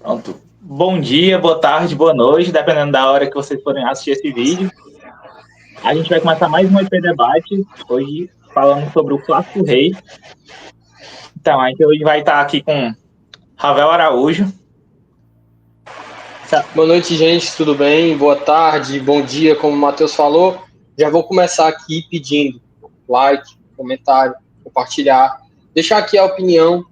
Pronto. Bom dia, boa tarde, boa noite, dependendo da hora que vocês forem assistir esse vídeo. A gente vai começar mais um EP Debate, hoje falando sobre o Clássico Rei. Então, a gente hoje vai estar aqui com Ravel Araújo. Boa noite, gente, tudo bem? Boa tarde, bom dia, como o Matheus falou. Já vou começar aqui pedindo like, comentário, compartilhar, deixar aqui a opinião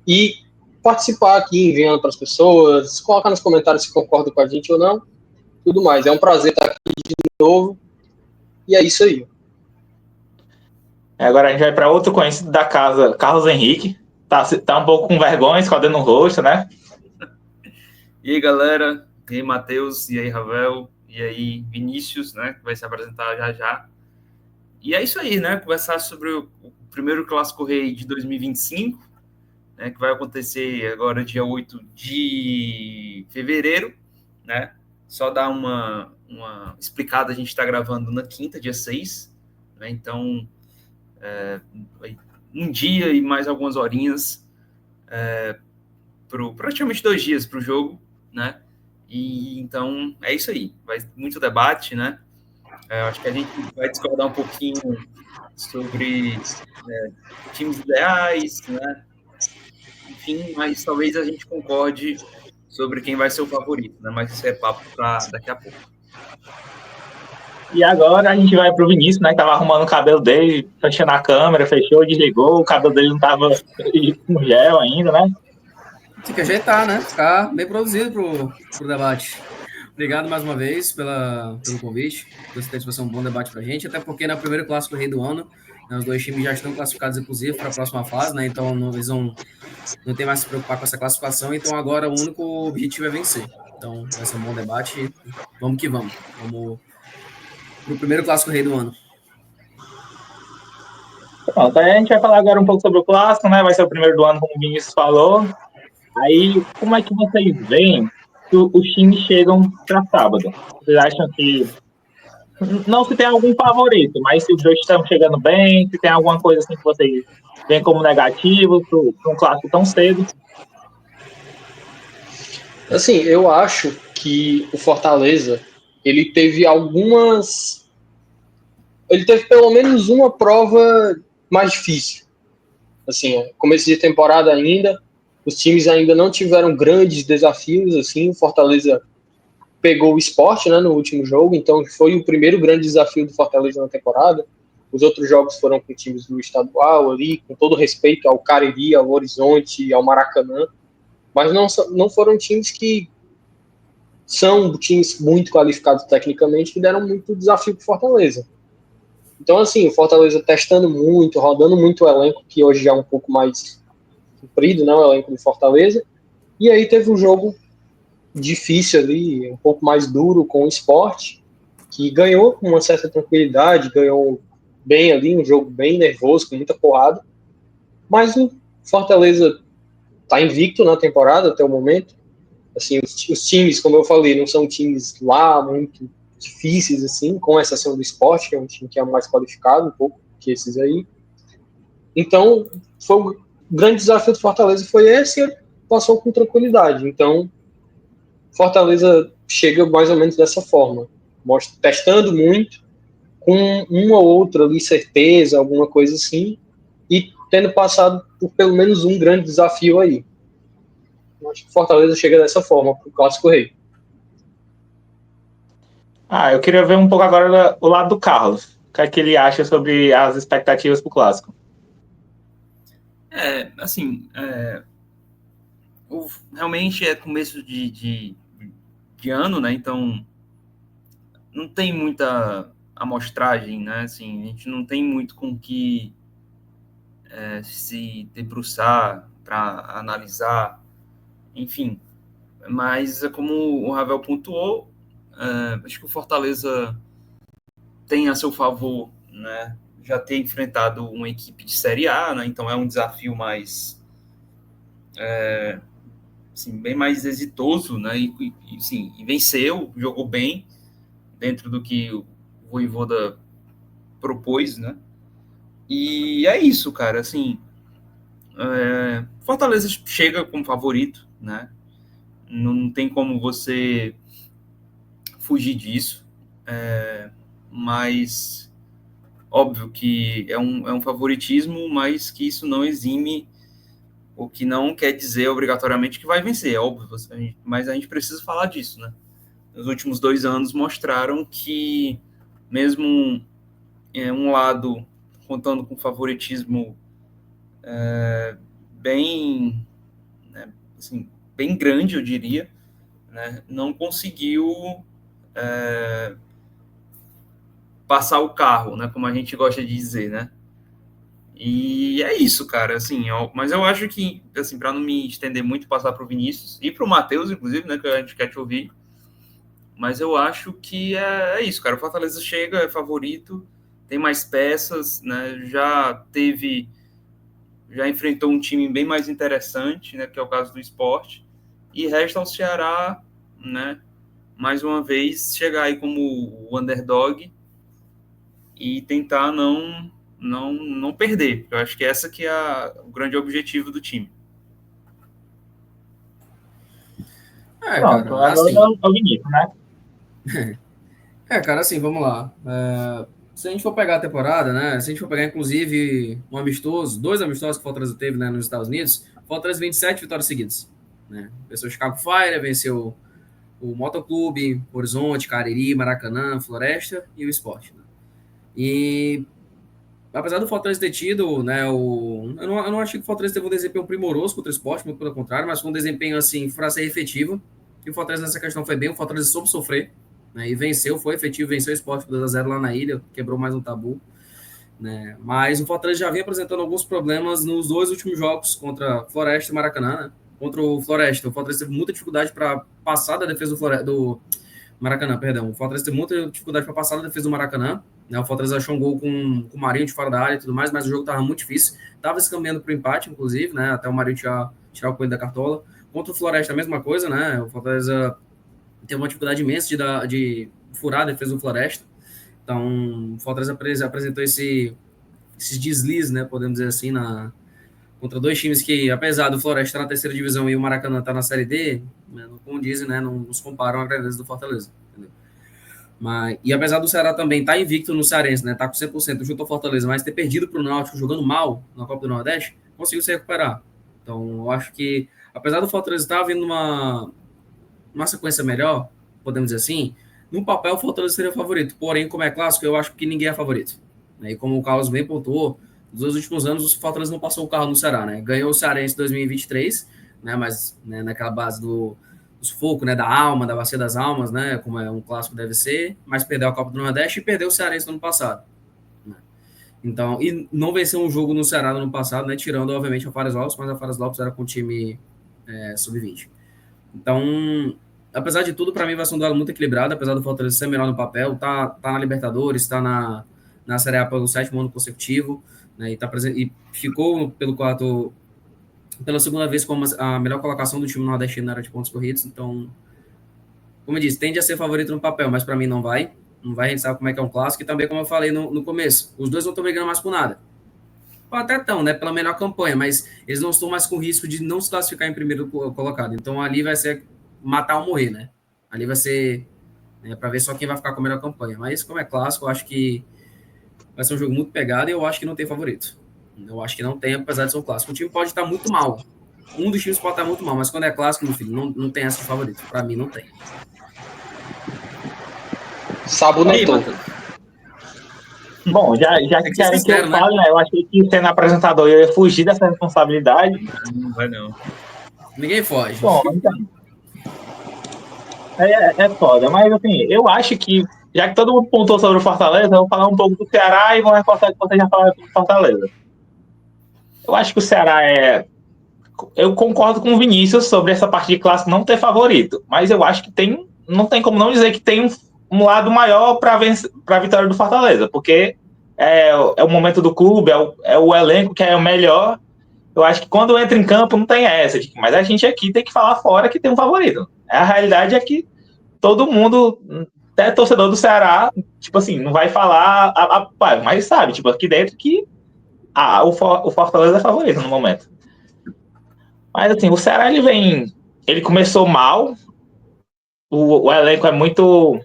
e participar aqui, enviando para as pessoas, colocar nos comentários se concordam com a gente ou não, tudo mais. É um prazer estar aqui de novo e é isso aí. Agora a gente vai para outro conhecido da casa, Carlos Henrique. Tá um pouco com vergonha, escondendo o rosto, né? E aí, galera? E aí, Matheus? E aí, Ravel? E aí, Vinícius, né? Que vai se apresentar já já. E é isso aí, né? Conversar sobre o primeiro Clássico Rei de 2025, né? Que vai acontecer agora dia 8 de fevereiro, né? Só dar uma explicada, a gente está gravando na quinta, dia 6, né? Então, um dia e mais algumas horinhas, praticamente 2 dias para o jogo, né? E então é isso aí. Vai muito debate, né? Acho que a gente vai discordar um pouquinho sobre times ideais, né? Enfim, mas talvez a gente concorde sobre quem vai ser o favorito, né? Mas isso é papo para daqui a pouco. E agora a gente vai pro Vinícius, né? Que tava arrumando o cabelo dele, fechando a câmera, fechou, desligou, o cabelo dele não tava com gel ainda, né? Tem que ajeitar, né? Ficar bem produzido pro debate. Obrigado mais uma vez pelo convite. Gostei de fazer um bom debate pra gente, até porque no primeiro clássico rei do ano, né, os dois times já estão classificados, inclusive, para a próxima fase, né? Então eles não tem mais que se preocupar com essa classificação. Então agora o único objetivo é vencer. Então vai ser um bom debate e vamos que vamos. Vamos pro primeiro clássico rei do ano. Pronto, aí a gente vai falar agora um pouco sobre o clássico, né? Vai ser o primeiro do ano, como o Vinícius falou. Aí, como é que vocês veem que os times chegam para sábado? Vocês acham que não se tem algum favorito, mas se os dois estão chegando bem, se tem alguma coisa assim que vocês veem como negativo para um clássico tão cedo? Assim, eu acho que o Fortaleza, ele teve algumas... Ele teve pelo menos uma prova mais difícil. Assim, começo de temporada ainda, os times ainda não tiveram grandes desafios, assim, o Fortaleza pegou o Sport, né, no último jogo, então foi o primeiro grande desafio do Fortaleza na temporada. Os outros jogos foram com times do estadual ali, com todo respeito ao Cariri, ao Horizonte, ao Maracanã, mas não foram times que são times muito qualificados tecnicamente, que deram muito desafio para o Fortaleza. Então, assim, o Fortaleza testando muito, rodando muito o elenco, que hoje já é um pouco mais comprido, né, o elenco do Fortaleza. E aí teve um jogo difícil ali, um pouco mais duro com o Sport, que ganhou com uma certa tranquilidade, ganhou bem ali, um jogo bem nervoso, com muita porrada. Mas o Fortaleza está invicto na temporada até o momento. Assim, os times, como eu falei, não são times lá muito difíceis, assim, com exceção do Sport, que é um time que é mais qualificado um pouco que esses aí. Então, foi o grande desafio do Fortaleza foi esse, e ele passou com tranquilidade. Então, Fortaleza chega mais ou menos dessa forma, testando muito, com uma ou outra ali certeza, alguma coisa assim, e tendo passado por pelo menos um grande desafio aí. Eu acho que Fortaleza chega dessa forma para o Clássico Rei. Eu queria ver um pouco agora o lado do Carlos. O que é que ele acha sobre as expectativas para o clássico? Realmente é começo de ano, né? Então não tem muita amostragem, né? Assim, a gente não tem muito com que se debruçar para analisar, enfim. Mas como o Ravel pontuou, acho que o Fortaleza tem a seu favor, né? Já ter enfrentado uma equipe de Série A, né? Então é um desafio mais assim, bem mais exitoso, né? E venceu, jogou bem dentro do que o Voivoda propôs, né? E é isso, cara. Assim, Fortaleza chega como favorito, né? não tem como você fugir disso, mas óbvio que é um favoritismo, mas que isso não exime, o que não quer dizer obrigatoriamente que vai vencer, é óbvio, mas a gente precisa falar disso, né? Os últimos 2 anos mostraram que mesmo um lado contando com favoritismo bem, né, assim, bem grande, eu diria, né, não conseguiu passar o carro, né, como a gente gosta de dizer, né? E é isso, cara, assim, mas eu acho que, assim, para não me estender muito, passar para o Vinícius e para o Matheus, inclusive, né, que a gente quer te ouvir, mas eu acho que é isso, cara, o Fortaleza chega, é favorito, tem mais peças, né, já enfrentou um time bem mais interessante, né, que é o caso do Sport, e resta ao Ceará, né, mais uma vez, chegar aí como o underdog e tentar não perder. Eu acho que essa que é o grande objetivo do time. Pronto, cara, agora assim, é o Vinícius, né? cara, assim, vamos lá. Se a gente for pegar a temporada, né? Se a gente for pegar, inclusive, dois amistosos que o Fortaleza teve, né, nos Estados Unidos, o Fortaleza 27 vitórias seguidas, né? Venceu o Chicago Fire, venceu o Motoclube, Horizonte, Cariri, Maracanã, Floresta e o Sport, né? E apesar do Fortaleza ter tido, né, eu não achei que o Fortaleza teve um desempenho primoroso contra o Sport, muito pelo contrário, mas foi um desempenho, assim, para ser efetivo. E o Fortaleza nessa questão foi bem, o Fortaleza soube sofrer, né, e venceu, foi efetivo, venceu o Sport por 2-0 lá na ilha, quebrou mais um tabu, né, mas o Fortaleza já vinha apresentando alguns problemas nos 2 últimos jogos contra Floresta e Maracanã, né? Contra o Floresta, o Fortaleza teve muita dificuldade para passar da defesa do Maracanã, perdão. O Fortaleza teve muita dificuldade para passar da defesa do Maracanã, né? O Fortaleza achou um gol com o Marinho de fora da área e tudo mais, mas o jogo estava muito difícil. Estava se caminhando para o empate, inclusive, né? Até o Marinho tirar o coelho da cartola. Contra o Floresta, a mesma coisa, né? O Fortaleza teve uma dificuldade imensa de furar a defesa do Floresta. Então, o Fortaleza apresentou esses deslizes, né? Podemos dizer assim, contra 2 times que, apesar do Floresta estar na terceira divisão e o Maracanã estar na Série D, né, não condizem, né, não nos comparam à grandeza do Fortaleza. Entendeu? E apesar do Ceará também estar invicto no Cearense, né, tá com 100% junto ao Fortaleza, mas ter perdido para o Náutico jogando mal na Copa do Nordeste, conseguiu se recuperar. Então, eu acho que, apesar do Fortaleza estar vindo uma sequência melhor, podemos dizer assim, no papel o Fortaleza seria favorito. Porém, como é clássico, eu acho que ninguém é favorito. E como o Carlos bem pontuou, nos 2 últimos anos, o Fortaleza não passou o carro no Ceará, né? Ganhou o Cearense em 2023, né? Mas, né, naquela base do sufoco, né? Da alma, da bacia das almas, né? Como é um clássico deve ser, mas perdeu a Copa do Nordeste e perdeu o Cearense no ano passado. Né? Então, e não venceu um jogo no Ceará no ano passado, né? Tirando, obviamente, a Fares Lopes, mas a Fares Lopes era com o time sub-20. Então, apesar de tudo, para mim vai ser um duelo muito equilibrado, apesar do Fortaleza ser melhor no papel, tá na Libertadores, tá na Série A pelo 7º ano consecutivo, né, e ficou pela segunda vez como a melhor colocação do time nordestino na área de pontos corridos. Então, como eu disse, tende a ser favorito no papel, mas para mim não vai, a gente sabe como é que é um clássico, e também, como eu falei no começo, os dois não estão brigando mais por nada. Até estão, né, pela melhor campanha, mas eles não estão mais com risco de não se classificar em primeiro colocado. Então, ali vai ser matar ou morrer, né? Ali vai ser para ver só quem vai ficar com a melhor campanha. Mas, como é clássico, eu acho que vai ser um jogo muito pegado e eu acho que não tem favorito. Eu acho que não tem, apesar de ser um clássico. O time pode estar muito mal. Um dos times pode estar muito mal, mas quando é clássico, meu filho, não tem essa de favorito. Para mim, não tem. Sabonetou. Bom, já que querem sincero, que eu fale, né? Eu achei que sendo apresentador eu ia fugir dessa responsabilidade. Não vai não. Ninguém foge. Bom, então, é foda, mas assim, eu acho que, já que todo mundo pontuou sobre o Fortaleza, eu vou falar um pouco do Ceará e vou reforçar o que você já falou do Fortaleza. Eu acho que o Ceará eu concordo com o Vinícius sobre essa parte de classe não ter favorito, mas eu acho que não tem como não dizer que tem um lado maior para a vitória do Fortaleza, porque é o momento do clube, é o elenco que é o melhor. Eu acho que quando entra em campo não tem essa, mas a gente aqui tem que falar fora que tem um favorito. A realidade é que todo mundo, até torcedor do Ceará, tipo assim, não vai falar, mas sabe, tipo, aqui dentro que o Fortaleza é favorito no momento. Mas assim, o Ceará ele vem ele começou mal, o elenco é muito...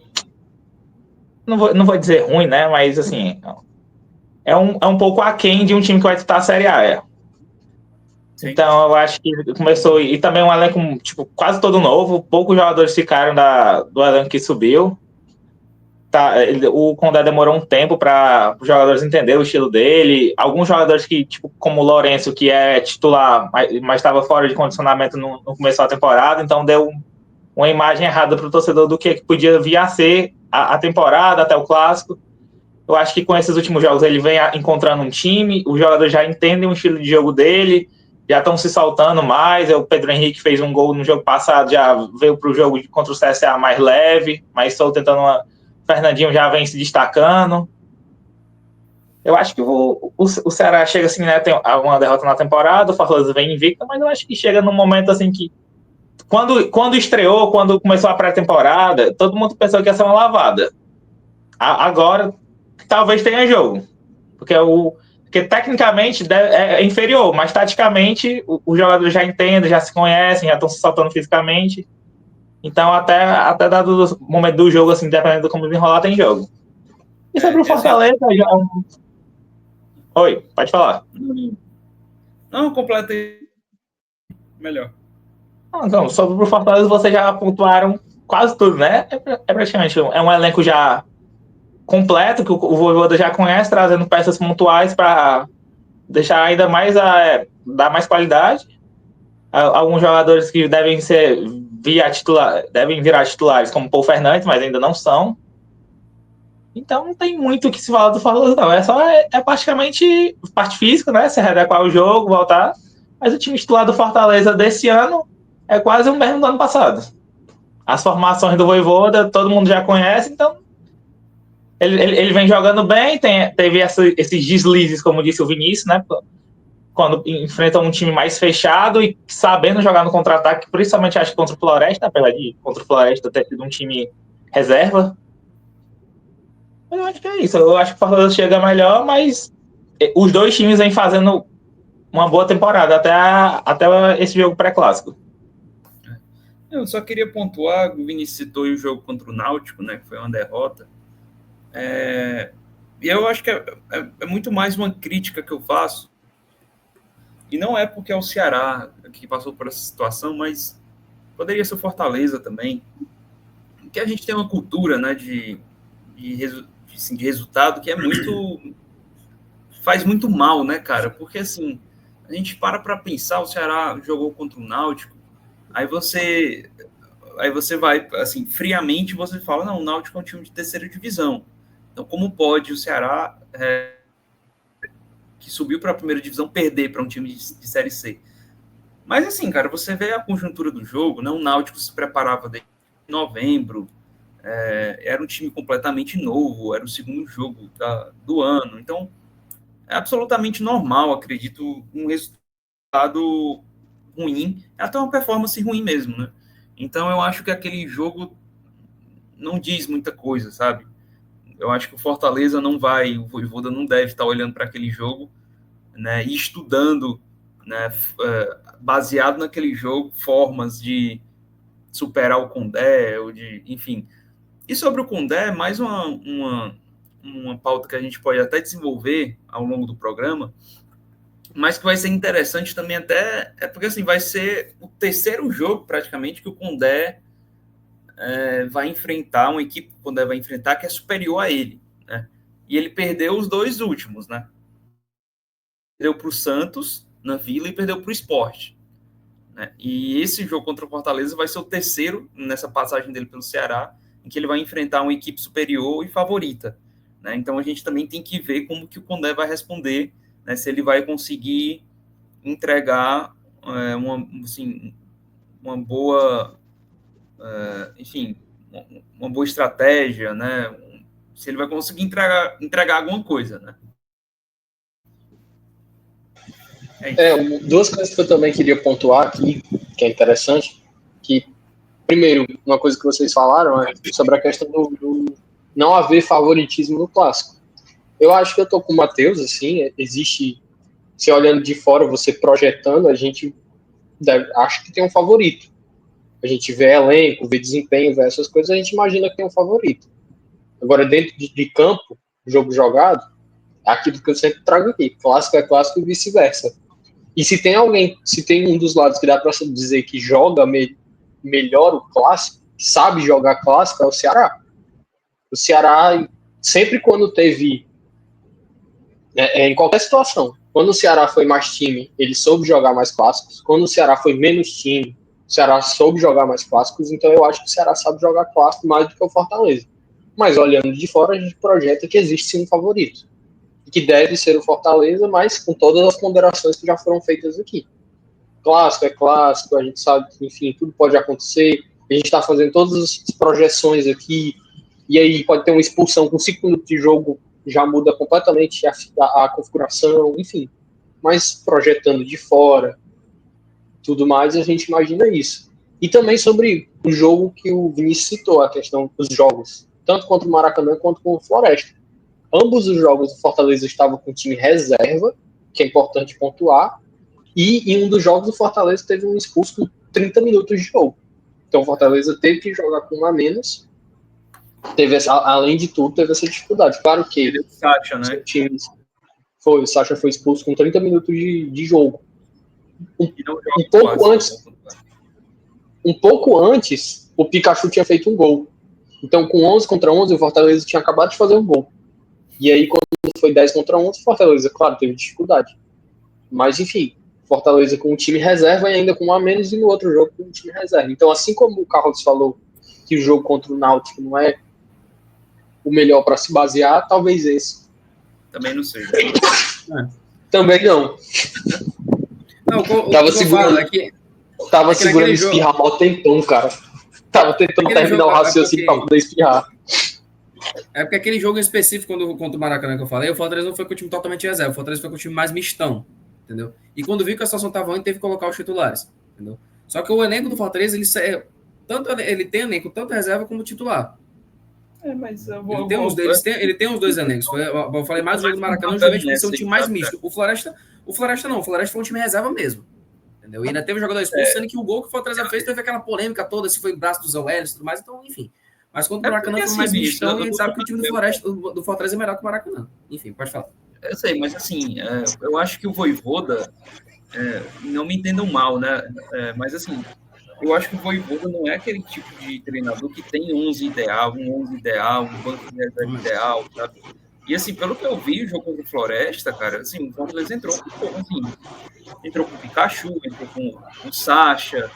Não vou dizer ruim, né? Mas, assim, é um pouco aquém de um time que vai disputar a Série A. Sim. Então, eu acho que começou... E também um elenco, tipo, quase todo novo. Poucos jogadores ficaram do elenco que subiu. O Condé demorou um tempo para os jogadores entenderem o estilo dele. Alguns jogadores que, tipo, como o Lourenço, que é titular, mas estava fora de condicionamento no começo da temporada, então deu uma imagem errada para o torcedor do que podia vir a ser a temporada até o clássico. Eu acho que com esses últimos jogos ele vem encontrando um time, os jogadores já entendem o estilo de jogo dele, já estão se soltando mais. O Pedro Henrique fez um gol no jogo passado, já veio para o jogo contra o CSA mais leve, mas estou tentando Fernandinho já vem se destacando. Eu acho que o Ceará chega assim, né? Tem uma derrota na temporada, o Fortaleza vem invicto, mas eu acho que chega num momento assim que quando estreou, quando começou a pré-temporada, todo mundo pensou que ia ser uma lavada. Agora, talvez tenha jogo. Porque tecnicamente é inferior, mas taticamente os jogadores já entendem, já se conhecem, já estão se soltando fisicamente. Então, até dado o momento do jogo, assim, dependendo de como desenrolar, tem jogo. E sobre o Fortaleza, já... Oi, pode falar. Não, completei melhor. Então, sobre o Fortaleza, vocês já pontuaram quase tudo, né? É praticamente um elenco já completo, que o Vojvoda já conhece, trazendo peças pontuais para deixar ainda mais, dar mais qualidade. Alguns jogadores que devem virar titulares, como o Paul Fernandes, mas ainda não são. Então não tem muito o que se falar do Fortaleza, não. É praticamente parte física, né? Se adequar ao jogo, voltar. Mas o time titular do Fortaleza desse ano é quase o mesmo do ano passado. As formações do Vojvoda, todo mundo já conhece, então ele vem jogando bem, teve esses deslizes, como disse o Vinícius, né? Quando enfrenta um time mais fechado e sabendo jogar no contra-ataque, principalmente acho que contra o Floresta, apesar de contra o Floresta ter sido um time reserva. Eu acho que é isso. Eu acho que o Fortaleza chega melhor, mas os dois times vêm fazendo uma boa temporada até esse jogo pré-clássico. Eu só queria pontuar, o Vinícius citou o jogo contra o Náutico, né, que foi uma derrota. E eu acho que é muito mais uma crítica que eu faço. E não é porque é o Ceará que passou por essa situação, mas poderia ser o Fortaleza também. Porque a gente tem uma cultura, né, de resultado que é muito... faz muito mal, né, cara? Porque, assim, a gente para pensar, o Ceará jogou contra o Náutico, aí você vai, assim, friamente, você fala, não, o Náutico é um time de terceira divisão. Então, como pode o Ceará, que subiu para a primeira divisão, perder para um time de Série C? Mas, assim, cara, você vê a conjuntura do jogo, né? O Náutico se preparava desde novembro, era um time completamente novo, era o segundo jogo do ano. Então, é absolutamente normal, acredito, um resultado ruim, até uma performance ruim mesmo, né? Então, eu acho que aquele jogo não diz muita coisa, sabe? Eu acho que o Fortaleza não vai, o Vojvoda não deve estar olhando para aquele jogo, né, e estudando, né, baseado naquele jogo, formas de superar o Condé, ou de, enfim. E sobre o Condé, mais uma pauta que a gente pode até desenvolver ao longo do programa, mas que vai ser interessante também até, porque assim, vai ser o terceiro jogo praticamente que o Condé vai enfrentar uma equipe que o Condé vai enfrentar que é superior a ele, né? E ele perdeu os dois últimos, né? Perdeu para o Santos na Vila e perdeu para o Sport, né? E esse jogo contra o Fortaleza vai ser o terceiro nessa passagem dele pelo Ceará, em que ele vai enfrentar uma equipe superior e favorita, né? Então a gente também tem que ver como que o Condé vai responder, né? Se ele vai conseguir entregar uma boa, enfim, uma boa estratégia, né? Se ele vai conseguir entregar alguma coisa, né? Duas coisas que eu também queria pontuar aqui, que é interessante, que, primeiro, uma coisa que vocês falaram é sobre a questão do não haver favoritismo no clássico. Eu acho que eu tô com o Matheus, assim, existe, se olhando de fora, você projetando, a gente acho que tem um favorito. a gente vê elenco, vê desempenho, vê essas coisas, a gente imagina que tem um favorito. Agora, dentro de campo, jogo jogado, é aquilo que eu sempre trago aqui, clássico é clássico e vice-versa. E se tem um dos lados que dá para dizer que joga melhor o clássico, sabe jogar clássico, é o Ceará. O Ceará, sempre quando teve, em qualquer situação, quando o Ceará foi mais time, ele soube jogar mais clássicos. Quando o Ceará foi menos time, o Ceará soube jogar mais clássicos. Então eu acho que o Ceará sabe jogar clássico mais do que o Fortaleza. Mas olhando de fora, a gente projeta que existe sim um favorito. Que deve ser o Fortaleza, mas com todas as ponderações que já foram feitas aqui. Clássico é clássico, a gente sabe que, enfim, tudo pode acontecer. A gente está fazendo todas as projeções aqui, e aí pode ter uma expulsão com 5 minutos de jogo, já muda completamente a configuração, enfim. Mas projetando de fora, tudo mais, a gente imagina isso. E também sobre o jogo que o Vinícius citou, a questão dos jogos, tanto contra o Maracanã quanto com o Floresta. Ambos os jogos do Fortaleza estavam com time reserva, que é importante pontuar, e em um dos jogos o Fortaleza teve um expulso com 30 minutos de jogo. Então o Fortaleza teve que jogar com um a menos, além de tudo, teve essa dificuldade. Claro que o Sacha, né? O Sacha foi expulso com 30 minutos de jogo. Um pouco antes, o Pikachu tinha feito um gol. Então, com 11 contra 11, o Fortaleza tinha acabado de fazer um gol. E aí, quando foi 10 contra 11, Fortaleza, claro, teve dificuldade. Mas, enfim, Fortaleza com um time reserva e ainda com um a menos, e no outro jogo com um time reserva. Então, assim como o Carlos falou que o jogo contra o Náutico não é o melhor para se basear, talvez esse. Também não sei. Também não. Tava segurando espirrar mal tempão, cara. Tava tentando terminar o raciocínio para poder espirrar. É porque aquele jogo específico contra o Maracanã que eu falei, o Fortaleza não foi com o time totalmente reserva, o Fortaleza foi com o time mais mistão, entendeu? E quando viu que a situação estava ruim, teve que colocar os titulares, entendeu? Só que o elenco do Fortaleza, ele tem elenco tanto reserva como titular. Mas ele tem os dois elencos. Eu falei mais do jogo do Maracanã, justamente por ser um time mais misto. O Floresta foi um time reserva mesmo, entendeu? E ainda teve um jogador expulso, sendo que o gol que o Fortaleza fez teve aquela polêmica toda, se foi braço do Zé Welles e tudo mais, então, enfim. Mas quando o Maracanã foi mais mistão, e a gente sabe que o time do Fortaleza é melhor que o Maracanã. Enfim, pode falar. Eu sei, mas assim, eu acho que o Vojvoda, não me entendam mal, né? Mas assim, eu acho que o Vojvoda não é aquele tipo de treinador que tem um 11 ideal, um banco de reserva ideal, sabe? E assim, pelo que eu vi, o jogo contra o Floresta, cara, assim, o Fortaleza entrou com o Pikachu, entrou com o Sacha,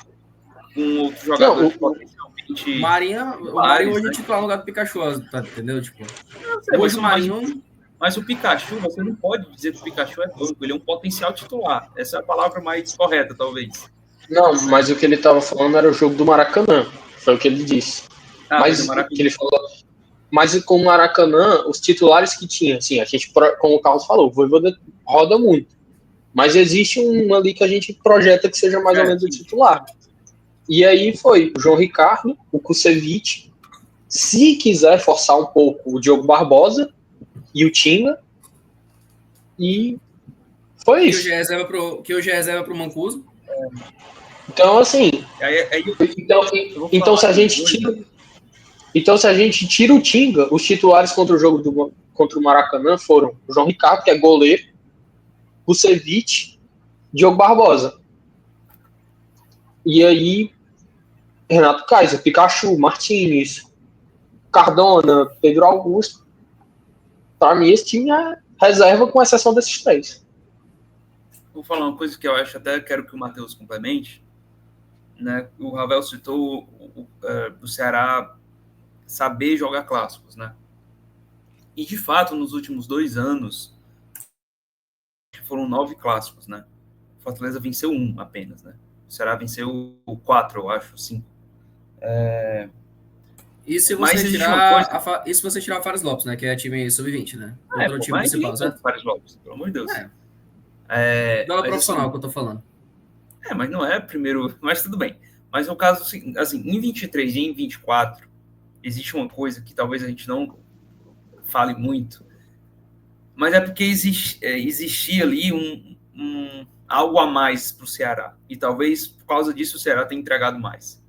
com outro jogador potencialmente. O Marinho hoje é titular no lugar do Pikachu, tá, entendeu? Tipo, hoje o Marinho. Mas o Pikachu, você não pode dizer que o Pikachu é banco, ele é um potencial titular. Essa é a palavra mais correta, talvez. Não, mas o que ele estava falando era o jogo do Maracanã. Foi o que ele disse. Mas o que ele falou. Mas com o Maracanã, os titulares que tinha, assim, a gente, como o Carlos falou, o Vojvoda roda muito. Mas existe um ali que a gente projeta que seja mais ou menos o titular. E aí foi o João Ricardo, o Kusevich, se quiser forçar um pouco, o Diogo Barbosa e o Tinga. E foi isso. Que hoje é reserva pro Mancuso. Então, assim. Então, se a gente tira o Tinga, os titulares contra o jogo contra o Maracanã foram o João Ricardo, que é goleiro, o Kusevich, Diogo Barbosa. E aí, Renato Kaiser, Pikachu, Martins, Cardona, Pedro Augusto. Para mim, esse time é reserva, com exceção desses três. Vou falar uma coisa que eu acho, até quero que o Matheus complemente. Né? O Ravel citou o Ceará saber jogar clássicos, né? E, de fato, nos últimos 2 anos, foram 9 clássicos, né? O Fortaleza venceu 1 apenas, né? O Ceará venceu 4, eu acho, 5. E se você tirar o Fares Lopes, né? Que é time sub-20, né? Outro time principal, certo? Fares Lopes, pelo amor de Deus. Bola profissional assim, que eu tô falando. Mas não é primeiro... Mas tudo bem. Mas no caso, assim, em 23 e em 24, existe uma coisa que talvez a gente não fale muito, mas é porque existia ali algo a mais para o Ceará. E talvez, por causa disso, o Ceará tenha entregado mais.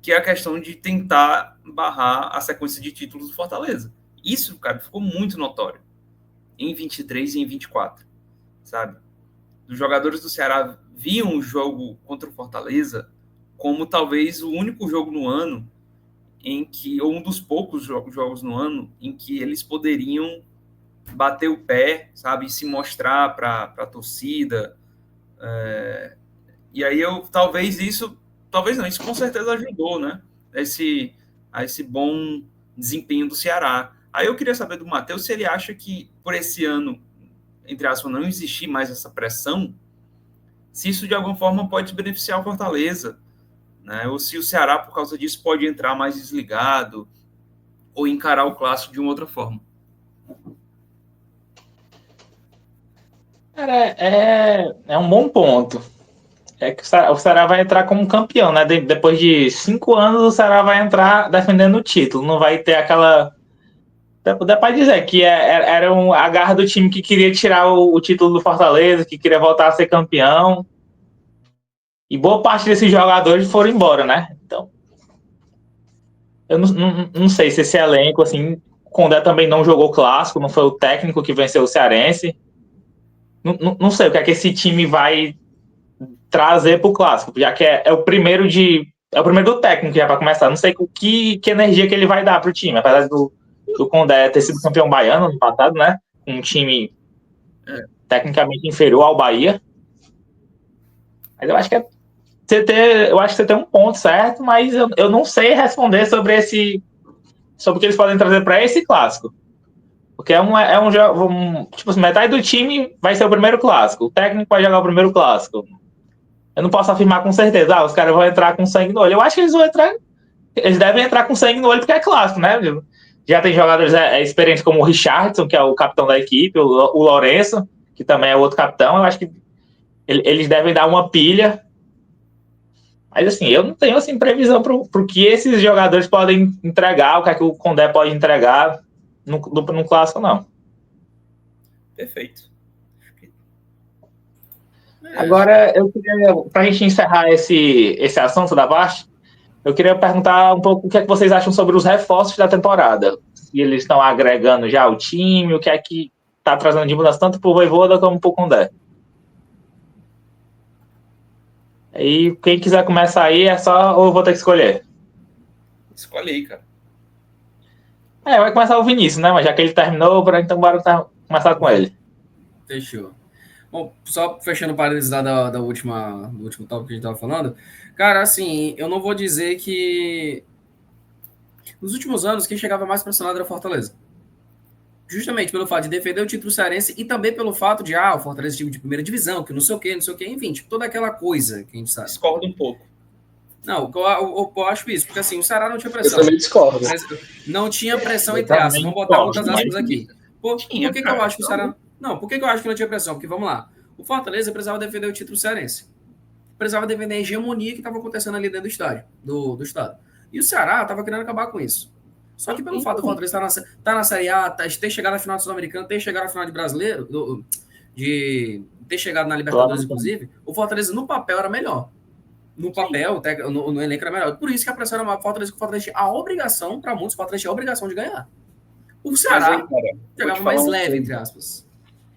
que é a questão de tentar barrar a sequência de títulos do Fortaleza. Isso, cara, ficou muito notório em 23 e em 24, sabe? Os jogadores do Ceará viam o jogo contra o Fortaleza como talvez o único jogo no ano em que, ou um dos poucos jogos no ano em que eles poderiam bater o pé, sabe, e se mostrar para a torcida. E aí isso com certeza ajudou, né, a esse bom desempenho do Ceará. Aí eu queria saber do Matheus se ele acha que por esse ano, entre aspas, não existir mais essa pressão, se isso de alguma forma pode beneficiar o Fortaleza, né? Ou se o Ceará, por causa disso, pode entrar mais desligado ou encarar o clássico de uma outra forma. Cara, é um bom ponto. É que o Ceará vai entrar como campeão, né? Depois de 5 anos, o Ceará vai entrar defendendo o título. Não vai ter aquela... Dá pra dizer que era a garra do time que queria tirar o título do Fortaleza, que queria voltar a ser campeão. E boa parte desses jogadores foram embora, né? Então, eu não sei se esse elenco, assim, o Condé também não jogou clássico, não foi o técnico que venceu o Cearense. Não sei o que é que esse time vai trazer pro clássico, já que é o primeiro do técnico já para começar. Não sei que energia que ele vai dar pro time, apesar do Condé ter sido campeão baiano no passado, né? Um time tecnicamente inferior ao Bahia. Mas eu acho que você tem um ponto certo, mas eu não sei responder sobre o que eles podem trazer para esse clássico. Porque é um jogo. Tipo assim, metade do time vai ser o primeiro clássico. O técnico vai jogar o primeiro clássico. Eu não posso afirmar com certeza, os caras vão entrar com sangue no olho. Eu acho que eles devem entrar com sangue no olho porque é clássico, né? Já tem jogadores experientes como o Richardson, que é o capitão da equipe, o Lourenço, que também é outro capitão. Eu acho que eles devem dar uma pilha. Mas assim, eu não tenho assim, previsão para o que esses jogadores podem entregar, o que é que o Condé pode entregar no clássico, não. Perfeito. Agora, eu queria, para a gente encerrar esse assunto da Baixa, eu queria perguntar um pouco o que é que vocês acham sobre os reforços da temporada. Se eles estão agregando já o time, o que é que está trazendo de mudança tanto para o Vojvoda como para o Condé. Aí, quem quiser começar aí, é só ou eu vou ter que escolher? Escolhe aí, cara. Vai começar o Vinícius, né? Mas já que ele terminou, então bora começar com ele. Fechou. Bom, só fechando o parênteses lá do último tópico que a gente estava falando, cara, assim, eu não vou dizer que nos últimos anos quem chegava mais pressionado era o Fortaleza. Justamente pelo fato de defender o título cearense e também pelo fato de, o Fortaleza é time de primeira divisão, que não sei o quê, enfim, tipo, toda aquela coisa que a gente sabe. Discordo um pouco. Não, eu acho isso, porque assim, o Ceará não tinha pressão. Eu também discordo. Não tinha pressão entre aspas, vamos botar muitas aspas aqui. Por que eu acho que o Ceará... Não, por que eu acho que não tinha pressão? Porque, vamos lá, o Fortaleza precisava defender o título cearense. Precisava defender a hegemonia que estava acontecendo ali dentro do estádio, do estado. E o Ceará estava querendo acabar com isso. Só que pelo fato do Fortaleza estar na Série A, ter chegado na final do Sul-Americano, ter chegado na final de Brasileiro, de ter chegado na Libertadores, inclusive, o Fortaleza no papel era melhor. No papel, no elenco era melhor. Por isso que a pressão era maior. O Fortaleza tinha a obrigação, para muitos, o Fortaleza tinha a obrigação de ganhar. O Ceará jogava mais leve, entre aspas.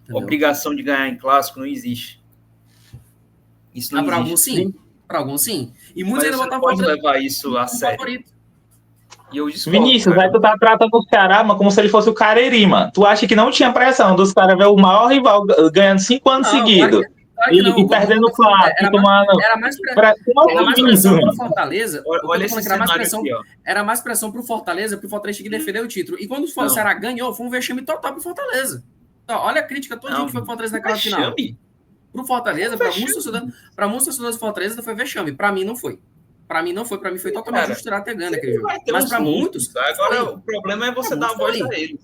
Entendeu? Obrigação de ganhar em clássico não existe. Isso não existe. Para alguns, sim. Para alguns, sim. E muitos ainda botavam pode levar isso a sério. Favorito. E eu discordo, Vinícius, aí tu tá tratando o Ceará, mas como se ele fosse o Cariri, mano. Tu acha que não tinha pressão dos caras ver o maior rival ganhando 5 anos seguidos e perdendo o clássico, Era mais pressão pro Fortaleza. Olha esse cenário aqui, ó. Era mais pressão pro Fortaleza, porque o Fortaleza tinha que defender o título. E quando o Ceará ganhou, foi um vexame total pro Fortaleza. Então, olha a crítica toda que foi pro Fortaleza naquela final. Pro Fortaleza, para muitos torcedores do Fortaleza foi vexame. Para mim não foi. Para mim foi totalmente justo ter ganho aquele jogo. Mas para muitos... Agora, o problema é você dar a voz a eles.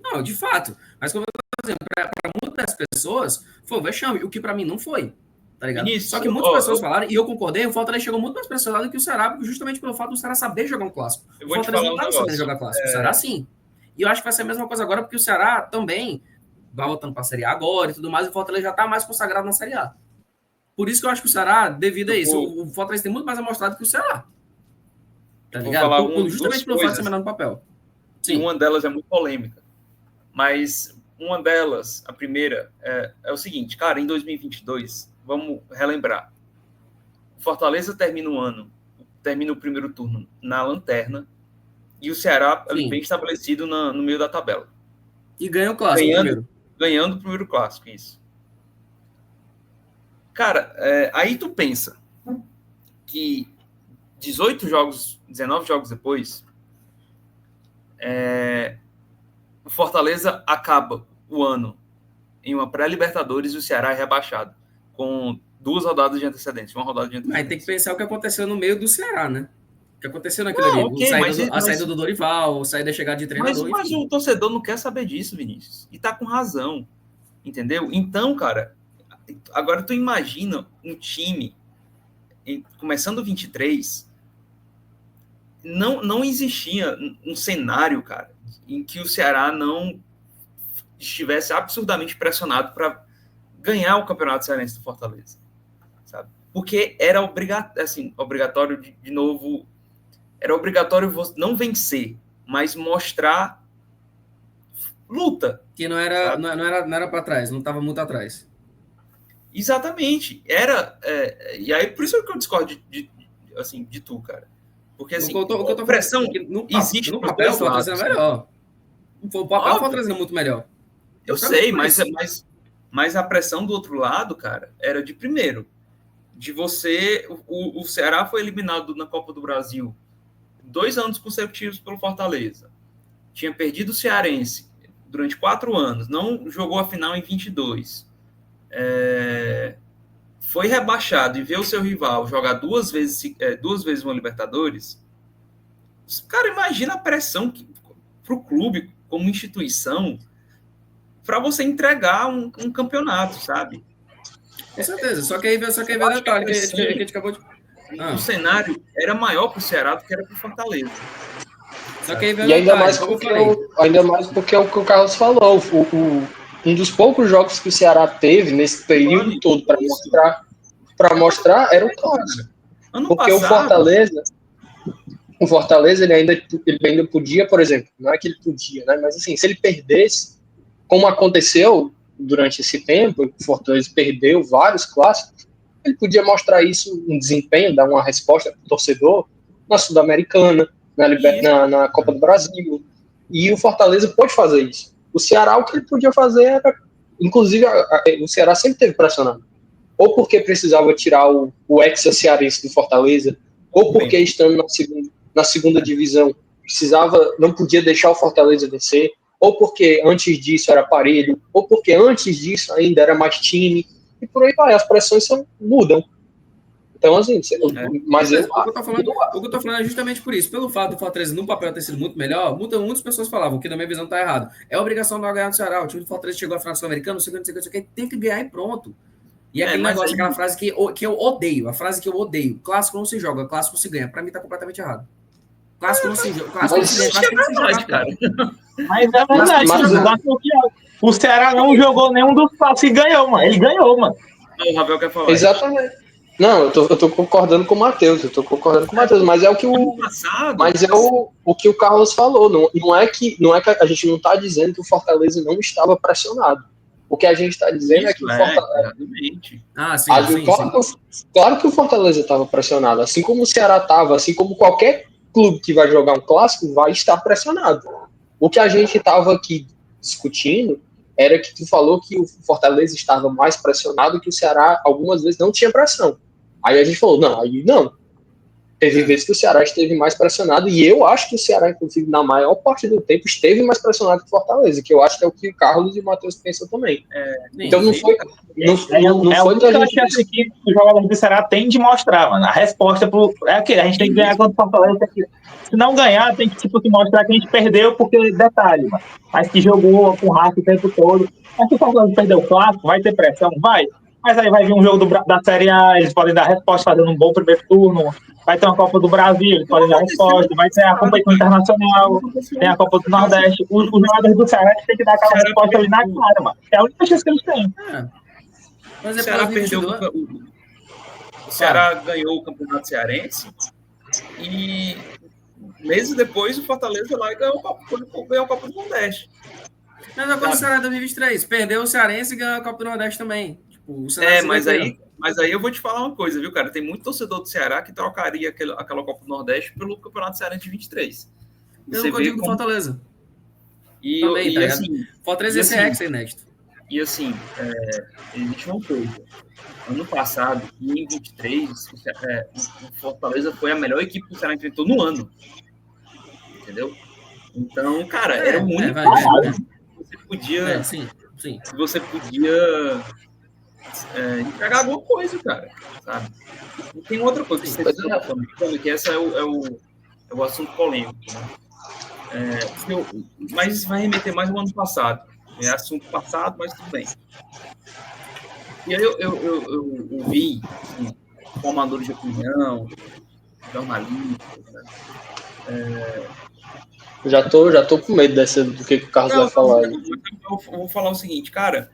Não, de fato. Mas como eu tô dizendo, para muitas pessoas, foi um vexame. O que para mim não foi. Tá ligado? Só que muitas pessoas falaram, e eu concordei, o Fortaleza chegou muito mais pressionado que o Ceará, justamente pelo fato do Ceará saber jogar um clássico. O Fortaleza não estava sabendo jogar clássico. O Ceará sim. E eu acho que vai ser a mesma coisa agora, porque o Ceará também vai voltando para a Série A agora e tudo mais, e o Fortaleza já está mais consagrado na Série A. Por isso que eu acho que o Ceará, devido a isso, o Fortaleza tem muito mais amostrado que o Ceará. Tá Vou ligado? falar Justamente pelo fato de ser menor no papel. Sim. Uma delas é muito polêmica. Mas uma delas, a primeira, é o seguinte, cara, em 2022, vamos relembrar. O Fortaleza termina o primeiro turno na lanterna e o Ceará ali bem estabelecido no meio da tabela. E ganha o clássico primeiro. Ganhando o primeiro clássico, isso. Cara, aí tu pensa que 19 jogos depois, o Fortaleza acaba o ano em uma pré-Libertadores e o Ceará é rebaixado, com 2 rodadas de antecedência, uma rodada de antecedência. Mas tem que pensar o que aconteceu no meio do Ceará, né? O que aconteceu naquilo ali. Okay, a saída do Dorival, a saída da chegada de treinador. Mas o torcedor não quer saber disso, Vinícius. E tá com razão, entendeu? Então, cara, agora tu imagina um time começando 23, não existia um cenário, cara, em que o Ceará não estivesse absurdamente pressionado para ganhar o Campeonato Cearense do Fortaleza, sabe? Porque era obrigatório, de novo, era obrigatório não vencer, mas mostrar luta. Que não era para trás, não estava muito atrás. Exatamente. E aí, por isso que eu discordo de tu, cara. Porque, assim, a pressão existe no papel, o Fortaleza é melhor. O papel, o Fortaleza é muito melhor. Eu sei, mas a pressão do outro lado, cara, era de primeiro. De você... O Ceará foi eliminado na Copa do Brasil 2 anos consecutivos pelo Fortaleza. Tinha perdido o Cearense durante 4 anos. Não jogou a final em 22. Foi rebaixado e ver o seu rival jogar 2 vezes uma Libertadores. Cara, imagina a pressão para o clube, como instituição, para você entregar um campeonato, sabe? Com certeza, só que aí vem o detalhe que a gente acabou de... O cenário era maior para o Ceará do que era para o Fortaleza. Só que aí vem e ainda mais porque é o que o Carlos falou, um dos poucos jogos que o Ceará teve nesse período todo para mostrar era o clássico. Porque passado, o Fortaleza ele ainda podia, por exemplo, não é que ele podia, né? Mas assim, se ele perdesse, como aconteceu durante esse tempo, o Fortaleza perdeu vários clássicos, ele podia mostrar isso, um desempenho, dar uma resposta para o torcedor na Sul-Americana, na Copa do Brasil. E o Fortaleza pode fazer isso. O Ceará, o que ele podia fazer era... Inclusive, o Ceará sempre teve pressionado. Ou porque precisava tirar o ex-cearense do Fortaleza, ou porque estando na segunda divisão não podia deixar o Fortaleza vencer, ou porque antes disso era parelho, ou porque antes disso ainda era mais time, e por aí vai, as pressões mudam. Então, assim, mas o que eu tô falando é justamente por isso. Pelo fato do Fortaleza no papel ter sido muito melhor, muitas pessoas falavam que, na minha visão, tá errado. É obrigação de ganhar do Ceará. O time do Fortaleza chegou à final sul-americana, não sei o que, tem que ganhar e pronto. E aquele negócio, aquela frase que eu odeio, a frase que eu odeio. Clássico não se joga, clássico se ganha. Pra mim tá completamente errado. Clássico não se joga, clássico não se ganha, clássico tem que se jogar, cara. Mas é verdade, o Ceará não jogou nenhum dos clássicos e ganhou, mano. Ele ganhou, mano. O Ravel quer falar. Exatamente. Não, eu tô concordando com o Matheus, mas é o que o que o Carlos falou, não é que a gente não tá dizendo que o Fortaleza não estava pressionado. O que a gente está dizendo é que o Fortaleza... Claro que o Fortaleza estava pressionado, assim como o Ceará estava, assim como qualquer clube que vai jogar um clássico vai estar pressionado. O que a gente estava aqui discutindo era que tu falou que o Fortaleza estava mais pressionado, que o Ceará algumas vezes não tinha pressão. Aí a gente falou, não. Teve vezes que o Ceará esteve mais pressionado, e eu acho que o Ceará, inclusive, na maior parte do tempo, esteve mais pressionado que o Fortaleza, que eu acho que é o que o Carlos e o Matheus pensam também. Então não foi... Não foi que a gente... que os jogadores do Ceará têm de mostrar, mano. A resposta é aquele, a gente tem que ganhar contra o Fortaleza. Se não ganhar, tem que mostrar que a gente perdeu, porque, detalhe, mano, mas que jogou com raça o tempo todo. Mas se o Fortaleza perder o clássico, vai ter pressão? Vai. Mas aí vai vir um jogo da Série A, eles podem dar resposta fazendo um bom primeiro turno. Vai ter uma Copa do Brasil, eles podem dar resposta. Vai ter a competição internacional, tem a Copa do Nordeste. Os jogadores do Ceará têm que dar aquela resposta ali na cara, mano. É a única chance que eles têm. Mas o Ceará perdeu o Ceará ganhou o Campeonato Cearense e meses depois, o Fortaleza lá ganhou a Copa do Nordeste. Mesma coisa do Ceará 2023. Perdeu o Cearense e ganhou a Copa do Nordeste também. Tipo, o Ceará mas aí eu vou te falar uma coisa, viu, cara? Tem muito torcedor do Ceará que trocaria aquela Copa do Nordeste pelo Campeonato Cearense de 23. Mesmo código do Fortaleza. E, também, e tá assim, Fortaleza esse é inédito. E assim, existe uma coisa. Ano passado, em 23, o Fortaleza foi a melhor equipe que o Ceará enfrentou no ano. Entendeu? Então, cara, era o único você podia. Sim. Você podia entregar alguma coisa, cara. Sabe? E tem outra coisa que você está falando, que essa é o assunto polêmico, né? Mas isso vai remeter mais ao ano passado. É assunto passado, mas tudo bem. E aí eu vi assim, formadores de opinião, jornalistas, né? Já tô com medo do que o Carlos vai falar. Eu vou falar o seguinte, cara,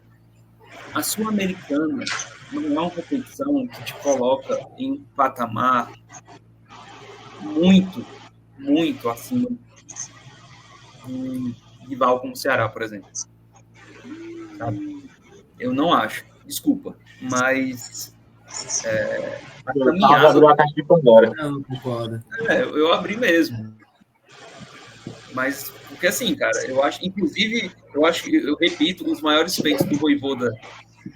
a Sul-Americana não é uma competição que te coloca em um patamar muito, muito acima de um rival como o Ceará, por exemplo. Sabe? Eu não acho, desculpa, mas a caminhada... Não concordo. Eu abri mesmo. Mas, porque assim, cara, eu repito, os maiores feitos do Vojvoda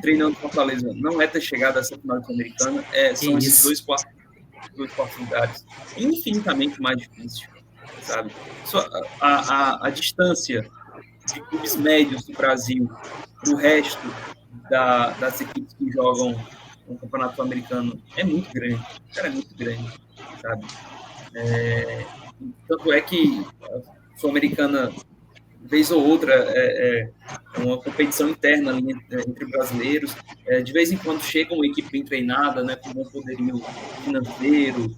treinando Fortaleza não é ter chegado a essa final sul-americana, são esses dois quartos lugares. Infinitamente mais difícil, sabe? A distância de clubes médios do Brasil do resto das equipes que jogam no Campeonato Sul-Americano é muito grande. Cara, é muito grande, sabe? Tanto é que a Sul-Americana, vez ou outra, é uma competição interna ali entre brasileiros. De vez em quando chega uma equipe bem treinada, né, com bom poderio financeiro,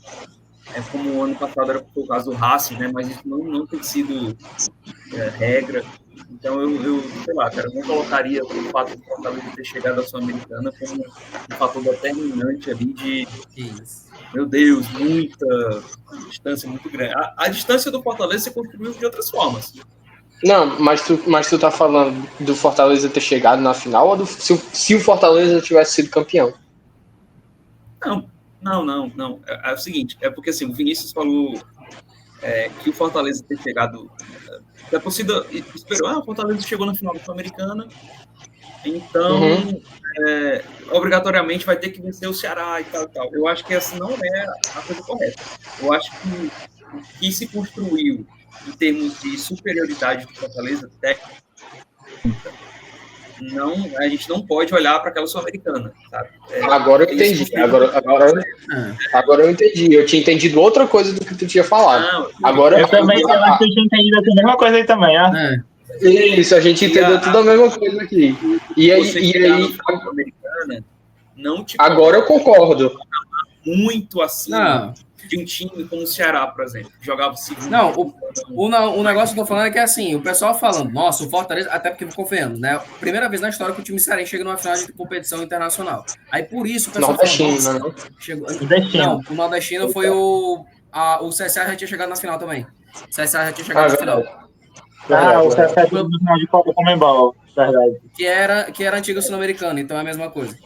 como o ano passado era o caso do Racing, né, mas isso não tem sido regra. Então, eu sei lá, cara, não colocaria o fato de Fortaleza ter chegado à Sul-Americana como um fator determinante ali de, meu Deus, muita distância muito grande. A distância do Fortaleza se construiu de outras formas. Não, mas tu tá falando do Fortaleza ter chegado na final ou se o Fortaleza tivesse sido campeão? Não. É o seguinte, porque assim, o Vinícius falou que o Fortaleza ter chegado... A torcida esperou, o Fortaleza chegou na final da Sul-Americana, então obrigatoriamente vai ter que vencer o Ceará e tal. Eu acho que essa não é a coisa correta. Eu acho que o que se construiu em termos de superioridade do Fortaleza técnica, a gente não pode olhar para aquela Sul-Americana, sabe? Agora eu entendi. Agora eu entendi. Eu tinha entendido outra coisa do que tu tinha falado. Agora eu também acho que eu tinha entendido a mesma coisa aí também, né? Isso, a gente entendeu tudo a mesma coisa aqui. E aí não te agora eu concordo. Muito assim de um time como o Ceará, por exemplo, que jogava o segundo. Não, o negócio que eu tô falando é que assim, o pessoal falando, nossa, o Fortaleza, até porque confiando, né? Primeira vez na história que o time cearense chega numa final de competição internacional. Aí por isso o pessoal falando, chegou. Não, o Nordestino foi o CSA já tinha chegado na final também. O CSA já tinha chegado na final. O CSA foi no final de Copa Comembol, verdade. Que era antiga sul-americana, então é a mesma coisa.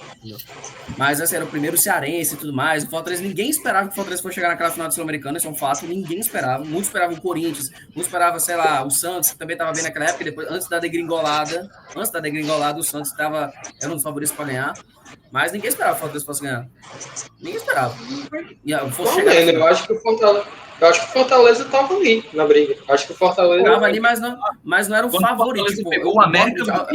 Mas assim, era o primeiro cearense e tudo mais. O Fortaleza, ninguém esperava que o Fortaleza fosse chegar naquela final de sul-americana, isso é um fato, ninguém esperava. Muitos esperavam o Corinthians, muitos esperavam, sei lá, o Santos, que também estava bem naquela época, depois, antes da degringolada, o Santos era um dos favoritos para ganhar. Mas ninguém esperava que o Fortaleza fosse ganhar. Ninguém esperava. Eu acho que o Fortaleza estava ali na briga. Acho que o Fortaleza estava ali, mas não era o favorito. Tipo, o América.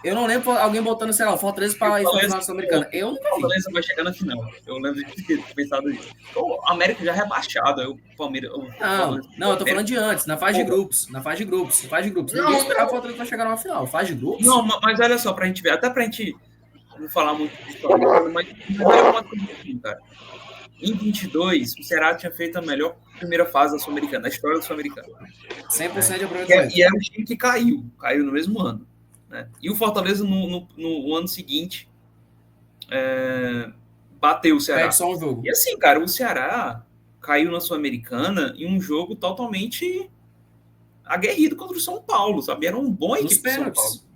Eu não lembro alguém botando, sei lá, o Fortaleza para ir para a final sul-americana. Eu nunca vi. O Fortaleza vai chegar na final. Eu lembro de ter pensado isso. O América já é rebaixado. O Palmeiras. Não, eu tô falando de antes, na fase de grupos. Ninguém esperava o Fortaleza para chegar numa final. Fase de grupos? Não, mas olha só, pra gente ver. Até pra gente não falar muito de história, mas olha uma coisa assim, cara. Em 22, o Ceará tinha feito a melhor primeira fase da Sul-Americana, da história da Sul-Americana. 100% de aproveitamento. E era um time que caiu no mesmo ano. Né? E o Fortaleza, no ano seguinte, bateu o Ceará. Só um jogo. E assim, cara, o Ceará caiu na Sul-Americana em um jogo totalmente aguerrido contra o São Paulo, sabe? Era um bom equipe do São Paulo.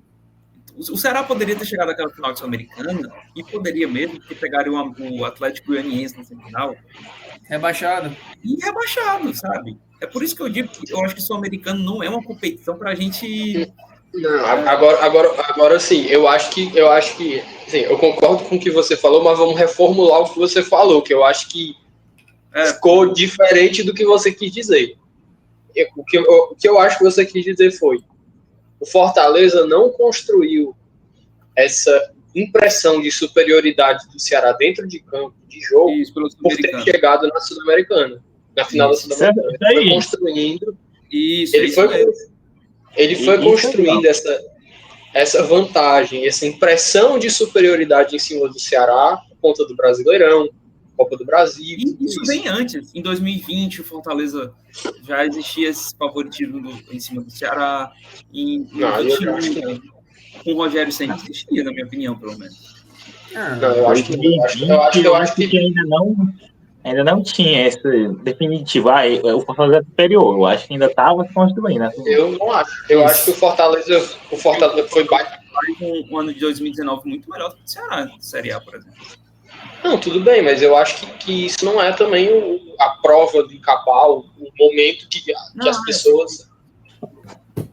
O Ceará poderia ter chegado àquela final de Sul-Americana e poderia mesmo, porque pegaram o Atlético Goianiense na semifinal. Rebaixado. E rebaixado, sabe? É por isso que eu digo que eu acho que o Sul-Americano não é uma competição pra gente... Não, agora sim, eu acho que sim, eu concordo com o que você falou, mas vamos reformular o que você falou, que eu acho que ficou diferente do que você quis dizer. O que eu acho que você quis dizer foi: o Fortaleza não construiu essa impressão de superioridade do Ceará dentro de campo, de jogo, por ter chegado na Sul-Americana, na final da Sul-Americana. Ele foi construindo. Ele foi construindo essa vantagem, essa impressão de superioridade em cima do Ceará, por conta do Brasileirão, Copa do Brasil. Isso vem antes. Em 2020, o Fortaleza já existia esse favoritismo em cima do Ceará. Com o Rogério sempre existia, na minha opinião, pelo menos. Eu acho que ainda não tinha esse definitivo. O Fortaleza é superior. Eu acho que ainda estava se construindo. Assim. Eu não acho. Eu acho que o Fortaleza foi baixo. Um ano de 2019 muito melhor do que o Ceará, Série A, por exemplo. Não, tudo bem, mas eu acho que isso não é também a prova de cabal, o momento que as pessoas...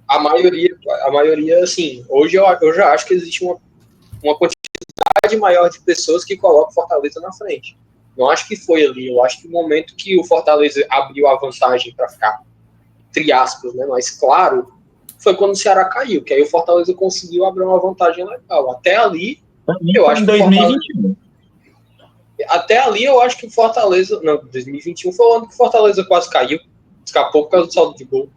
A maioria, assim, hoje eu já acho que existe uma quantidade maior de pessoas que colocam o Fortaleza na frente. Não acho que foi ali, eu acho que o momento que o Fortaleza abriu a vantagem para ficar, entre aspas, né, mais claro, foi quando o Ceará caiu, que aí o Fortaleza conseguiu abrir uma vantagem legal. Até ali, eu acho que 2021. Até ali eu acho que o Fortaleza... Não, 2021 foi o ano que o Fortaleza quase caiu. Escapou por causa do saldo de gol.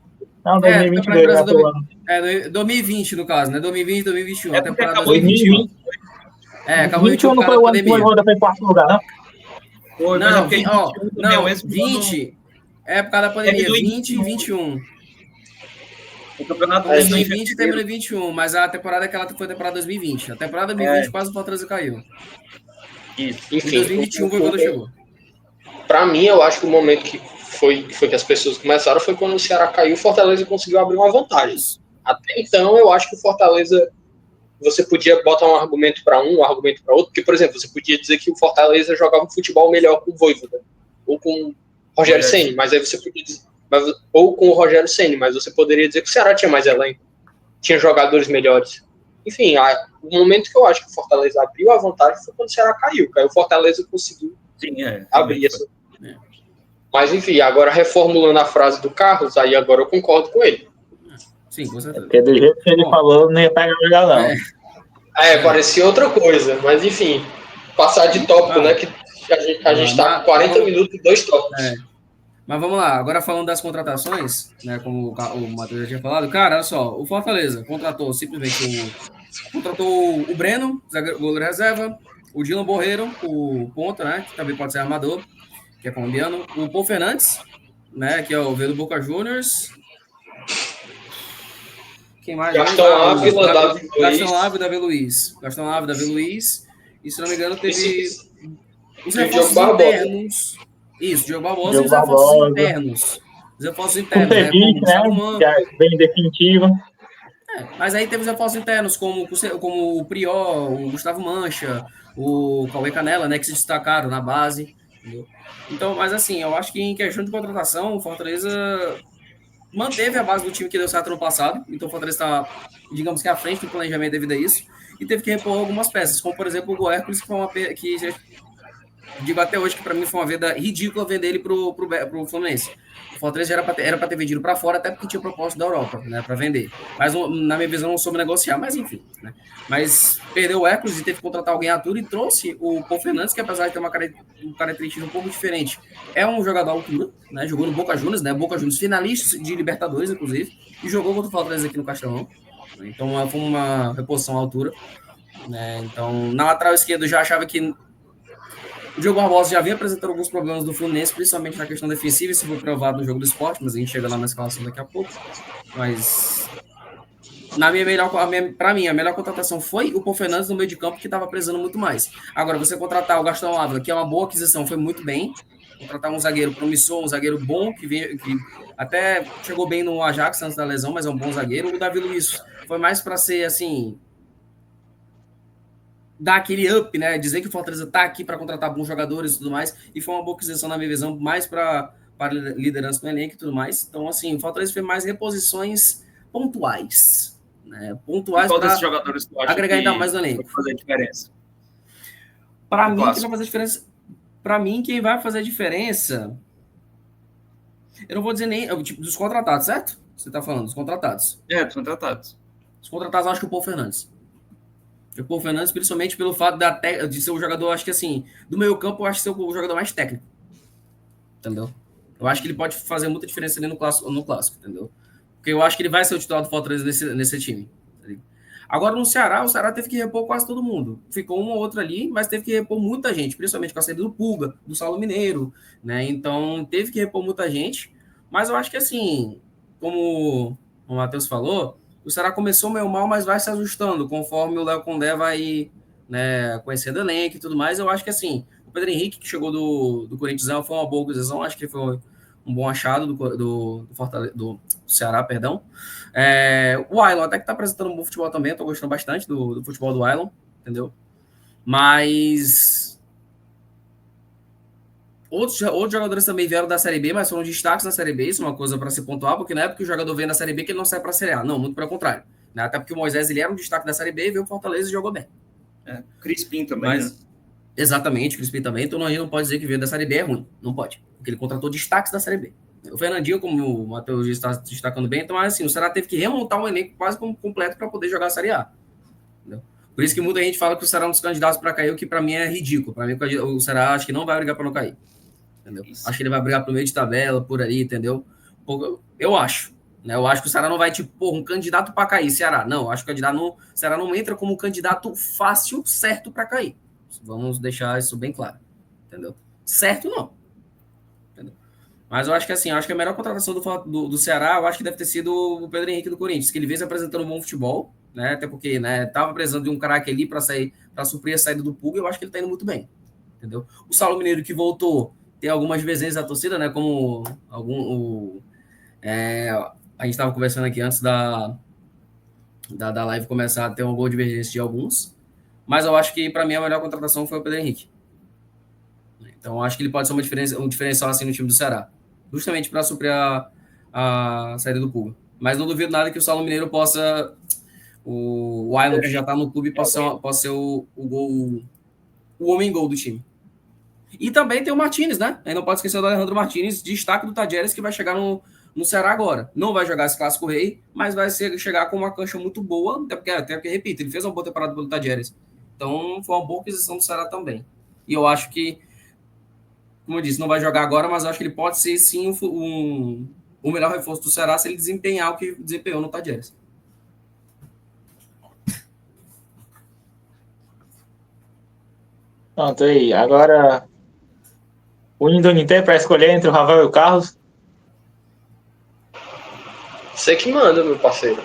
Não, 2022. 2020 no caso, né? 2020, 2021. A temporada 2021. Acabou 2021 não foi o ano que o Voivoda foi em quarto lugar, não? Foi, não, 20 é por causa da pandemia. 20 e 21. O campeonato 2020 terminou em 21, mas a temporada que ela foi a temporada 2020. A temporada 2020 quase o Fortaleza caiu. Isso. Enfim, em 2021 foi quando chegou. Pra mim, eu acho que o momento que foi que as pessoas começaram foi quando o Ceará caiu e o Fortaleza conseguiu abrir uma vantagem. Até então, eu acho que o Fortaleza, você podia botar um argumento para um argumento para outro, porque, por exemplo, você podia dizer que o Fortaleza jogava um futebol melhor com o Voivoda, ou com o Rogério Ceni, mas aí você podia dizer, ou com o Rogério Ceni, mas você poderia dizer que o Ceará tinha mais elenco, tinha jogadores melhores. Enfim, o momento que eu acho que o Fortaleza abriu a vantagem foi quando o Ceará caiu, que aí o Fortaleza conseguiu abrir essa. Mas, enfim, agora reformulando a frase do Carlos, aí agora eu concordo com ele. Sim, com certeza. Porque do jeito que ele falou, não ia pegar o galão. Parecia outra coisa, mas enfim, passar de tópico, né, que a gente tá com 40 minutos e 2 tópicos. Mas vamos lá, agora falando das contratações, né, como o Matheus já tinha falado, cara, olha só, o Fortaleza contratou o Breno, goleiro reserva, o Dylan Borreiro, o ponta, né, que também pode ser armador, que é colombiano, o Paul Fernandes, né, que é o veio do Boca Juniors. Quem mais? Gastão Ávila, Davi Luiz. E se não me engano, teve os reforços internos. Isso, Diogo Barbosa e os reforços internos. Os reforços internos, né? Que é bem definitivo. Mas aí teve os reforços internos, como o Prior, o Gustavo Mancha, o Cauê Canela, né, que se destacaram na base. Entendeu? Então, mas assim, eu acho que em questão de contratação, o Fortaleza manteve a base do time que deu certo no passado. Então, o Fortaleza está, digamos que, à frente do planejamento devido a isso. E teve que repor algumas peças, como, por exemplo, o Hércules, que foi uma que digo até hoje que para mim foi uma venda ridícula vender ele pro Fluminense. O Fortaleza era para ter vendido para fora, até porque tinha proposta da Europa, né, para vender. Mas na minha visão não soube negociar, mas enfim, né? Mas perdeu o Hércules e teve que contratar alguém à altura e trouxe o Paul Fernandes, que apesar de ter uma característica um pouco diferente, é um jogador à altura, né? Jogou no Boca Juniors, né? Boca Juniors finalista de Libertadores, inclusive, e jogou contra o Fortaleza aqui no Castelão. Então foi uma reposição à altura, né? Então na lateral esquerda eu já achava que o Diogo Barbosa já vinha apresentando alguns problemas do Fluminense, principalmente na questão defensiva, isso foi provado no jogo do Sport, mas a gente chega lá na escalação daqui a pouco. Mas, para mim, a melhor contratação foi o Paul Fernandes no meio de campo, que estava precisando muito mais. Agora, você contratar o Gastão Ávila, que é uma boa aquisição, foi muito bem, contratar um zagueiro promissor, um zagueiro bom, que até chegou bem no Ajax antes da lesão, mas é um bom zagueiro. O Davi Luiz foi mais para ser, assim, dar aquele up, né? Dizer que o Fortaleza tá aqui para contratar bons jogadores e tudo mais, e foi uma boa aquisição na minha visão, mais para liderança no elenco e tudo mais. Então, assim, o Fortaleza fez mais reposições pontuais, né? Pontuais Qual desses para jogadores tu acha agregar ainda mais no vai elenco. fazer a diferença? Para No mim, quem clássico. vai fazer a diferença... Para mim, quem vai fazer a diferença... Eu não vou dizer nem... Tipo, dos contratados, certo? Você tá falando dos contratados. Dos contratados. Os contratados, eu acho que o Paul Fernandes. O Paul Fernandes, principalmente pelo fato de ser um jogador, acho que assim, do meio campo, eu acho que ser o jogador mais técnico. Entendeu? Eu acho que ele pode fazer muita diferença ali no clássico, entendeu? Porque eu acho que ele vai ser o titular do Fortaleza nesse time. Agora, no Ceará, o Ceará teve que repor quase todo mundo. Ficou um ou outro ali, mas teve que repor muita gente, principalmente com a saída do Pulga, do Saulo Mineiro, né? Então, teve que repor muita gente. Mas eu acho que, assim, como o Matheus falou, o Ceará começou meio mal, mas vai se ajustando, conforme o Léo Condé vai, né, conhecendo o elenco e tudo mais. Eu acho que, assim, o Pedro Henrique, que chegou do Corinthians, foi uma boa aquisição. Acho que foi um bom achado do Ceará, perdão. O Ailon até que tá apresentando um bom futebol também, eu tô gostando bastante do futebol do Ailon, entendeu? Mas outros jogadores também vieram da Série B, mas foram destaques na Série B, isso é uma coisa para se pontuar, porque não é porque o jogador vem da Série B que ele não sai para a Série A, não, muito pelo contrário, né? Até porque o Moisés, ele era um destaque da Série B, veio o Fortaleza e jogou bem. Crispim também, mas, né? Exatamente, o Crispim também, então a gente não pode dizer que veio da Série B é ruim, não pode, porque ele contratou destaques da Série B. O Fernandinho, como o Matheus está destacando bem, então assim, o Ceará teve que remontar um elenco quase completo para poder jogar a Série A. Entendeu? Por isso que muita gente fala que o Ceará é um dos candidatos para cair, o que para mim é ridículo. Para mim, o Ceará acho que não vai brigar para não cair. Entendeu? Acho que ele vai brigar pro meio de tabela, por ali, entendeu? Eu acho. Né? Eu acho que o Ceará não vai, tipo, um candidato para cair, Ceará. Não, eu acho que o Ceará não entra como candidato fácil, certo para cair. Vamos deixar isso bem claro. Entendeu? Certo, não. Entendeu? Mas eu acho que assim, a melhor contratação do Ceará, eu acho que deve ter sido o Pedro Henrique do Corinthians, que ele veio se apresentando um bom futebol, né? Até porque, né, tava precisando de um craque ali para suprir a saída do Pulga, eu acho que ele tá indo muito bem. Entendeu? O Saulo Mineiro que voltou, tem algumas vezes da torcida, né? Como a gente estava conversando aqui antes da live começar a ter uma boa divergência de alguns, mas eu acho que para mim a melhor contratação foi o Pedro Henrique. Então eu acho que ele pode ser um diferencial assim no time do Ceará, justamente para suprir a saída do Pulga. Mas não duvido nada que o Saulo Mineiro possa, o Ailon, que já está no clube, possa ser o homem-gol do time. E também tem o Martínez, né? Aí não pode esquecer do Alejandro Martínez, destaque do Tadieres, que vai chegar no Ceará agora. Não vai jogar esse Clássico Rei, mas vai chegar com uma cancha muito boa, até porque, repito, ele fez uma boa temporada pelo Tadieres. Então, foi uma boa aquisição do Ceará também. E eu acho que, como eu disse, não vai jogar agora, mas eu acho que ele pode ser, sim, o melhor reforço do Ceará se ele desempenhar o que desempenhou no Tadieres. Pronto, aí. Agora, o Indonité para escolher entre o Ravel e o Carlos. Você que manda, meu parceiro.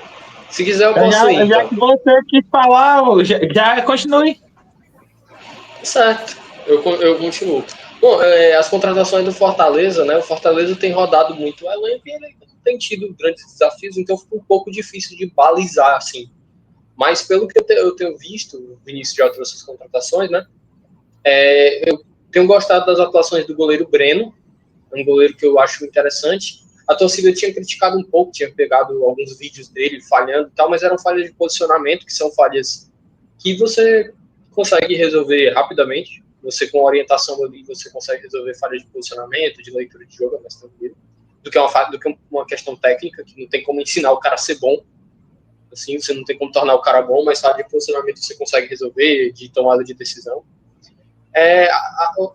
Se quiser, eu posso ir. Já que você quis falar, já continue. Certo, eu continuo. Bom, as contratações do Fortaleza, né? O Fortaleza tem rodado muito o elenco e ele tem tido grandes desafios, então fica um pouco difícil de balizar, assim. Mas pelo que eu tenho visto, o Vinícius já trouxe as contratações, né? Eu tenho gostado das atuações do goleiro Breno, um goleiro que eu acho interessante. A torcida tinha criticado um pouco, tinha pegado alguns vídeos dele falhando e tal, mas eram falhas de posicionamento, que são falhas que você consegue resolver rapidamente. Você, com orientação ali, você consegue resolver falhas de posicionamento, de leitura de jogo, é mais tranquilo, do que uma questão técnica, que não tem como ensinar o cara a ser bom. Assim, você não tem como tornar o cara bom, mas falha de posicionamento você consegue resolver, de tomada de decisão.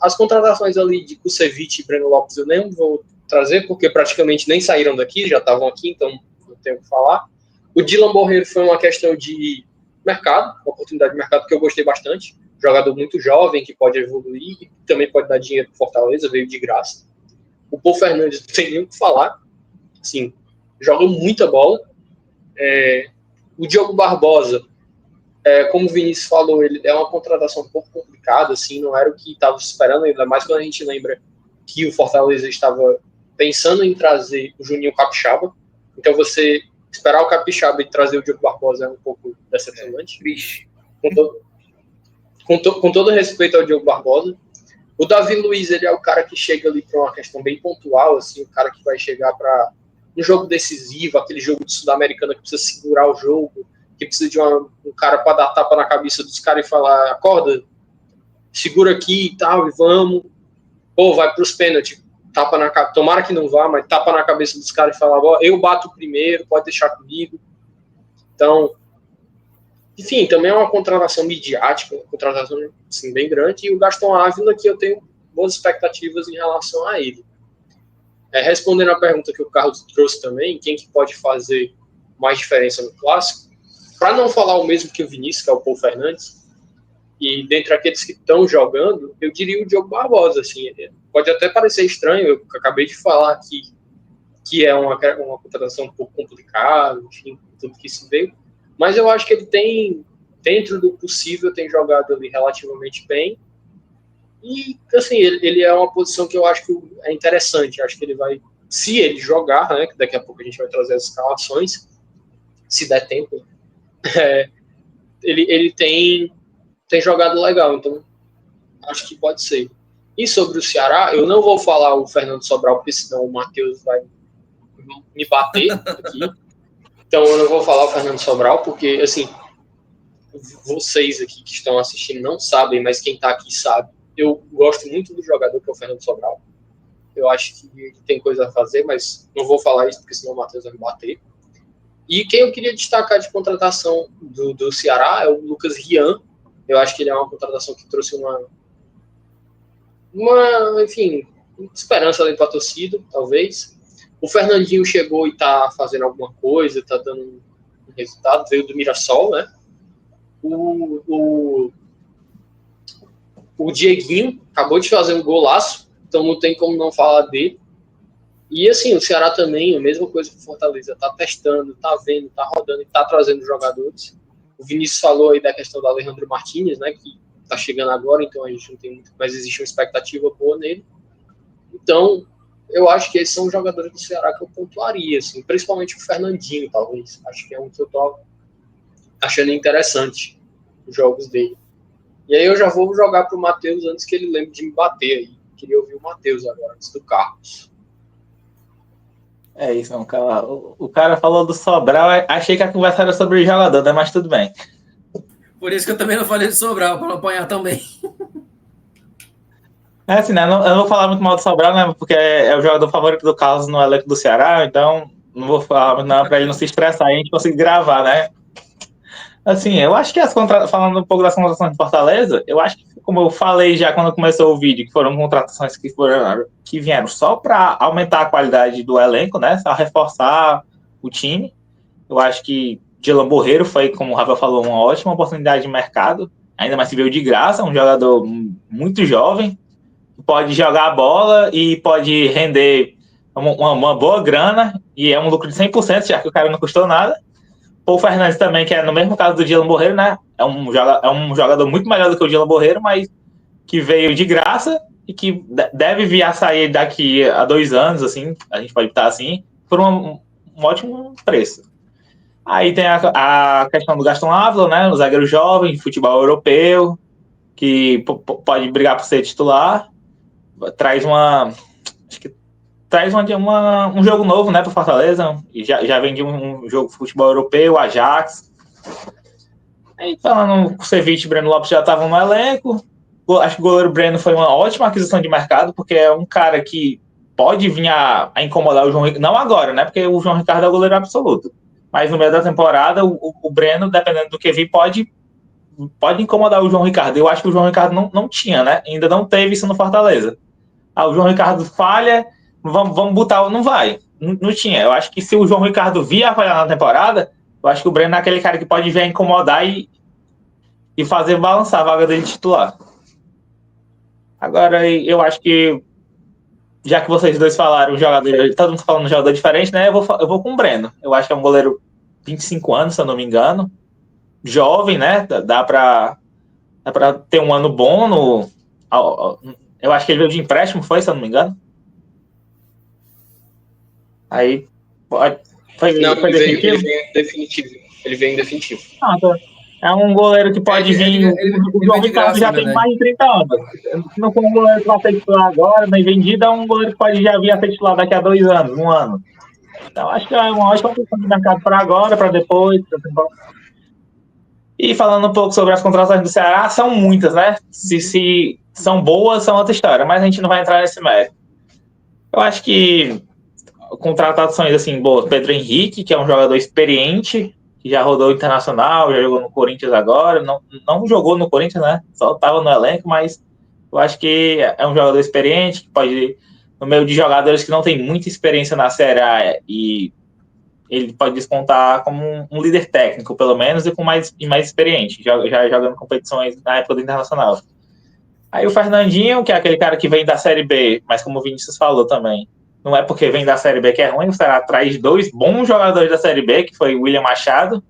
As contratações ali de Kusevich e Breno Lopes eu nem vou trazer, porque praticamente nem saíram daqui, já estavam aqui, então não tenho o que falar. O Dylan Borreiro foi uma questão de mercado, uma oportunidade de mercado que eu gostei bastante. Jogador muito jovem, que pode evoluir e também pode dar dinheiro para Fortaleza, veio de graça. O Paul Fernandes não tem nem o que falar, assim, joga muita bola. O Diogo Barbosa, como o Vinícius falou, ele é uma contratação um pouco complicada, assim, não era o que estava esperando, ainda mais quando a gente lembra que o Fortaleza estava pensando em trazer o Juninho Capixaba. Então você esperar o Capixaba e trazer o Diogo Barbosa é um pouco decepcionante. Triste. Com todo respeito ao Diogo Barbosa. O Davi Luiz, ele é o cara que chega ali para uma questão bem pontual, assim, o cara que vai chegar para um jogo decisivo, aquele jogo de Sul-Americana que precisa segurar o jogo, que precisa de um cara para dar tapa na cabeça dos caras e falar, acorda, segura aqui e tal, e vamos. Pô, vai para os pênaltis, tapa na cabeça, tomara que não vá, mas tapa na cabeça dos caras e fala, ó, eu bato primeiro, pode deixar comigo. Então, enfim, também é uma contratação midiática, uma contratação assim, bem grande, e o Gaston Ávila, que eu tenho boas expectativas em relação a ele. Respondendo a pergunta que o Carlos trouxe também, quem que pode fazer mais diferença no Clássico, para não falar o mesmo que o Vinícius, que é o Paul Fernandes, e dentre aqueles que estão jogando, eu diria o Diogo Barbosa. Assim, pode até parecer estranho, eu acabei de falar aqui que é uma contratação um pouco complicada, enfim, tudo que se veio, mas eu acho que ele tem, dentro do possível, tem jogado ali relativamente bem. E, assim, ele é uma posição que eu acho que é interessante. Acho que ele vai, se ele jogar, né, que daqui a pouco a gente vai trazer as escalações, se der tempo, ele tem jogado legal. Então, acho que pode ser. E sobre o Ceará, eu não vou falar o Fernando Sobral, porque senão o Matheus vai me bater aqui. Então, eu não vou falar o Fernando Sobral, porque, assim, vocês aqui que estão assistindo não sabem, mas quem está aqui sabe. Eu gosto muito do jogador que é o Fernando Sobral. Eu acho que ele tem coisa a fazer, mas não vou falar isso, porque senão o Matheus vai me bater. E quem eu queria destacar de contratação do Ceará é o Lucas Rian. Eu acho que ele é uma contratação que trouxe enfim, esperança ali para a torcida, talvez. O Fernandinho chegou e está fazendo alguma coisa, está dando um resultado, veio do Mirassol, né? O Dieguinho acabou de fazer um golaço, então não tem como não falar dele. E assim, o Ceará também, a mesma coisa que o Fortaleza, está testando, está vendo, está rodando e está trazendo jogadores. O Vinícius falou aí da questão do Alejandro Martínez, né, que está chegando agora, então a gente não tem muito, mas existe uma expectativa boa nele. Então, eu acho que esses são os jogadores do Ceará que eu pontuaria, assim, principalmente o Fernandinho, talvez. Acho que é um que eu tô achando interessante, os jogos dele. E aí eu já vou jogar pro Matheus antes que ele lembre de me bater aí. Queria ouvir o Matheus agora, antes do Carlos. É isso, não, cara. O cara falou do Sobral, achei que a conversa era sobre o jogador, né? Mas tudo bem. Por isso que eu também não falei de Sobral, para não apanhar também. É assim, né? Eu não vou falar muito mal do Sobral, né? Porque é o jogador favorito do Carlos no elenco do Ceará, então não vou falar muito não, pra ele não se estressar e a gente conseguir gravar, né? Assim, eu acho que falando um pouco das contratações de Fortaleza, eu acho que, como eu falei já quando começou o vídeo, que foram contratações que vieram só para aumentar a qualidade do elenco, né? Só reforçar o time. Eu acho que Dylan Borreiro foi, como o Rafael falou, uma ótima oportunidade de mercado. Ainda mais se veio de graça, um jogador muito jovem, pode jogar a bola e pode render uma boa grana, e é um lucro de 100%, já que o cara não custou nada. Paul Fernandes também, que é no mesmo caso do Dylan Borreiro, né? É um jogador muito melhor do que o Dylan Borreiro, mas que veio de graça e que deve vir a sair daqui a 2 anos, assim, a gente pode estar assim, por um ótimo preço. Aí tem a questão do Gaston Ávila, né? O zagueiro jovem, futebol europeu, que pode brigar por ser titular. Traz um jogo novo, né, para Fortaleza. E já vem de um jogo de futebol europeu, Ajax. Aí, falando com o Ceviche e Breno Lopes já estavam no elenco. Acho que o goleiro Breno foi uma ótima aquisição de mercado, porque é um cara que pode vir a incomodar o João Ricardo. Não agora, né, porque o João Ricardo é o goleiro absoluto. Mas no meio da temporada, o Breno, dependendo do que vir, pode incomodar o João Ricardo. Eu acho que o João Ricardo não tinha, né? Ainda não teve isso no Fortaleza. O João Ricardo falha, vamos botar, não vai. Não tinha. Eu acho que se o João Ricardo vier a falhar na temporada, eu acho que o Breno é aquele cara que pode vir a incomodar e fazer balançar a vaga dele de titular. Agora, eu acho que, já que vocês dois falaram, todo mundo falando de jogador diferente, né? Eu vou com o Breno. Eu acho que é um goleiro 25 anos, se eu não me engano. Jovem, né? Dá pra ter um ano bom Eu acho que ele veio de empréstimo, foi, se eu não me engano. Aí, foi definitivo? Ele veio em definitivo. Ele veio em definitivo. Então, é um goleiro que pode vir. O João veio de Ricardo graça, já na tem verdade. mais de 30 anos. Se não for um goleiro que vai ser titular agora, bem vendido, é um goleiro que pode já vir a ser titular daqui a 2 anos, 1 ano. Então, acho que é uma ótima opção de mercado para agora, para depois. E falando um pouco sobre as contratações do Ceará, são muitas, né? Se são boas, são outra história, mas a gente não vai entrar nesse mérito. Eu acho que contratações assim boas, Pedro Henrique, que é um jogador experiente, que já rodou internacional, já jogou no Corinthians agora, não jogou no Corinthians, né? Só estava no elenco, mas eu acho que é um jogador experiente, que pode, no meio de jogadores que não tem muita experiência na Série A, e ele pode despontar como um líder técnico, pelo menos, e mais experiente, já jogando competições na época do Internacional. Aí o Fernandinho, que é aquele cara que vem da Série B, mas como o Vinícius falou também, não é porque vem da Série B que é ruim, o Ceará traz 2 bons jogadores da Série B, que foi o William Machado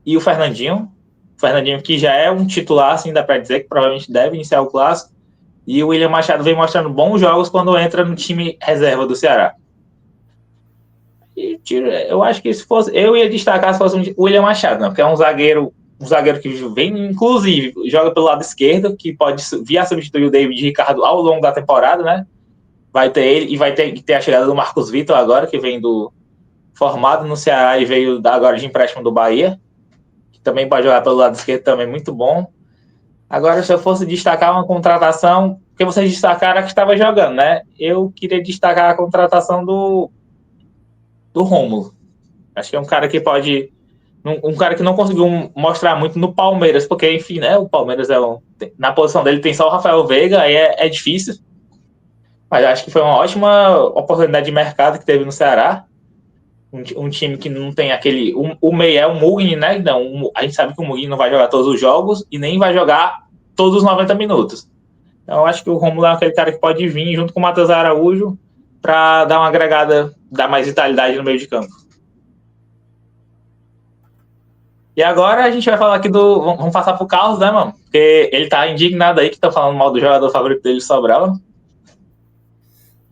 e o Fernandinho. O Fernandinho que já é um titular, assim, dá para dizer, que provavelmente deve iniciar o Clássico. E o William Machado vem mostrando bons jogos quando entra no time reserva do Ceará. E eu acho que se fosse, eu ia destacar se fosse o William Machado, né? Porque é um zagueiro que vem, inclusive, joga pelo lado esquerdo, que pode vir a substituir o David Ricardo ao longo da temporada, né? Vai ter ele e vai ter a chegada do Marcos Vitor agora, que vem formado no Ceará e veio agora de empréstimo do Bahia, que também pode jogar pelo lado esquerdo, também muito bom. Agora, se eu fosse destacar uma contratação, porque vocês destacaram a que estava jogando, né? Eu queria destacar a contratação do Rômulo. Acho que é um cara que pode... Um cara que não conseguiu mostrar muito no Palmeiras, porque, enfim, né? O Palmeiras na posição dele tem só o Rafael Veiga, aí é difícil. Mas acho que foi uma ótima oportunidade de mercado que teve no Ceará. Um time que não tem aquele... O meia é o Mugni, né? Não, a gente sabe que o Mugni não vai jogar todos os jogos e nem vai jogar todos os 90 minutos. Então, eu acho que o Rômulo é aquele cara que pode vir junto com o Matheus Araújo para dar uma agregada, dar mais vitalidade no meio de campo. E agora a gente vai falar aqui vamos passar pro Carlos, né, mano? Porque ele tá indignado aí que tá falando mal do jogador favorito dele, Sobral.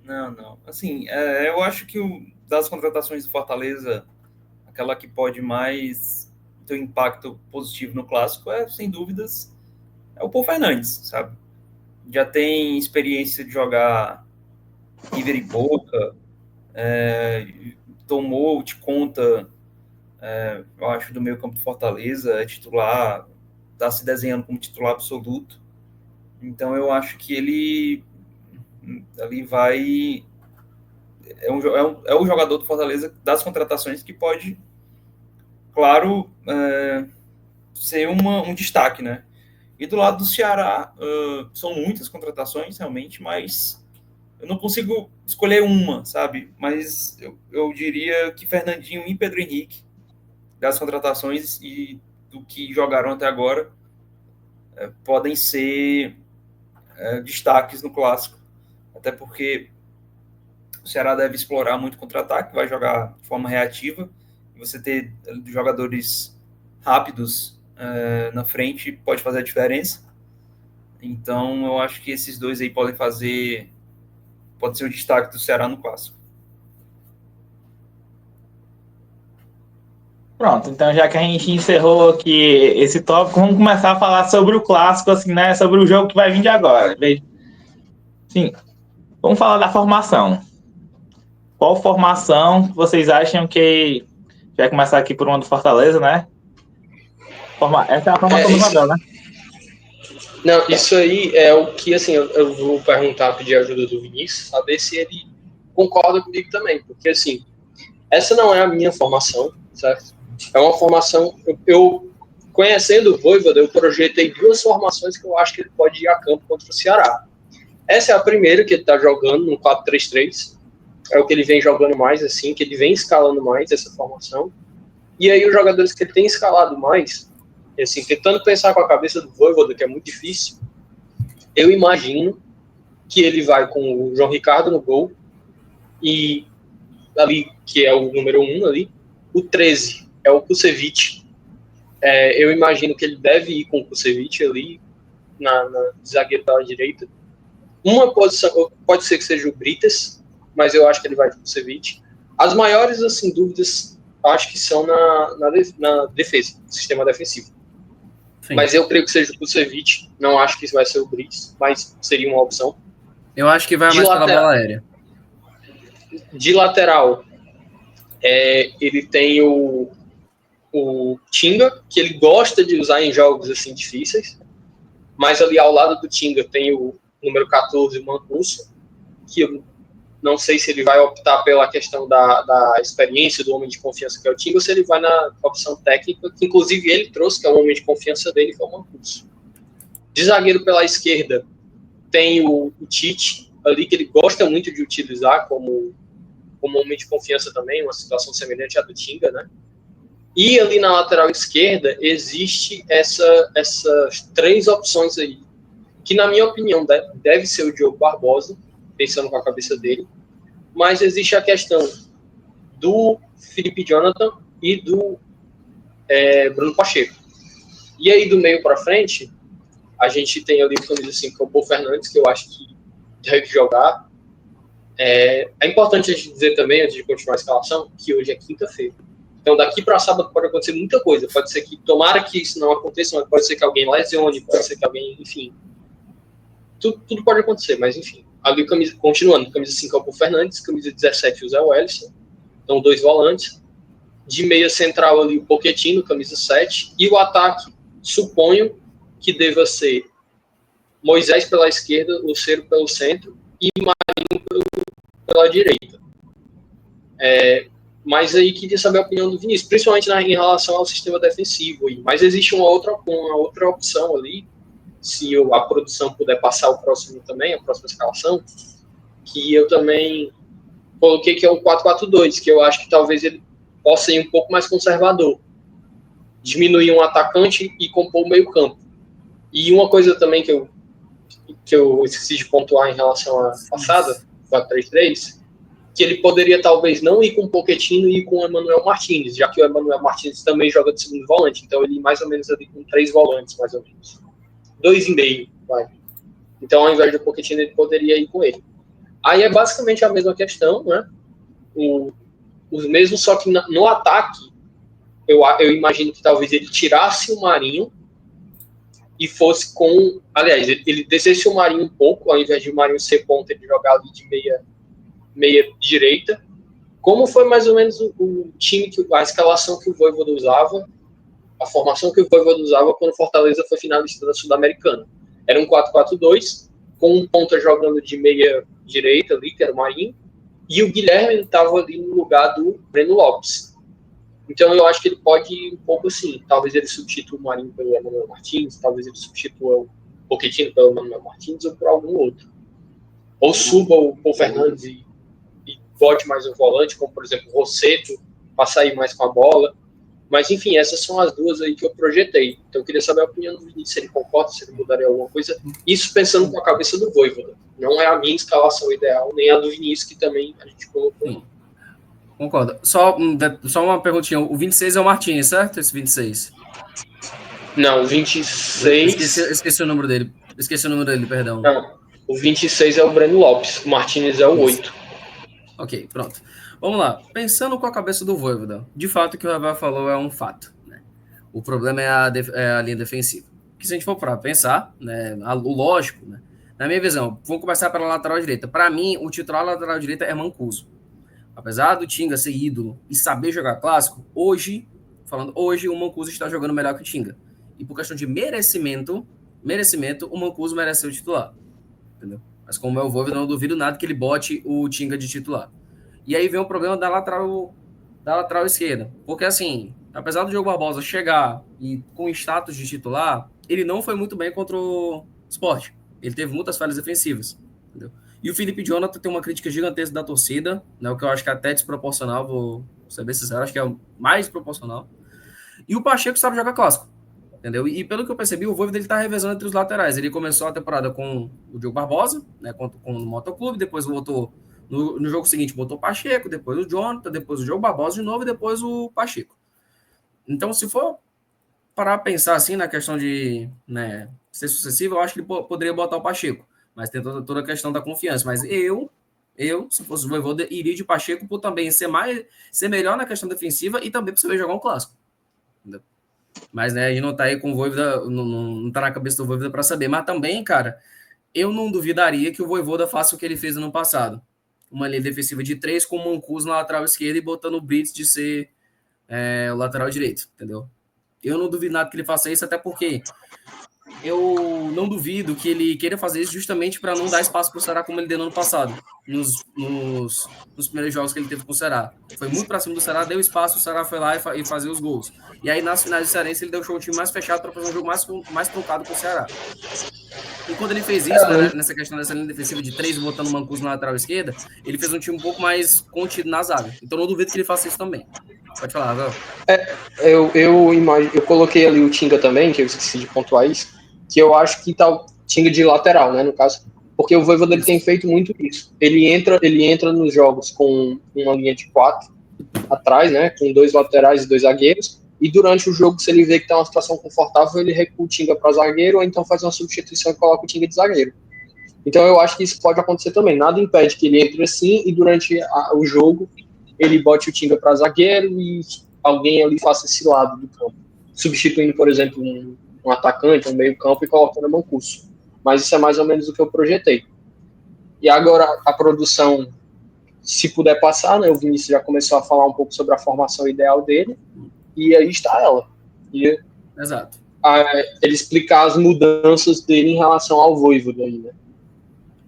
Não. Assim, eu acho que das contratações do Fortaleza, aquela que pode mais ter um impacto positivo no Clássico sem dúvidas, é o Paul Fernandes, sabe? Já tem experiência de jogar River e Boca, tomou de conta, eu acho, do meio campo do Fortaleza, é titular, está se desenhando como titular absoluto. Então eu acho que ele vai... É o jogador do Fortaleza das contratações que pode, claro, ser um destaque, né? E do lado do Ceará, são muitas contratações, realmente, mas eu não consigo escolher uma, sabe? Mas eu diria que Fernandinho e Pedro Henrique, das contratações e do que jogaram até agora, podem ser destaques no Clássico. Até porque o Ceará deve explorar muito contra-ataque, vai jogar de forma reativa. Você ter jogadores rápidos na frente pode fazer a diferença. Então, eu acho que esses dois aí pode ser o destaque do Ceará no Clássico. Pronto, então já que a gente encerrou aqui esse tópico, vamos começar a falar sobre o Clássico, assim, né? Sobre o jogo que vai vir de agora. Sim, vamos falar da formação. Qual formação vocês acham que... Vai começar aqui por uma do Fortaleza, né? Essa é a formação do Abel, né? Não, isso aí é o que, assim, eu vou perguntar, pedir ajuda do Vinícius, saber se ele concorda comigo também, porque, assim, essa não é a minha formação, certo? É uma formação, eu conhecendo o Vojvoda, eu projetei 2 formações que eu acho que ele pode ir a campo contra o Ceará. Essa é a primeira que ele tá jogando, no 4-3-3, é o que ele vem jogando mais, assim, que ele vem escalando mais essa formação. E aí os jogadores que ele tem escalado mais, assim, tentando pensar com a cabeça do Vojvoda, que é muito difícil, eu imagino que ele vai com o João Ricardo no gol, e ali, que é o número 1 ali, o 13 é o Kusevich. Eu imagino que ele deve ir com o Kusevich ali, na zagueira da direita. Uma posição, pode ser que seja o Brites, mas eu acho que ele vai de Kusevich. As maiores, assim, dúvidas, acho que são na defesa, no sistema defensivo. Sim. Mas eu creio que seja o Kusevich, não acho que isso vai ser o Brites, mas seria uma opção. Eu acho que vai De mais pela lateral. bola aérea. De lateral, ele tem o Tinga, que ele gosta de usar em jogos assim difíceis, mas ali ao lado do Tinga tem o número 14, o Mancuso, que eu não sei se ele vai optar pela questão da experiência do homem de confiança que é o Tinga, ou se ele vai na opção técnica, que inclusive ele trouxe, que é o homem de confiança dele, que é o Mancuso. De zagueiro pela esquerda, tem o Tite, ali que ele gosta muito de utilizar como homem de confiança também, uma situação semelhante à do Tinga, né? E ali na lateral esquerda existe essas três opções aí, que na minha opinião deve ser o Diogo Barbosa, pensando com a cabeça dele, mas existe a questão do Felipe Jonathan e do Bruno Pacheco. E aí do meio para frente, a gente tem ali o camisa 5, que é o Paul Fernandes, que eu acho que deve jogar. É importante a gente dizer também, antes de continuar a escalação, que hoje é quinta-feira. Então, daqui para sábado pode acontecer muita coisa. Pode ser que, tomara que isso não aconteça, mas pode ser que alguém lesione, pode ser que alguém, enfim. Tudo pode acontecer, mas enfim. Ali, continuando, camisa 5 é o Paul Fernandes, camisa 17 o Zé Wellison. Então, 2 volantes. De meia central ali o Pochettino, camisa 7. E o ataque, suponho que deva ser Moisés pela esquerda, Lucero pelo centro e Marinho pela direita. Mas aí queria saber a opinião do Vinícius, principalmente em relação ao sistema defensivo. Mas existe uma outra opção ali, se a produção puder passar o próximo também, a próxima escalação, que eu também coloquei, que é o 4-4-2, que eu acho que talvez ele possa ir um pouco mais conservador. Diminuir um atacante e compor o meio campo. E uma coisa também que eu esqueci de pontuar em relação à passada, 4-3-3, que ele poderia talvez não ir com o Pochettino e ir com o Emmanuel Martínez, já que o Emmanuel Martínez também joga de segundo volante, então ele mais ou menos ali com 3 volantes, mais ou menos. 2,5, vai. Então, ao invés do Pochettino, ele poderia ir com ele. Aí é basicamente a mesma questão, né? Os mesmos, só que no ataque, eu imagino que talvez ele tirasse o Marinho e fosse com... Aliás, ele descesse o Marinho um pouco, ao invés de o Marinho ser ponta, ele jogar ali de meia direita, como foi mais ou menos o time, a escalação que o Vojvoda usava, a formação que o Vojvoda usava quando o Fortaleza foi finalista da Sul-Americana. Era um 4-4-2, com um ponta jogando de meia direita ali, que era o Marinho, e o Guilherme estava ali no lugar do Breno Lopes. Então eu acho que ele pode ir um pouco assim, talvez ele substitua o Marinho pelo Emmanuel Martínez, talvez ele substitua o Pochettino pelo Emmanuel Martínez ou por algum outro. Ou suba o Paul Fernandes e bote mais um volante, como por exemplo o Rosseto, para sair mais com a bola. Mas enfim, essas são as duas aí que eu projetei. Então eu queria saber a opinião do Vinícius, se ele concorda, se ele mudaria alguma coisa. Isso pensando com a cabeça do Vojvoda. Não é a minha escalação ideal, nem a do Vinícius, que também a gente colocou. Sim. Concordo. Só uma perguntinha. O 26 é o Martins, certo? Esse 26. Não, o 26... Esqueci o número dele. Perdão. Não, o 26 é o Breno Lopes. O Martínez é o 8. Ok, pronto. Vamos lá. Pensando com a cabeça do Vojvoda, de fato o que o Ravel falou é um fato. Né? O problema é a linha defensiva. Que se a gente for para pensar, né, o lógico, né, na minha visão, vamos começar pela lateral direita. Para mim, o titular da lateral direita é Mancuso. Apesar do Tinga ser ídolo e saber jogar clássico, hoje o Mancuso está jogando melhor que o Tinga. E por questão de merecimento, o Mancuso merece ser o titular. Entendeu? Mas como é o Vojvoda, não duvido nada que ele bote o Tinga de titular. E aí vem o problema da lateral esquerda. Porque assim, apesar do Diogo Barbosa chegar e com status de titular, ele não foi muito bem contra o Sport. Ele teve muitas falhas defensivas. Entendeu? E o Felipe Jonathan tem uma crítica gigantesca da torcida, né, o que eu acho que é até desproporcional, vou ser bem sincero, acho que é o mais proporcional. E o Pacheco sabe jogar clássico. Entendeu? E pelo que eu percebi, o Vojvoda está revezando entre os laterais. Ele começou a temporada com o Diogo Barbosa, né, com o Motoclube, depois voltou no jogo seguinte, botou o Pacheco, depois o Jonathan, depois o Diogo Barbosa de novo e depois o Pacheco. Então, se for parar a pensar assim na questão de, né, ser sucessivo, eu acho que ele poderia botar o Pacheco. Mas tem toda a questão da confiança. Mas eu, se fosse o Vojvoda, iria de Pacheco por também ser melhor na questão defensiva e também para saber jogar um clássico. Entendeu? Mas, né, a gente não tá aí com o Vojvoda, não tá na cabeça do Vojvoda para saber. Mas também, cara, eu não duvidaria que o Vojvoda faça o que ele fez no ano passado. Uma linha defensiva de 3 com o Mancuso na lateral esquerda e botando o Brits de ser o lateral direito, entendeu? Eu não duvido nada que ele faça isso, até porque eu não duvido que ele queira fazer isso justamente para não dar espaço para o Ceará como ele deu no ano passado, nos primeiros jogos que ele teve com o Ceará. Foi muito para cima do Ceará, deu espaço, o Ceará foi lá e fazer os gols. E aí, nas finais do Cearense, ele deixou o time mais fechado para fazer um jogo mais truncado com o Ceará. E quando ele fez isso, né, nessa questão dessa linha defensiva de 3, botando o Mancuso na lateral esquerda, ele fez um time um pouco mais contido na zaga. Então, não duvido que ele faça isso também. Pode falar, Ravel. Eu coloquei ali o Tinga também, que eu esqueci de pontuar isso, que eu acho que tá o Tinga de lateral, né, no caso, porque o Vojvoda ele tem feito muito isso. Ele entra nos jogos com uma linha de 4 atrás, né, com 2 laterais e 2 zagueiros, e durante o jogo, se ele vê que tá uma situação confortável, ele recua o Tinga para zagueiro, ou então faz uma substituição e coloca o Tinga de zagueiro. Então eu acho que isso pode acontecer também. Nada impede que ele entre assim e durante o jogo ele bote o Tinga para zagueiro e alguém ali faça esse lado do campo, substituindo, por exemplo, um atacante, um meio campo e colocando o Mancuso. Mas isso é mais ou menos o que eu projetei. E agora a produção, se puder passar, né, o Vinícius já começou a falar um pouco sobre a formação ideal dele, e aí está ela. E exato. Ele explicar as mudanças dele em relação ao Vojvoda aí, né?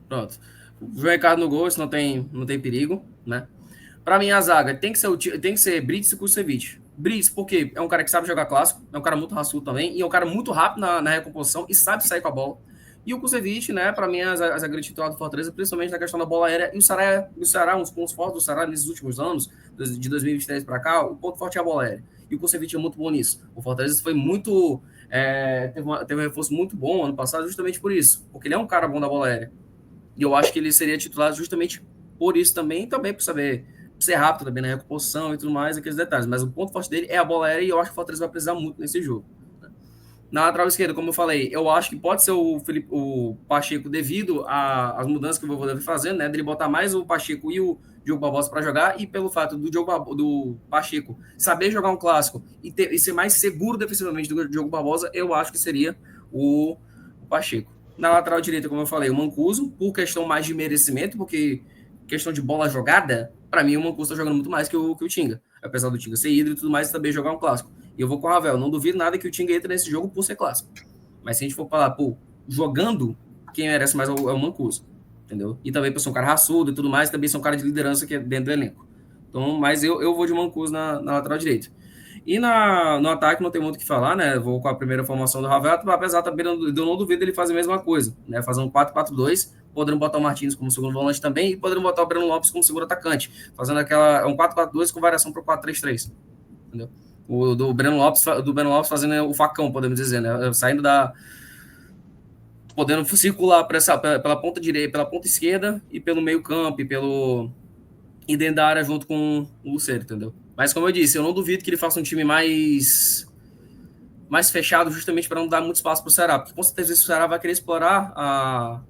Pronto. O João Ricardo no gol, isso não tem perigo, né? Para mim, a zaga tem que ser Brits e Kusevich. Brits, porque é um cara que sabe jogar clássico, é um cara muito raçudo também, e é um cara muito rápido na recomposição e sabe sair com a bola. E o Kusevich, né, para mim, a zaga titular do Fortaleza, principalmente na questão da bola aérea, e o Ceará, uns pontos fortes do Ceará nesses últimos anos, de 2023 para cá, o ponto forte é a bola aérea. E o Kusevich é muito bom nisso. O Fortaleza foi muito... teve um reforço muito bom ano passado justamente por isso, porque ele é um cara bom da bola aérea. E eu acho que ele seria titular justamente por isso também, e também por saber ser rápido também na recomposição e tudo mais, aqueles detalhes. Mas o ponto forte dele é a bola aérea e eu acho que o Fortaleza vai precisar muito nesse jogo. Na lateral esquerda, como eu falei, eu acho que pode ser o Pacheco devido às mudanças que o Vojvoda vai fazendo, né? Dele botar mais o Pacheco e o Diogo Barbosa para jogar, e pelo fato do Pacheco saber jogar um clássico e ser mais seguro defensivamente do Diogo Barbosa, eu acho que seria o Pacheco. Na lateral direita, como eu falei, o Mancuso, por questão mais de merecimento, porque questão de bola jogada, para mim o Mancuso está jogando muito mais que o Tinga. Apesar do Tinga ser ídolo e tudo mais, também jogar um clássico. E eu vou com o Ravel, não duvido nada que o Tinga entre nesse jogo por ser clássico. Mas se a gente for falar, jogando, quem merece mais é o Mancuso, entendeu? E também por ser um cara raçudo e tudo mais, também são um cara de liderança que é dentro do elenco. Então, mas eu vou de Mancuso na lateral direita. E no ataque não tem muito o que falar, né? Vou com a primeira formação do Ravel, apesar também eu não duvido ele fazer a mesma coisa, né? Fazer um 4-4-2, podendo botar o Martins como segundo volante também e podendo botar o Breno Lopes como segundo atacante, fazendo um 4-4-2 com variação para o 4-3-3, entendeu? Do Breno Lopes fazendo o facão, podemos dizer, né? Saindo podendo circular pela ponta direita, pela ponta esquerda e pelo meio campo e dentro da área junto com o Lucero, entendeu? Mas como eu disse, eu não duvido que ele faça um time mais fechado, justamente para não dar muito espaço para o Ceará, porque com certeza o Ceará vai querer explorar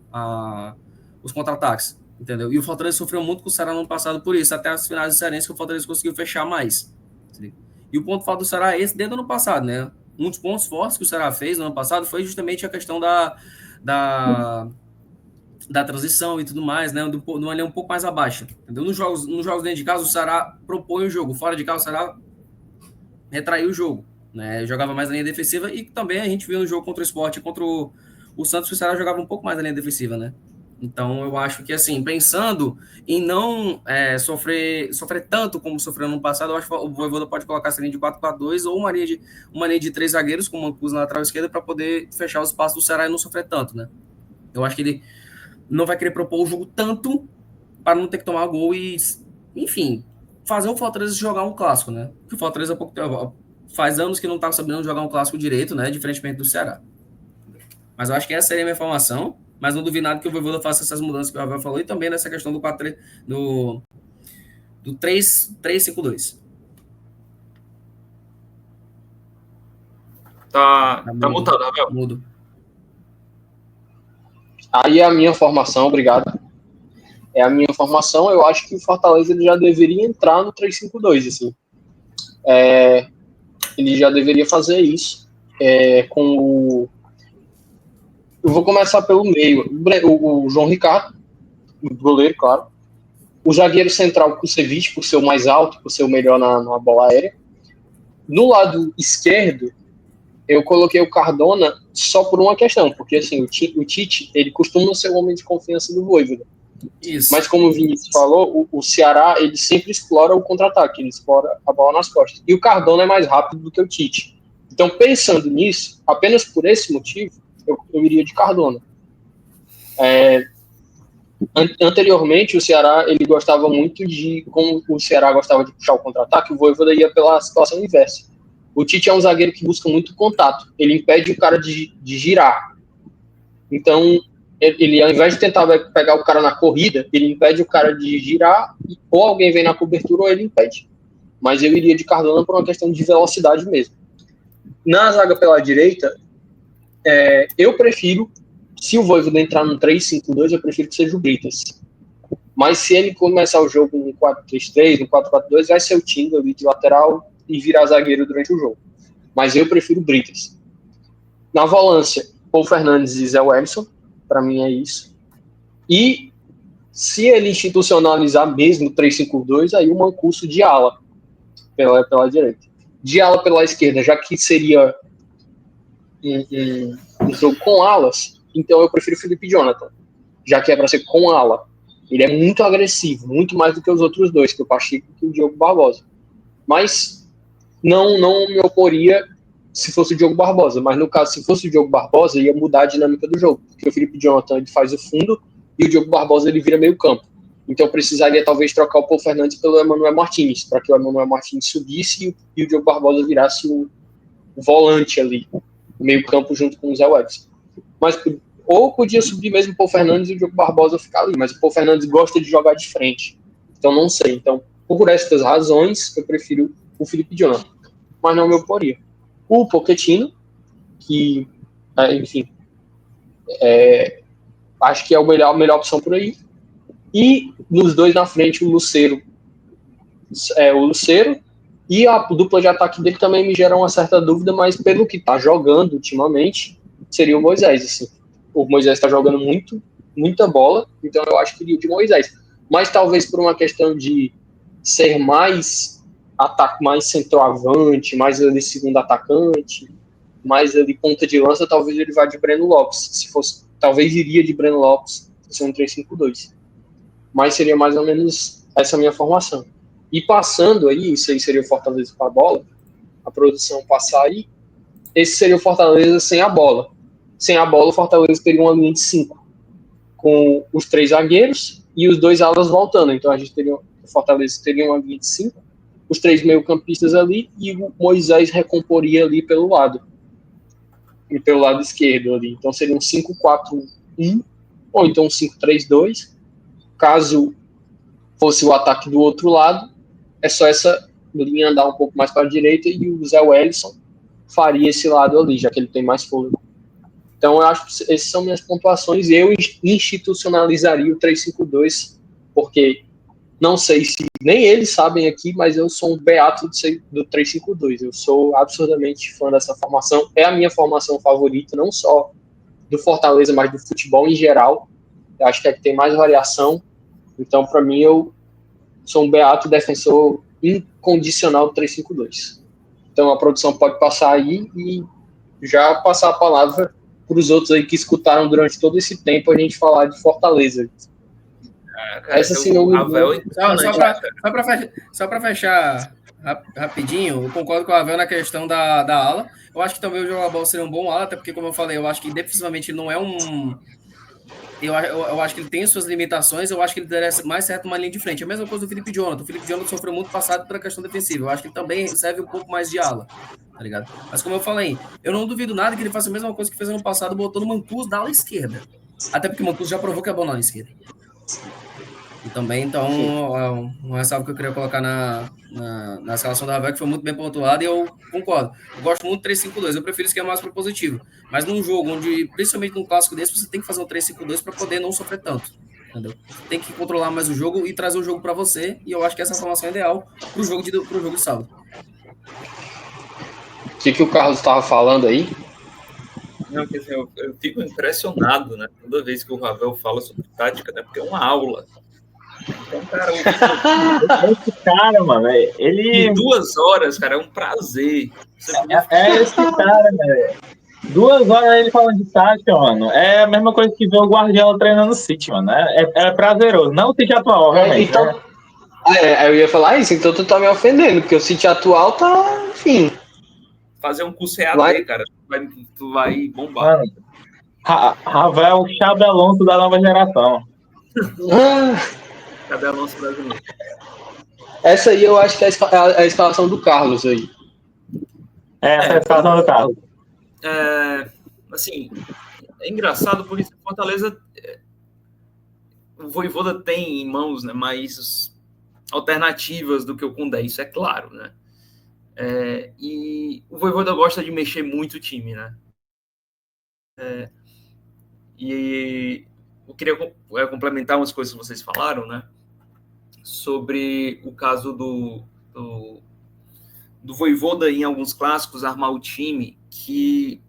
os contra-ataques, entendeu? E o Fortaleza sofreu muito com o Ceará no ano passado por isso, até as finais do Cearense que o Fortaleza conseguiu fechar mais. Entendeu? E o ponto forte do Ceará é esse desde o ano passado, né? Um dos pontos fortes que o Ceará fez no ano passado foi justamente a questão da transição e tudo mais, né? Numa linha um pouco mais abaixo, entendeu? Nos jogos dentro de casa, o Ceará propõe o jogo. Fora de casa, o Ceará retraiu o jogo, né? Jogava mais na linha defensiva e também a gente viu no jogo contra o Sport e contra o Santos que o Ceará jogava um pouco mais na linha defensiva, né? Então, eu acho que, assim, pensando em não sofrer tanto como sofreu no passado, eu acho que o Vojvoda pode colocar essa linha de 4-4-2 ou uma linha de 3 zagueiros com o Mancuso na lateral esquerda para poder fechar os espaços do Ceará e não sofrer tanto, né? Eu acho que ele não vai querer propor o jogo tanto para não ter que tomar gol e, enfim, fazer o Fortaleza jogar um clássico, né? Porque o Fortaleza faz anos que não estava sabendo jogar um clássico direito, né? Diferentemente do Ceará. Mas eu acho que essa seria a minha informação. Mas não duvido nada que o Vojvoda faça essas mudanças que o Ravel falou e também nessa questão do 3-5-2. Tá mutado, Ravel. Mudo. Aí é a minha formação, obrigado. É a minha formação, eu acho que o Fortaleza ele já deveria entrar no 3-5-2, assim. Ele já deveria fazer isso. Com o... Eu vou começar pelo meio. O João Ricardo, o goleiro, claro. O zagueiro central, o Kusevich, por ser o mais alto, por ser o melhor na bola aérea. No lado esquerdo, eu coloquei o Cardona só por uma questão, porque assim, o Tite, ele costuma ser o homem de confiança do Vojvoda. Isso. Mas como o Vinícius falou, o Ceará, ele sempre explora o contra-ataque, ele explora a bola nas costas. E o Cardona é mais rápido do que o Tite. Então, pensando nisso, apenas por esse motivo, eu iria de Cardona. Anteriormente, o Ceará, ele gostava muito de... Como o Ceará gostava de puxar o contra-ataque, o Vojvoda ia pela situação inversa. O Tite é um zagueiro que busca muito contato. Ele impede o cara de girar. Então, ele, ao invés de tentar pegar o cara na corrida, ele impede o cara de girar, ou alguém vem na cobertura ou ele impede. Mas eu iria de Cardona por uma questão de velocidade mesmo. Na zaga pela direita, eu prefiro, se o Vojvoda entrar no 3-5-2, eu prefiro que seja o Britas. Mas se ele começar o jogo no 4-3-3, no 4-4-2, vai ser o Tinga ali de lateral e virar zagueiro durante o jogo. Mas eu prefiro o Britas. Na volância, Paul Fernandes e Zé Wellison, para mim é isso. E se ele institucionalizar mesmo o 3-5-2, aí o Mancuso de ala pela direita. De ala pela esquerda, já que seria um jogo com alas, então eu prefiro o Felipe Jonathan, já que é para ser com ala. Ele é muito agressivo, muito mais do que os outros dois, que o Pacheco e o Diogo Barbosa. Mas não me oporia se fosse o Diogo Barbosa, mas no caso, se fosse o Diogo Barbosa, ia mudar a dinâmica do jogo, porque o Felipe Jonathan ele faz o fundo e o Diogo Barbosa ele vira meio campo. Então precisaria talvez trocar o Paul Fernandes pelo Emmanuel Martins, para que o Emmanuel Martins subisse e o Diogo Barbosa virasse o volante ali, meio campo junto com o Zé Wellison. Mas ou podia subir mesmo o Paul Fernandes e o Diogo Barbosa ficar ali, mas o Paul Fernandes gosta de jogar de frente. Então não sei. Então, por estas razões, eu prefiro o Felipe Jonathan. Mas não me oporia. O Pochettino, que, enfim, acho que é a melhor opção por aí. E nos dois na frente, o Lucero e a dupla de ataque dele também me gera uma certa dúvida, mas pelo que tá jogando ultimamente, seria o Moisés, assim. O Moisés está jogando muita bola, então eu acho que iria de Moisés. Mas talvez por uma questão de ser mais ataque, mais centroavante, mais ali segundo atacante, mais ali ponta de lança, talvez ele vá de Breno Lopes. Se fosse, talvez iria de Breno Lopes, se fosse um 3-5-2. Mas seria mais ou menos essa minha formação. E passando aí, isso aí seria o Fortaleza com a bola, a produção passar aí, esse seria o Fortaleza sem a bola. Sem a bola, o Fortaleza teria uma linha de 5, com os 3 zagueiros e os 2 alas voltando. Então a gente teria, o Fortaleza teria uma linha de 5, os 3 meio-campistas ali e o Moisés recomporia ali pelo lado. E pelo lado esquerdo ali. Então seria um 5-4-1 ou então um 5-3-2. Caso fosse o ataque do outro lado, é só essa linha andar um pouco mais para a direita e o Zé Wellison faria esse lado ali, já que ele tem mais fôlego. Então, eu acho que essas são minhas pontuações. Eu institucionalizaria o 3-5-2, porque não sei se nem eles sabem aqui, mas eu sou um beato do 3-5-2. Eu sou absurdamente fã dessa formação. É a minha formação favorita, não só do Fortaleza, mas do futebol em geral. Eu acho que é que tem mais variação. Então, para mim, eu sou um beato defensor incondicional do 3-5-2. Então, a produção pode passar aí e já passar a palavra para os outros aí que escutaram durante todo esse tempo a gente falar de Fortaleza. Essa sim não Ravel, só para fechar rapidinho, eu concordo com o Ravel na questão da ala. Eu acho que também o João Bola seria um bom ala, até porque, como eu falei, eu acho que defensivamente ele não é um... Eu acho que ele tem suas limitações, eu acho que ele daria mais certo uma linha de frente. É a mesma coisa do Felipe Jonathan. O Felipe Jonathan sofreu muito passado pela questão defensiva. Eu acho que ele também serve um pouco mais de ala, tá ligado? Mas como eu falei, eu não duvido nada que ele faça a mesma coisa que fez ano passado, botando o Mancuso da ala esquerda. Até porque o Mancuso já provou que é bom na ala esquerda. E também, então, uma ressalva que eu queria colocar na escalação da Ravel, que foi muito bem pontuada, e eu concordo. Eu gosto muito do 3-5-2, eu prefiro esquema mais propositivo. Mas num jogo onde, principalmente num clássico desse, você tem que fazer um 3-5-2 para poder não sofrer tanto. Entendeu? Tem que controlar mais o jogo e trazer o jogo para você, e eu acho que essa é a formação ideal pro jogo de sábado. O que o Carlos estava falando aí? Não, quer dizer, eu fico impressionado, né? Toda vez que o Ravel fala sobre tática, né? Porque é uma aula. Então, cara, esse cara, mano, ele... 2 horas, cara, é um prazer. Esse cara, velho. 2 horas ele falando de tática, mano. É a mesma coisa que ver o Guardiola treinando o City, mano. É prazeroso. Não o City atual, realmente. Então, eu ia falar isso, então tu tá me ofendendo, porque o City atual tá, enfim. Fazer um curso EAD, cara, tu vai bombar. Mano, Ravel, Xabi Alonso da nova geração. Xabi Alonso brasileiro. Essa aí eu acho que é a escalação do Carlos aí. Essa é a escalação do Carlos. Assim, é engraçado porque o Fortaleza, o Vojvoda tem em mãos, né, mais alternativas do que o Koundé, isso é claro, né? E o Vojvoda gosta de mexer muito o time, né? E eu queria complementar umas coisas que vocês falaram, né? Sobre o caso do Vojvoda em alguns clássicos armar o time que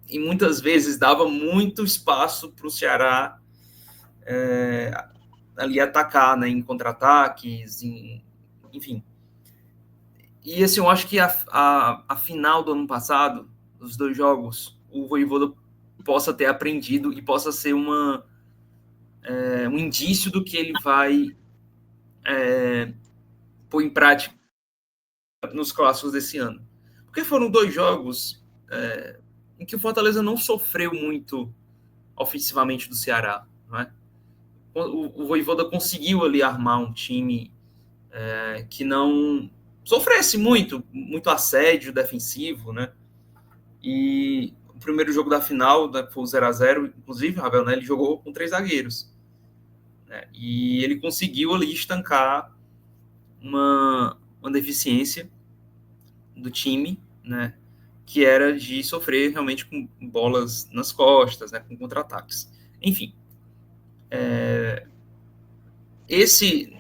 e muitas vezes dava muito espaço para o Ceará ali atacar, né, em contra-ataques, enfim. E assim, eu acho que a final do ano passado, os 2 jogos, o Vojvoda possa ter aprendido e possa ser um indício do que ele vai pôr em prática nos clássicos desse ano. Porque foram 2 jogos em que o Fortaleza não sofreu muito ofensivamente do Ceará, não é? O Vojvoda conseguiu ali armar um time que não sofresse muito assédio defensivo, né? E o primeiro jogo da final, né, foi o 0-0, inclusive, Ravel, né, ele jogou com 3 zagueiros, né? E ele conseguiu ali estancar uma deficiência do time, né, que era de sofrer realmente com bolas nas costas, né, com contra-ataques. Enfim, esse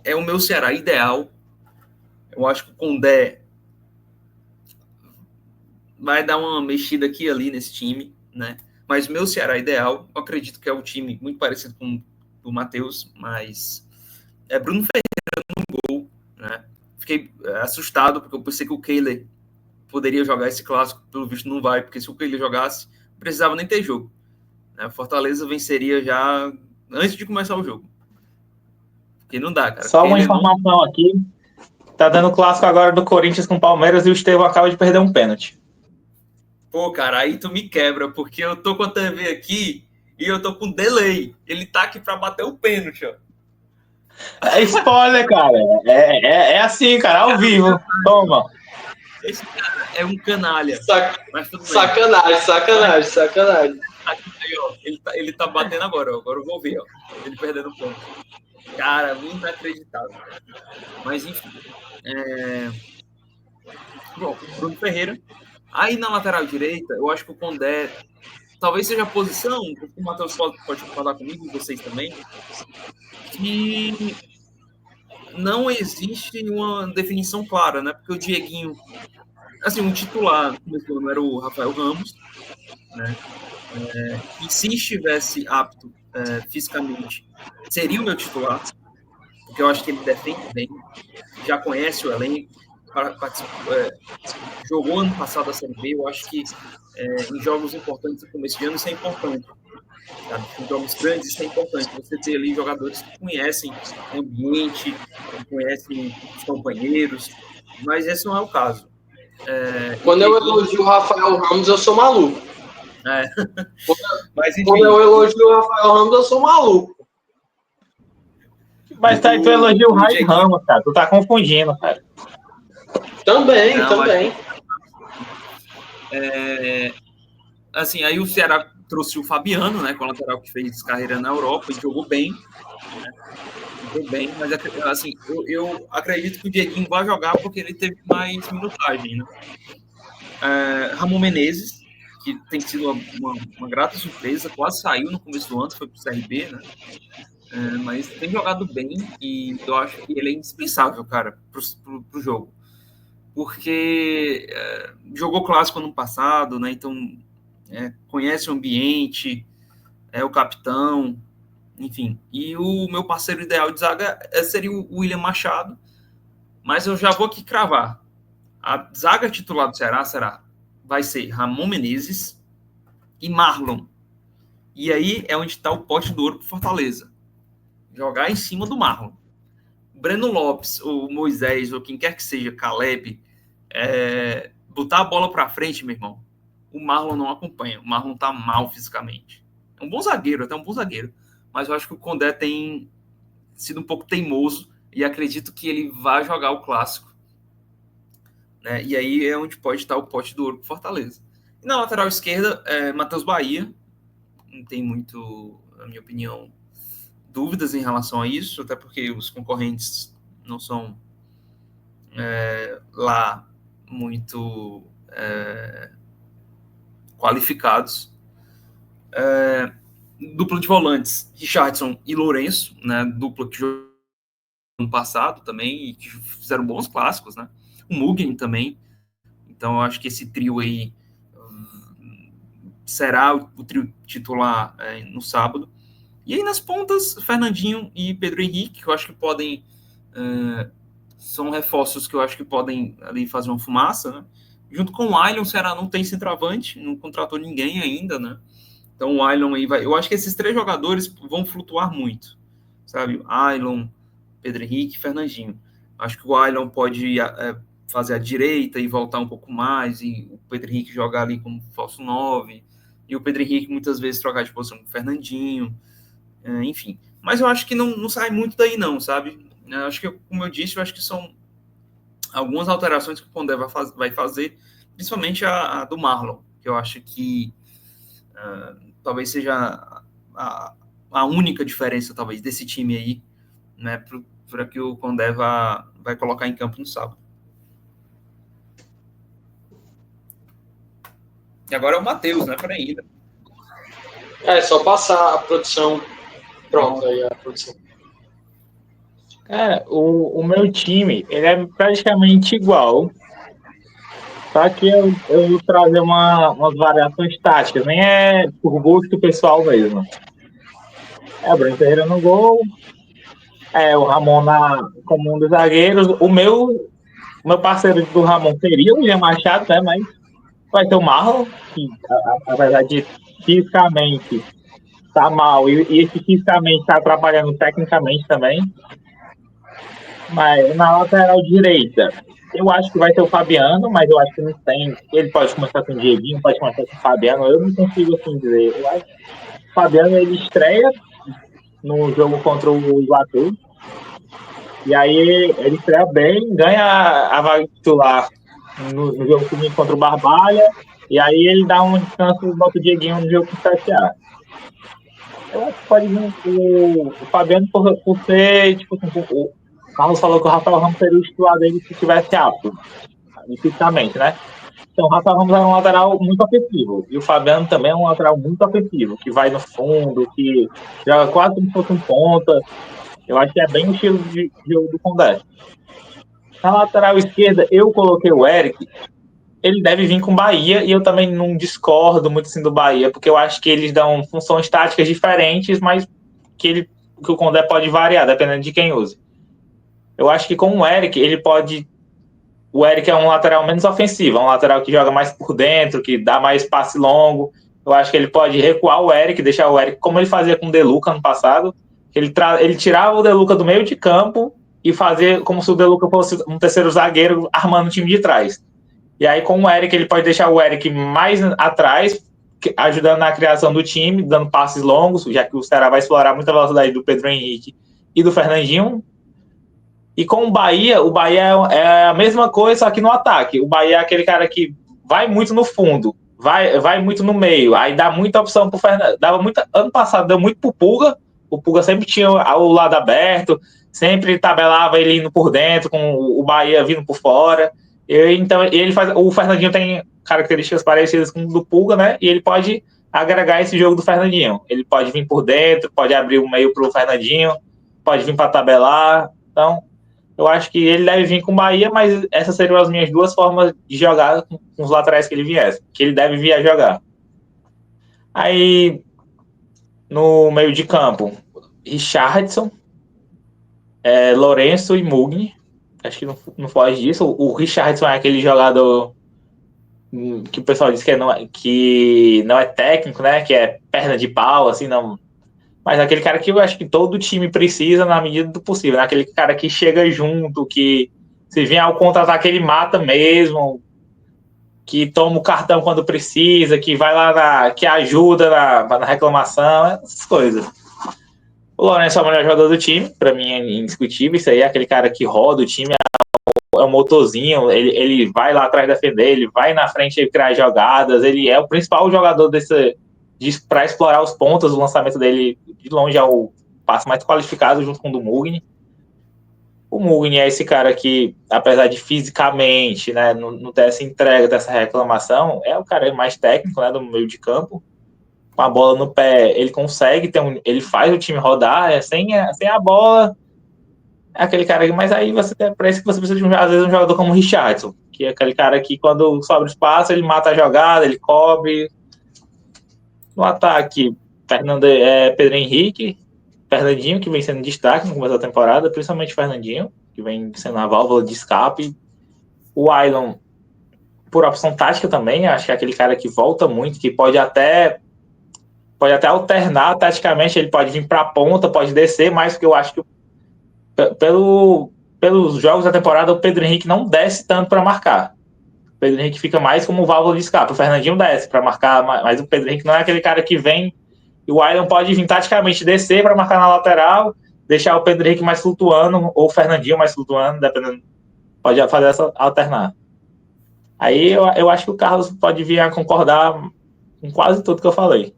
é o meu Ceará ideal. Eu acho que o Koundé vai dar uma mexida aqui e ali nesse time, né? Mas o meu Ceará ideal, eu acredito que é um time muito parecido com o do Matheus, mas é Bruno Ferreira no gol, né? Fiquei assustado, porque eu pensei que o Kehler poderia jogar esse clássico, pelo visto não vai, porque se o Kehler jogasse, não precisava nem ter jogo, né? Fortaleza venceria já antes de começar o jogo. Porque não dá, cara. Só uma informação aqui. Tá dando clássico agora do Corinthians com o Palmeiras e o Estevão acaba de perder um pênalti. Pô, cara, aí tu me quebra, porque eu tô com a TV aqui e eu tô com delay. Ele tá aqui pra bater o pênalti, ó. É spoiler, cara. É assim, cara, ao vivo. Toma. Esse cara é um canalha. Mas tudo bem. Sacanagem. Aí, ó, ele tá batendo agora, ó. Agora eu vou ver, ó. Ele perdendo o ponto. Cara, inacreditável. Mas, enfim. Bom, Bruno Ferreira. Aí na lateral direita, eu acho que o Koundé talvez seja a posição, o Matheus pode falar comigo, e vocês também, que não existe uma definição clara, né? Porque o Dieguinho, assim, um titular não era o Rafael Ramos, né? E se estivesse apto fisicamente, seria o meu titular, porque eu acho que ele defende bem, já conhece o elenco, jogou ano passado a Série B. Eu acho que em jogos importantes no começo de ano isso é importante, sabe? Em jogos grandes isso é importante, você ter ali jogadores que conhecem o ambiente, que conhecem os companheiros, mas esse não é o caso. Quando eu elogio o Rafael Ramos, eu sou maluco. Mas, enfim, quando eu elogio o Rafael Ramos, eu sou maluco. Mas tá aí, tu elogia o Rai Ramos, cara. Tu tá confundindo, cara. Também. Assim, aí o Ceará trouxe o Fabiano, né, com o lateral que fez carreira na Europa e jogou bem, né? Jogou bem, mas assim, eu acredito que o Dieguinho vai jogar porque ele teve mais minutagem, né? Ramon Menezes, que tem sido uma grata surpresa, quase saiu no começo do ano, foi pro CRB, né? Mas tem jogado bem e eu acho que ele é indispensável, cara, pro jogo. Porque jogou clássico ano passado, né? Então conhece o ambiente, é o capitão, enfim. E o meu parceiro ideal de zaga seria o William Machado, mas eu já vou aqui cravar. A zaga titular do Ceará vai ser Ramon Menezes e Marlon. E aí é onde está o pote do ouro pro Fortaleza. Jogar em cima do Marlon. Breno Lopes, ou Moisés, ou quem quer que seja, Caleb, botar a bola para frente, meu irmão, o Marlon não acompanha. O Marlon tá mal fisicamente. É um bom zagueiro, até um bom zagueiro. Mas eu acho que o Condé tem sido um pouco teimoso e acredito que ele vai jogar o clássico. Né? E aí é onde pode estar o pote do ouro pro Fortaleza. E na lateral esquerda, Matheus Bahia. Não tem muito, na minha opinião, dúvidas em relação a isso, até porque os concorrentes não são lá muito qualificados. Dupla de volantes, Richardson e Lourenço, né? Dupla que jogou no passado também e que fizeram bons clássicos, né? O Mugni também. Então eu acho que esse trio aí será o trio titular no sábado. E aí nas pontas, Fernandinho e Pedro Henrique, que eu acho que podem... são reforços que eu acho que podem ali fazer uma fumaça, né? Junto com o Ailon, o Ceará não tem centroavante, não contratou ninguém ainda, né? Então o Ailon aí vai... Eu acho que esses 3 jogadores vão flutuar muito, sabe? Ailon, Pedro Henrique e Fernandinho. Acho que o Ailon pode fazer a direita e voltar um pouco mais, e o Pedro Henrique jogar ali como falso 9, e o Pedro Henrique muitas vezes trocar de posição com o Fernandinho, enfim. Mas eu acho que não sai muito daí não, sabe? Eu acho que, como eu disse, eu acho que são algumas alterações que o Condé vai fazer, principalmente a do Marlon, que eu acho que talvez seja a única diferença, talvez, desse time aí, né, para que o Condé vai colocar em campo no sábado. E agora é o Matheus, né, para ainda. Só passar a produção. Pronto, aí a produção. Cara, o meu time, ele é praticamente igual. Só que eu vou trazer umas variações táticas, nem é por gosto pessoal mesmo. O Bruno Ferreira no gol, o Ramon como um dos zagueiros. O meu parceiro do Ramon seria o William Machado, né? Mas vai ter o Marlon, que apesar de fisicamente tá mal, e esse fisicamente tá atrapalhando tecnicamente também. Mas na lateral direita, eu acho que vai ter o Fabiano, mas eu acho que não tem. Ele pode começar com o Dieguinho, pode começar com o Fabiano, eu não consigo assim dizer. Eu acho que o Fabiano ele estreia no jogo contra o Iguatu. E aí ele estreia bem, ganha a vaga titular no jogo seguinte contra o Barbalha. E aí ele dá um descanso e bota o Dieguinho no jogo com o CSA. Eu acho que pode vir o Fabiano por ser, tipo assim, o Carlos falou que o Rafael Ramos seria o titular dele se tivesse apto, fisicamente, né? Então o Rafael Ramos é um lateral muito ofensivo. E o Fabiano também é um lateral muito ofensivo, que vai no fundo, que joga quase como se fosse um ponta. Eu acho que é bem o estilo de jogo do Condé. Na lateral esquerda, eu coloquei o Eric. Ele deve vir com o Bahia, e eu também não discordo muito assim do Bahia, porque eu acho que eles dão funções táticas diferentes, mas que o Condé pode variar, dependendo de quem use. Eu acho que com o Eric, o Eric é um lateral menos ofensivo, é um lateral que joga mais por dentro, que dá mais passe longo. Eu acho que ele pode recuar o Eric, deixar o Eric, como ele fazia com o De Luca no passado, ele tirava o De Luca do meio de campo e fazia como se o De Luca fosse um terceiro zagueiro armando o time de trás. E aí, com o Eric, ele pode deixar o Eric mais atrás, ajudando na criação do time, dando passes longos, já que o Ceará vai explorar muita velocidade do Pedro Henrique e do Fernandinho. E com o Bahia é a mesma coisa, só que no ataque. O Bahia é aquele cara que vai muito no fundo, vai muito no meio, aí dá muita opção pro Fernandinho. Ano passado deu muito pro Pulga, o Pulga sempre tinha o lado aberto, sempre tabelava ele indo por dentro, com o Bahia vindo por fora. Então o Fernandinho tem características parecidas com o do Pulga, né? E ele pode agregar esse jogo do Fernandinho. Ele pode vir por dentro, pode abrir o meio pro Fernandinho, pode vir para tabelar. Então, eu acho que ele deve vir com o Bahia, mas essas seriam as minhas duas formas de jogar com os laterais que ele viesse, que ele deve vir a jogar. Aí, no meio de campo, Richarlison, Lourenço e Mugni. Acho que não foge disso. O Richarlison é aquele jogador que o pessoal diz que não é técnico, né? Que é perna de pau, assim, não. Mas aquele cara que eu acho que todo time precisa na medida do possível, né? Aquele cara que chega junto, que se vier ao contra-ataque ele mata mesmo, que toma o cartão quando precisa, que vai lá, que ajuda na reclamação, essas coisas. O Lourenço é o melhor jogador do time, para mim é indiscutível, isso aí é aquele cara que roda o time, é um motorzinho, ele vai lá atrás defender, ele vai na frente criar jogadas, ele é o principal jogador para explorar os pontos, o lançamento dele de longe é o passe mais qualificado junto com o do Mugni. O Mugni é esse cara que, apesar de fisicamente, né, não ter essa entrega, dessa reclamação, é o cara mais técnico, né, do meio de campo. Com a bola no pé, ele consegue ele faz o time rodar, sem a bola, é aquele cara que, mas aí parece que você precisa de às vezes um jogador como o Richarlison, que é aquele cara que quando sobra espaço, ele mata a jogada, ele cobre. No ataque, Pedro Henrique, Fernandinho, que vem sendo destaque no começo da temporada, principalmente Fernandinho, que vem sendo a válvula de escape. O Ailon, por opção tática também, acho que é aquele cara que volta muito, que pode até alternar taticamente, ele pode vir para a ponta, pode descer, mas porque eu acho que pelos jogos da temporada o Pedro Henrique não desce tanto para marcar. O Pedro Henrique fica mais como válvula de escape. O Fernandinho desce para marcar, mas o Pedro Henrique não é aquele cara que vem e o Ailon pode vir taticamente descer para marcar na lateral, deixar o Pedro Henrique mais flutuando ou o Fernandinho mais flutuando, dependendo, pode fazer essa alternar. Aí eu acho que o Carlos pode vir a concordar com quase tudo que eu falei.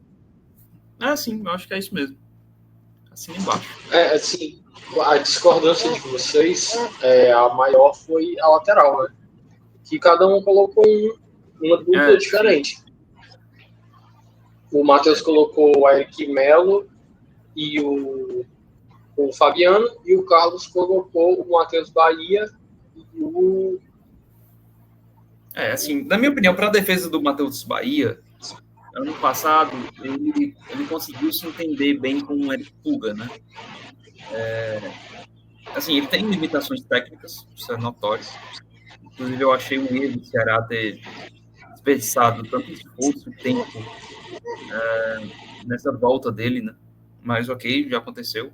Sim, eu acho que é isso mesmo. Assim embaixo. Assim, a discordância de vocês, a maior foi a lateral, né? Que cada um colocou uma dúvida diferente. O Matheus colocou o Eric Melo e o Fabiano, e o Carlos colocou o Matheus Bahia e o... Assim, na minha opinião, para a defesa do Matheus Bahia, ano passado, ele conseguiu se entender bem com o Eric Pulga, né? Assim, ele tem limitações técnicas, isso é notório. Inclusive, eu achei um erro do Ceará ter desperdiçado tanto esforço e tempo nessa volta dele, né? Mas ok, já aconteceu.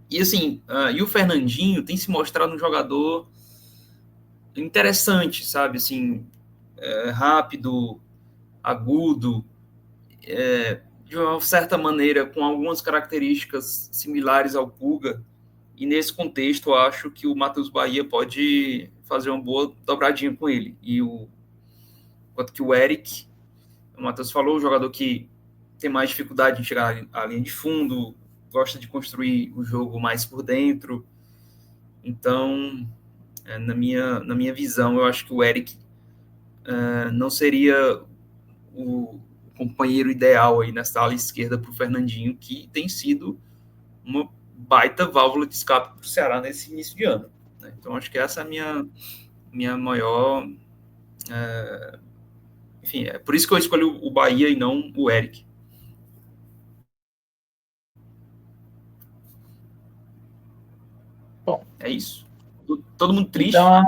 E assim, e o Fernandinho tem se mostrado um jogador interessante, sabe? Assim, rápido, agudo, de uma certa maneira, com algumas características similares ao Pulga. E nesse contexto, eu acho que o Matheus Bahia pode fazer uma boa dobradinha com ele. Enquanto que o Eric, o Matheus falou, o jogador que tem mais dificuldade em chegar à linha de fundo, gosta de construir o jogo mais por dentro. Então, na minha visão, eu acho que o Eric não seria o companheiro ideal aí nessa ala esquerda para o Fernandinho, que tem sido uma baita válvula de escape para o Ceará nesse início de ano, né? Então, acho que essa é a minha maior... enfim, é por isso que eu escolhi o Bahia e não o Eric. Bom, é isso. Todo mundo triste. Então,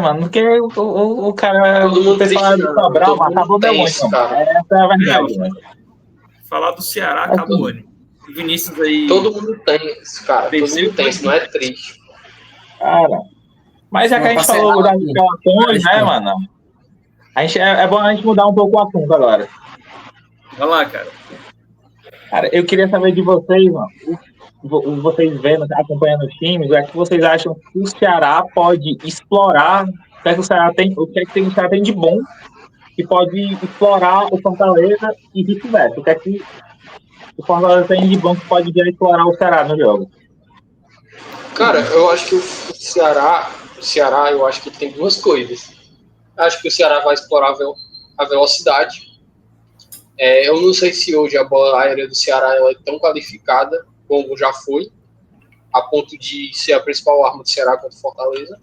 mano, porque o cara... Todo mundo triste, Sobral, acabou meu ânimo. Essa é a verdade, mano. Falar do Ceará acabou o ânimo. O Vinícius aí... Todo mundo tem isso, cara. Todo mundo tem isso, não é triste. Cara, mas já que a gente falou das escalações, né, mano? É bom a gente mudar um pouco o assunto agora. Vai lá, cara. Cara, eu queria saber de vocês, mano, vocês vendo, acompanhando os times, é que vocês acham que o Ceará pode explorar, o que é que o Ceará tem, o que é que o Ceará tem de bom que pode explorar o Fortaleza e vice-versa. O que é que o Fortaleza tem de bom que pode vir a explorar o Ceará no jogo? Cara, eu acho que o Ceará, eu acho que tem duas coisas. Acho que o Ceará vai explorar a velocidade. Eu não sei se hoje a bola aérea do Ceará ela é tão qualificada como já foi, a ponto de ser a principal arma do Ceará contra o Fortaleza.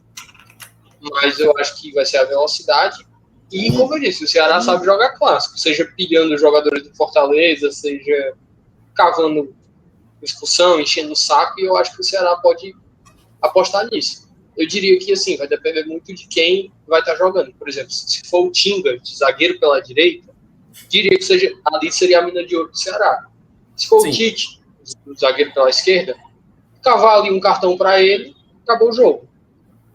Mas eu acho que vai ser a velocidade. E, como eu disse, o Ceará sabe jogar clássico, seja pilhando os jogadores do Fortaleza, seja cavando expulsão, enchendo o saco, e eu acho que o Ceará pode apostar nisso. Eu diria que, assim, vai depender muito de quem vai estar jogando. Por exemplo, se for o Tinga, de zagueiro pela direita, diria que ali seria a mina de ouro do Ceará. Se for o Tite, o zagueiro pela esquerda, cavar ali um cartão para ele, acabou o jogo.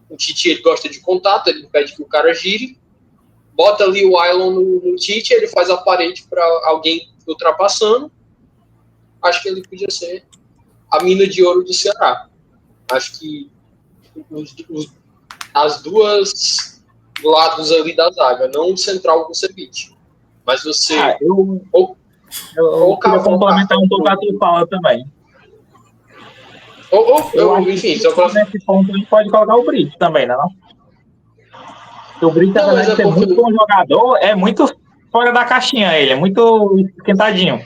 O Tite, ele gosta de contato, ele pede que o cara gire, bota ali o Ailon no Tite, ele faz a parede para alguém ultrapassando. Acho que ele podia ser a mina de ouro do Ceará. Acho que as duas lados ali da zaga, não o central com o Ceviche. Mas você... Eu queria complementar um pouco a tua fala também. Enfim, só pra... nesse ponto a gente pode colocar o Brito também, né? Não? O Brito, apesar de ser muito bom jogador, é muito fora da caixinha ele, é muito esquentadinho.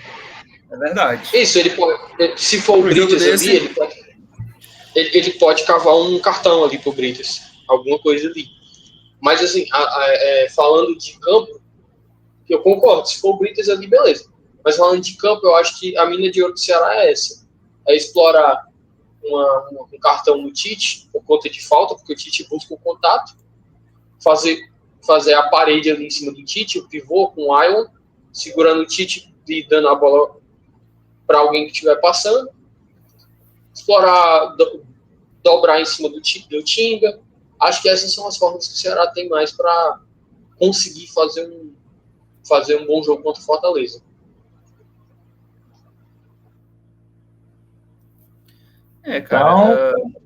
É verdade. Isso, ele pode, se for o Brites ali, ele pode cavar um cartão ali pro Brites, alguma coisa ali. Mas assim, falando de campo, eu concordo, se for o Brites ali, beleza. Mas falando de campo, eu acho que a mina de ouro do Ceará é essa. É explorar um cartão no Tite, por conta de falta, porque o Tite busca o contato, fazer a parede ali em cima do Tite, o pivô com o Ailon, segurando o Tite e dando a bola para alguém que estiver passando, explorar, dobrar em cima do Tinga. Acho que essas são as formas que o Ceará tem mais para conseguir fazer um bom jogo contra o Fortaleza. Cara. Então,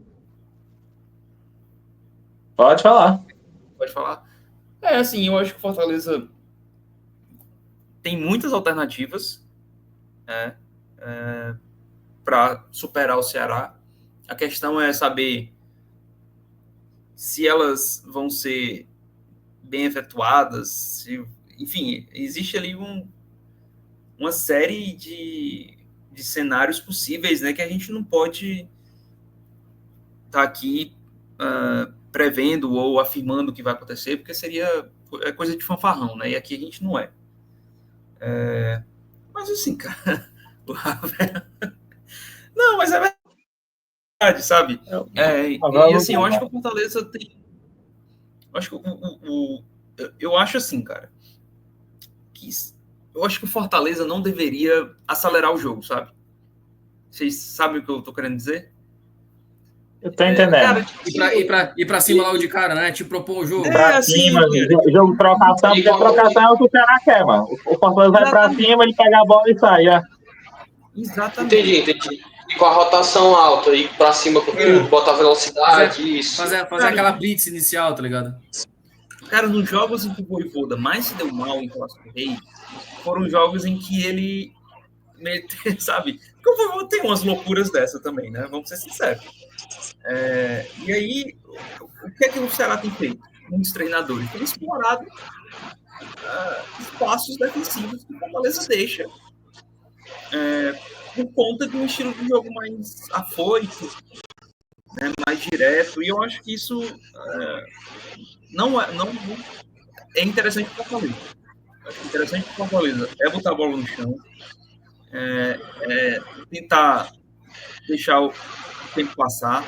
pode falar. Pode falar. Assim, eu acho que o Fortaleza tem muitas alternativas para superar o Ceará. A questão é saber se elas vão ser bem efetuadas. Enfim, existe ali uma série de cenários possíveis, né, que a gente não pode estar aqui prevendo ou afirmando o que vai acontecer, porque seria coisa de fanfarrão, né? E aqui a gente não é. Mas assim, cara, não, mas é verdade, sabe? E assim, eu acho que o Fortaleza tem... Eu acho assim, cara, que eu acho que o Fortaleza não deveria acelerar o jogo, sabe? Vocês sabem o que eu tô querendo dizer? Eu tô entendendo. Cara, ir pra cima logo de cara, né? Tipo, propor o jogo. Pra cima, jogo de trocação, porque a trocação é o que o cara quer, mano. O Fortaleza vai pra cima, ele pega a bola e sai, Exatamente. Entendi. E com a rotação alta, ir pra cima com tudo, botar velocidade, isso. Fazer aquela blitz inicial, tá ligado? Cara, nos jogos em que o Vojvoda mais se deu mal em Clássico Rei, foram jogos em que ele, sabe? Porque o Vojvoda tem umas loucuras dessa também, né? Vamos ser sinceros. E aí, o que é que o Ceará tem feito? Muitos treinadores têm explorado espaços defensivos que o Fortaleza deixa por conta de um estilo de jogo mais afoito, né, mais direto, e eu acho que isso não é interessante para o Fortaleza. Acho que interessante para o Fortaleza é botar a bola no chão, tentar deixar o tempo passar.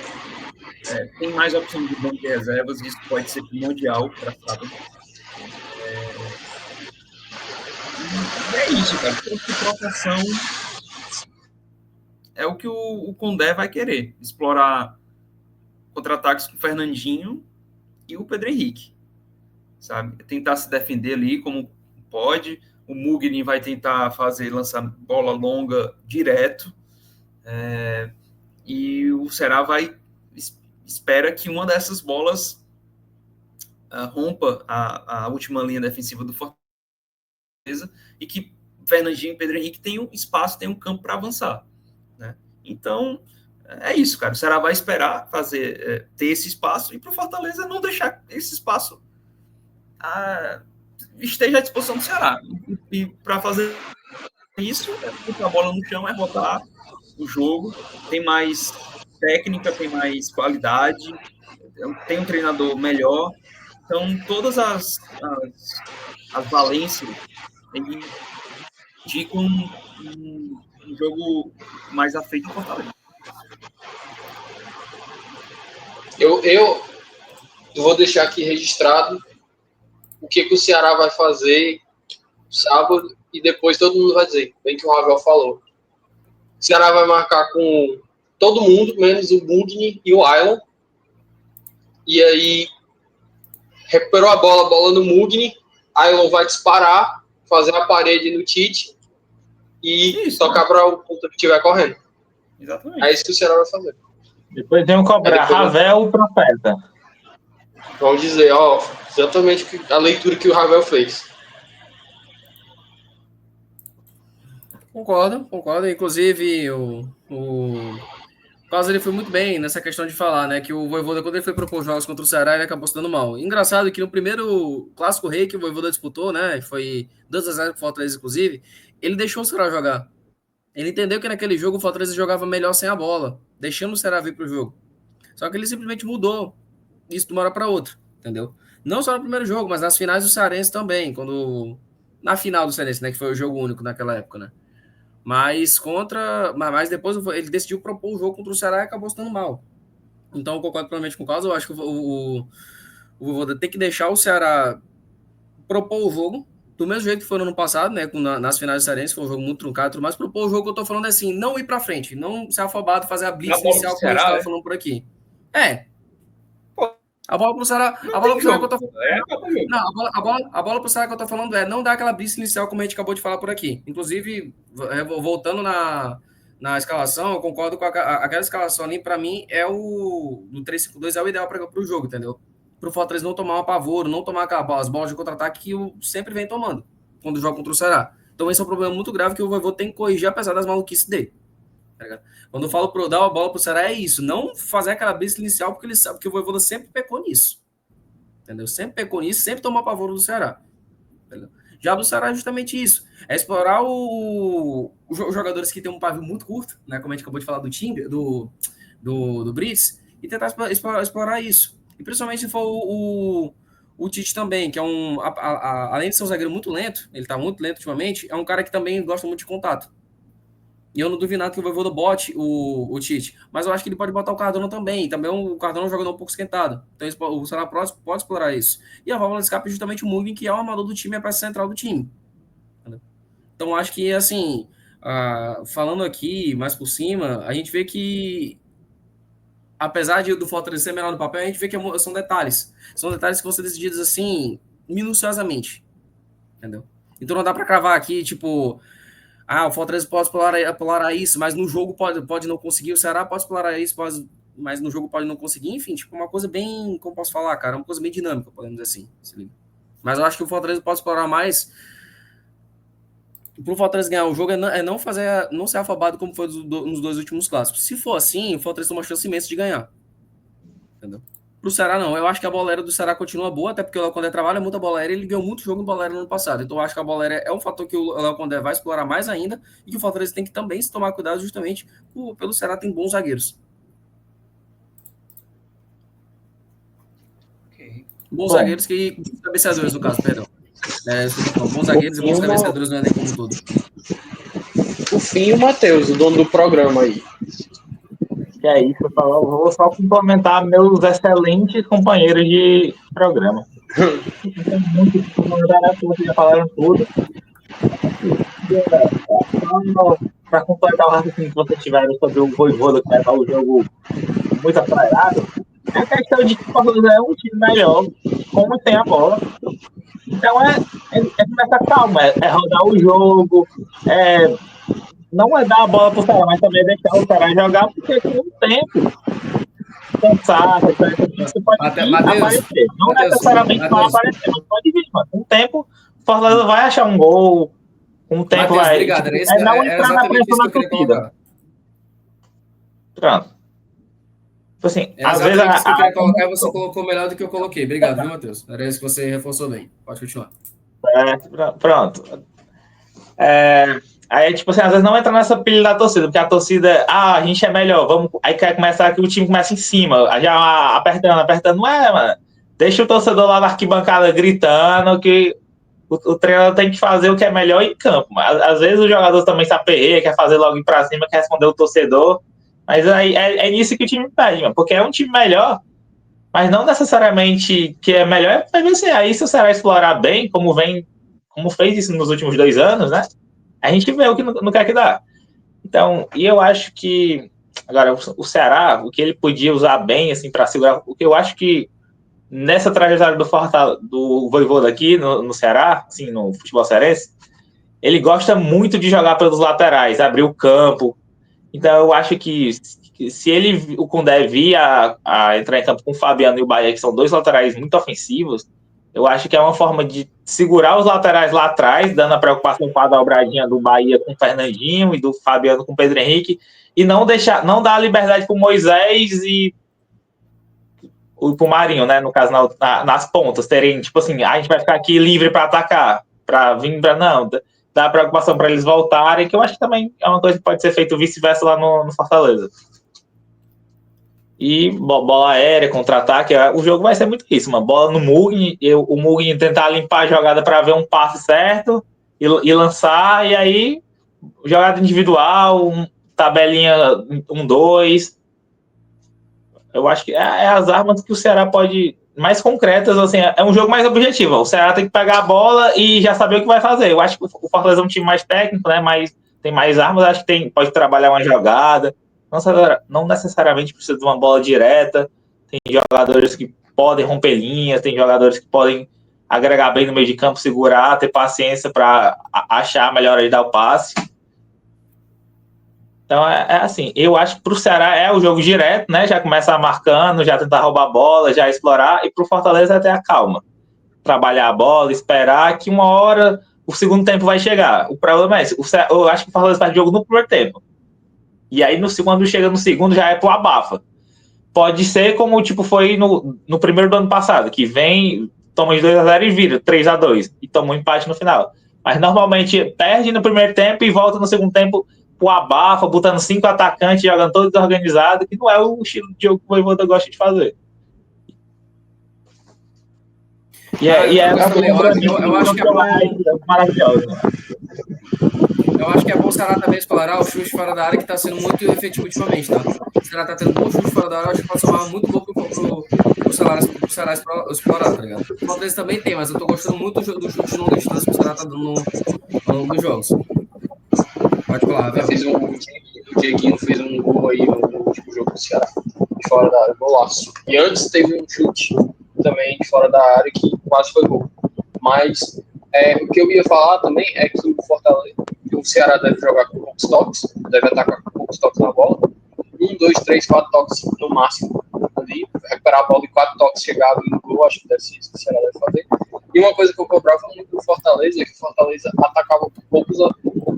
Tem mais opção de banco de reservas, isso pode ser primordial para sábado. É isso, cara. Então, que trocação é o que o Condé vai querer. Explorar contra-ataques com o Fernandinho e o Pedro Henrique. Sabe? Tentar se defender ali como pode. O Mugni vai tentar lançar bola longa direto. e o Ceará espera que uma dessas bolas rompa a última linha defensiva do Fortaleza e que Fernandinho e Pedro Henrique tenham espaço, tenham campo para avançar, né? Então, é isso, cara. O Ceará vai esperar ter esse espaço e para o Fortaleza não deixar esse espaço esteja à disposição do Ceará. E para fazer isso, botar a bola no chão, é rotar o jogo, tem mais técnica, tem mais qualidade, tem um treinador melhor. Então, todas as valências indicam um jogo mais à frente do Fortaleza. Eu vou deixar aqui registrado o que o Ceará vai fazer sábado e depois todo mundo vai dizer, bem que o Ravel falou. O Ceará vai marcar com todo mundo, menos o Mugni e o Ailon. E aí, recuperou a bola no Mugni, Ailon vai disparar, fazer a parede no Tite e tocar para o ponto que estiver correndo. Exatamente. É isso que o Ceará vai fazer. Depois vem cobrar Ravel o Profeta. Vamos dizer, exatamente a leitura que o Ravel fez. Concordo. Inclusive, o Carlos, ele foi muito bem nessa questão de falar, né, que o Vojvoda, quando ele foi propor jogos contra o Ceará, ele acabou se dando mal. Engraçado que no primeiro Clássico Rei que o Vojvoda disputou, né, foi 2-0 pro Fortaleza, inclusive, ele deixou o Ceará jogar. Ele entendeu que naquele jogo o Fortaleza jogava melhor sem a bola, deixando o Ceará vir pro jogo. Só que ele simplesmente mudou isso de uma hora para outra, entendeu? Não só no primeiro jogo, mas nas finais do Cearense também, na final do Cearense, né, que foi o jogo único naquela época, né? Mas depois ele decidiu propor o jogo contra o Ceará e acabou se dando mal. Então eu concordo plenamente com o Carlos. Eu acho que o Vojvoda tem que deixar o Ceará propor o jogo, do mesmo jeito que foi no ano passado, né? Nas finais do Cearense, foi um jogo muito truncado, mas propor o jogo que eu tô falando é assim, não ir pra frente, não ser afobado, fazer a blitz inicial, como a gente tava falando por aqui. A bola pro Ceará. A bola pro Ceará que eu tô falando. A bola pro Ceará que eu tô falando não dar aquela blitz inicial, como a gente acabou de falar por aqui. Inclusive, voltando na escalação, eu concordo com aquela escalação ali, pra mim, do 3-5-2 é o ideal pro jogo, entendeu? Pro Fortaleza não tomar um apavoro, não tomar as bolas de contra-ataque que sempre vem tomando quando joga contra o Ceará. Então esse é um problema muito grave que o Vojvoda tem que corrigir, apesar das maluquices dele. Tá ligado? Quando eu falo dar a bola pro Ceará, é isso. Não fazer aquela blitz inicial, porque ele sabe que o Vojvoda sempre pecou nisso. Entendeu? Sempre pecou nisso, sempre tomou apavoro do Ceará. Entendeu? Já do Ceará é justamente isso. É explorar os jogadores que tem um pavio muito curto, né? Como a gente acabou de falar do Tinga, do Brits, e tentar explorar isso. E principalmente se for o Tite também, que é além de ser um zagueiro muito lento, ele tá muito lento ultimamente, é um cara que também gosta muito de contato. E eu não duvido nada que o Vojvoda bote o Tite. Mas eu acho que ele pode botar o Cardona também. Também o Cardona é um jogador um pouco esquentado. Então o Ceará pode explorar isso. E a válvula de escape é justamente o Mugni, que é o armador do time, é a peça central do time. Então acho que, assim, falando aqui mais por cima, a gente vê que, apesar do Fortaleza ser menor no papel, a gente vê que são detalhes. São detalhes que vão ser decididos, assim, minuciosamente. Entendeu? Então não dá para cravar aqui, tipo... o Fortaleza pode explorar isso, mas no jogo pode não conseguir. O Ceará pode explorar isso, mas no jogo pode não conseguir. Enfim, tipo, uma coisa bem... Como posso falar, cara? Uma coisa bem dinâmica, podemos dizer assim. Se liga. Mas eu acho que o Fortaleza pode explorar mais. Pro Fortaleza ganhar o jogo não ser afobado como foi nos dois últimos clássicos. Se for assim, o Fortaleza tem uma chance imensa de ganhar. Entendeu? Pro Ceará, não. Eu acho que a bola aérea do Ceará continua boa, até porque o Léo Condé trabalha muito a bola aérea, ele ganhou muito jogo em bola aérea no ano passado. Então eu acho que a bola aérea é um fator que o Léo Condé vai explorar mais ainda e que o Fortaleza tem que também se tomar cuidado justamente pelo Ceará tem bons zagueiros. Okay. Bons zagueiros que... cabeceadores, no caso, perdão. Bons zagueiros e bons cabeceadores no elenco como um todo. O Fim e o Matheus, o dono do programa aí. Que é isso, eu vou só complementar meus excelentes companheiros de programa. Muito vocês já falaram tudo. Para completar o raciocínio que vocês tiveram sobre o Vojvoda, que vai estar o jogo muito atraiado, é a questão de que o Fortaleza é um time melhor, como tem a bola. Então é começar calma, é rodar o jogo, não é dar a bola pro Ceará, mas também deixar o Ceará jogar, porque com o tempo, cansaço, isso pode vir Matheus, aparecer. Não necessariamente vai aparecer, mas pode vir, mano. Com o tempo, o Fortaleza vai achar um gol, com o tempo Matheus, vai. obrigado. Tipo, é não Era entrar na exatamente pressão isso que da eu queria torcida. colocar. Pronto. Tipo assim, Era às vezes exatamente isso que eu queria colocar e você colocou melhor do que eu coloquei. Obrigado, viu, Matheus? Era isso que você reforçou bem. Pode continuar. pronto. Aí, tipo assim, às vezes não entra nessa pilha da torcida, porque a torcida, a gente é melhor, vamos. Aí quer começar que o time começa em cima, já apertando. Não é, mano. Deixa o torcedor lá na arquibancada gritando que o treinador tem que fazer o que é melhor em campo. Mas, às vezes o jogador também se aperreia, quer fazer logo ir pra cima, quer responder o torcedor. Mas aí é nisso que o time perde, mano, porque é um time melhor, mas não necessariamente que é melhor. Mas assim, aí se o Ceará explorar bem, como fez isso nos últimos 2 anos, né? A gente vê o que não quer que dá. Então, e eu acho que agora o Ceará, o que ele podia usar bem assim para segurar, o que eu acho que nessa trajetória do Vojvoda aqui no Ceará, assim, no futebol cearense, ele gosta muito de jogar pelos laterais, abrir o campo. Então, eu acho que se o Condé vir a entrar em campo com o Fabiano e o Bahia, que são dois laterais muito ofensivos, eu acho que é uma forma de segurar os laterais lá atrás, dando a preocupação com a dobradinha do Bahia com o Fernandinho e do Fabiano com o Pedro Henrique, e não dar a liberdade para o Moisés e pro Marinho, né? No caso, nas pontas, terem, tipo assim, a gente vai ficar aqui livre para atacar, para vir para. Não, dá preocupação para eles voltarem, que eu acho que também é uma coisa que pode ser feito vice-versa lá no Fortaleza. E bola aérea, contra-ataque, o jogo vai ser muito isso, uma bola no Mugni, o Mugni tentar limpar a jogada para ver um passe certo e lançar, e aí jogada individual, tabelinha 1-2. Eu acho que é as armas que o Ceará pode mais concretas, assim, é um jogo mais objetivo. O Ceará tem que pegar a bola e já saber o que vai fazer. Eu acho que o Fortaleza é um time mais técnico, né? Tem mais armas, acho que pode trabalhar uma jogada. Não necessariamente precisa de uma bola direta. Tem jogadores que podem romper linhas, tem jogadores que podem agregar bem no meio de campo, segurar, ter paciência para achar melhor aí dar o passe. Então, assim, eu acho que para o Ceará é o jogo direto, né? Já começa marcando, já tentar roubar a bola, já explorar, e para o Fortaleza é ter a calma. Trabalhar a bola, esperar que uma hora o segundo tempo vai chegar. O problema é esse, eu acho que o Fortaleza faz jogo no primeiro tempo. E aí, quando chega no segundo, já é pro abafa. Pode ser como tipo foi no primeiro do ano passado, que vem, toma de 2-0 e vira 3-2 e toma um empate no final. Mas normalmente perde no primeiro tempo e volta no segundo tempo pro abafa, botando 5 atacantes, jogando todo desorganizado, que não é o estilo de jogo que o Voivoda gosta de fazer. Eu acho que é bom. Maravilhoso. Eu acho que é bom o Ceará também explorar o chute fora da área, que está sendo muito efetivo ultimamente, tá? O Ceará tá tendo bom chute fora da área, eu acho que pode ser uma arma muito boa pro Ceará explorar, tá ligado? O Fortaleza também tem, mas eu tô gostando muito do chute de longa distância que o Ceará tá dando ao longo dos jogos. Pode falar, Rafael. O Dieguinho fez um gol aí no último jogo do Ceará, de fora da área, golaço. E antes teve um chute também de fora da área que quase foi gol. Mas o que eu ia falar também é que o Ceará deve jogar com poucos toques, deve atacar com poucos toques na bola. 1, 2, 3, 4 toques no máximo ali, recuperar a bola e 4 toques chegar no gol, acho que deve ser isso que o Ceará deve fazer. E uma coisa que eu cobrava muito do Fortaleza é que o Fortaleza atacava com poucos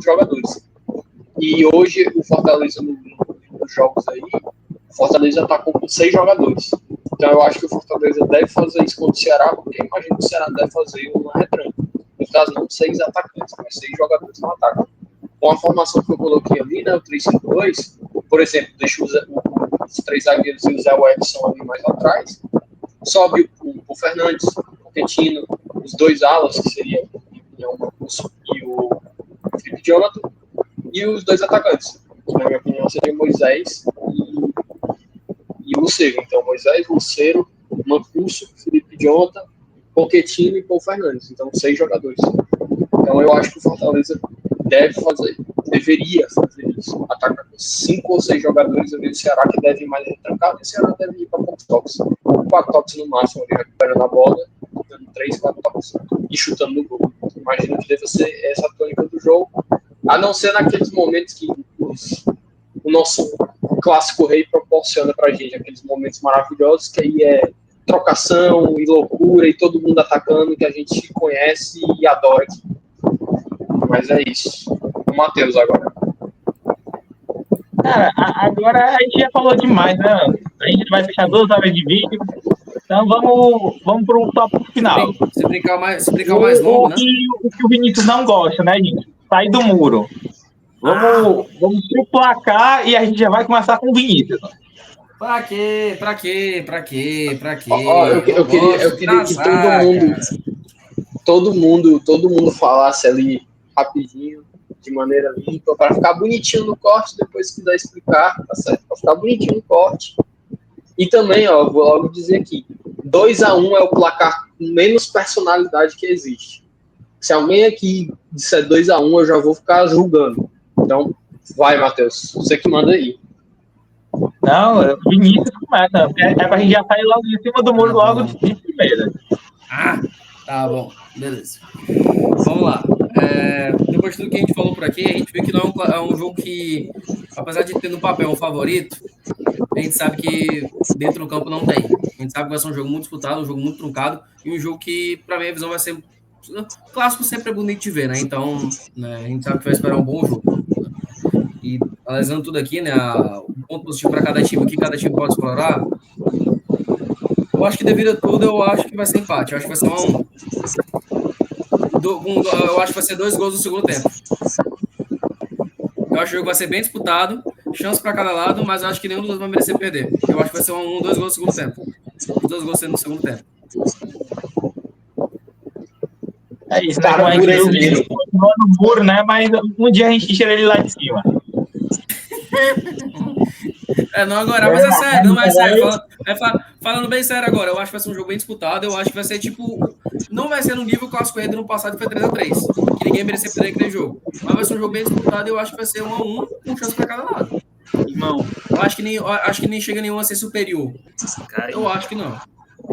jogadores. E hoje o Fortaleza nos jogos aí, o Fortaleza atacou com 6 jogadores. Então eu acho que o Fortaleza deve fazer isso contra o Ceará, porque imagino que o Ceará deve fazer uma retranca. No caso, não 6 atacantes, mas 6 jogadores no ataque. Com a formação que eu coloquei ali, né, o 3-5-2, por exemplo, deixa os 3 zagueiros e o Zé Wellison ali mais atrás, sobe o Fernandes, o Quintino, os 2 alas, que seria o Mancuso e o Felipe Jonathan, e os 2 atacantes, que na minha opinião seria Moisés e Lucero. Então, Moisés, Lucero, Mancuso, Felipe Jonathan, Pochettino e Paul Fernandes. Então, 6 jogadores. Então, eu acho que o Fortaleza deveria fazer isso. Atacar com 5 ou 6 jogadores ali do Ceará, que deve ir mais retrancado, e o Ceará deve ir para poucos toques. 4 toques no máximo, ali, recuperando a bola, dando 3, 4 toques e chutando no gol. Imagino que deva ser essa a tônica do jogo. A não ser naqueles momentos que o nosso clássico rei proporciona pra gente, aqueles momentos maravilhosos, que aí é trocação e loucura e todo mundo atacando, que a gente conhece e adora aqui. Mas é isso. O Matheus agora. Cara, agora a gente já falou demais, né? A gente vai fechar 2 horas de vídeo. Então vamos para o tópico final. Se brincar o mais longo, né? O que o Vinícius não gosta, né, gente? Sair do muro. Vamos pro placar e a gente já vai começar com o Vinícius. Pra quê? Ó, eu queria que todo mundo falasse ali rapidinho, de maneira limpa, para ficar bonitinho no corte, depois que quiser explicar, tá certo? Para ficar bonitinho no corte. E também, ó, vou logo dizer aqui, 2-1 é o placar com menos personalidade que existe. Se alguém aqui disser 2-1, eu já vou ficar julgando. Então, vai, Matheus, você que manda aí. Não, o Vinícius começa. É pra gente já sair logo em cima do muro, logo de primeira. Tá bom, beleza. Vamos lá. Depois de tudo que a gente falou por aqui, a gente viu que não é um jogo que, apesar de ter no papel um favorito, a gente sabe que dentro do campo não tem. A gente sabe que vai ser um jogo muito disputado, um jogo muito truncado, e um jogo que, para minha visão, vai ser... Clássico sempre é bonito de ver, né? Então, né, a gente sabe que vai esperar um bom jogo. E analisando tudo aqui, né? O ponto positivo para cada time, o que cada time pode explorar, eu acho que devido a tudo, eu acho que vai ser empate. Eu acho que vai ser 1-1. Eu acho que vai ser 2 gols no segundo tempo. Eu acho que o jogo vai ser bem disputado, chance para cada lado, mas eu acho que nenhum dos dois vai merecer perder. Eu acho que vai ser 1-1, 2 gols no segundo tempo. Os 2 gols sendo no segundo tempo. É isso, né? A gente continua no muro, né? Mas um dia a gente tira ele lá de cima. Não agora, mas é sério, não é sério. Falando bem sério agora, eu acho que vai ser um jogo bem disputado. Eu acho que vai ser tipo. Não vai ser no nível clássico do no passado, que foi 3-3, que ninguém merecia perder aquele jogo. Mas vai ser um jogo bem disputado e eu acho que vai ser 1-1, com chance para cada lado. Irmão, eu acho que nem chega nenhum a ser superior. Cara, eu acho que não.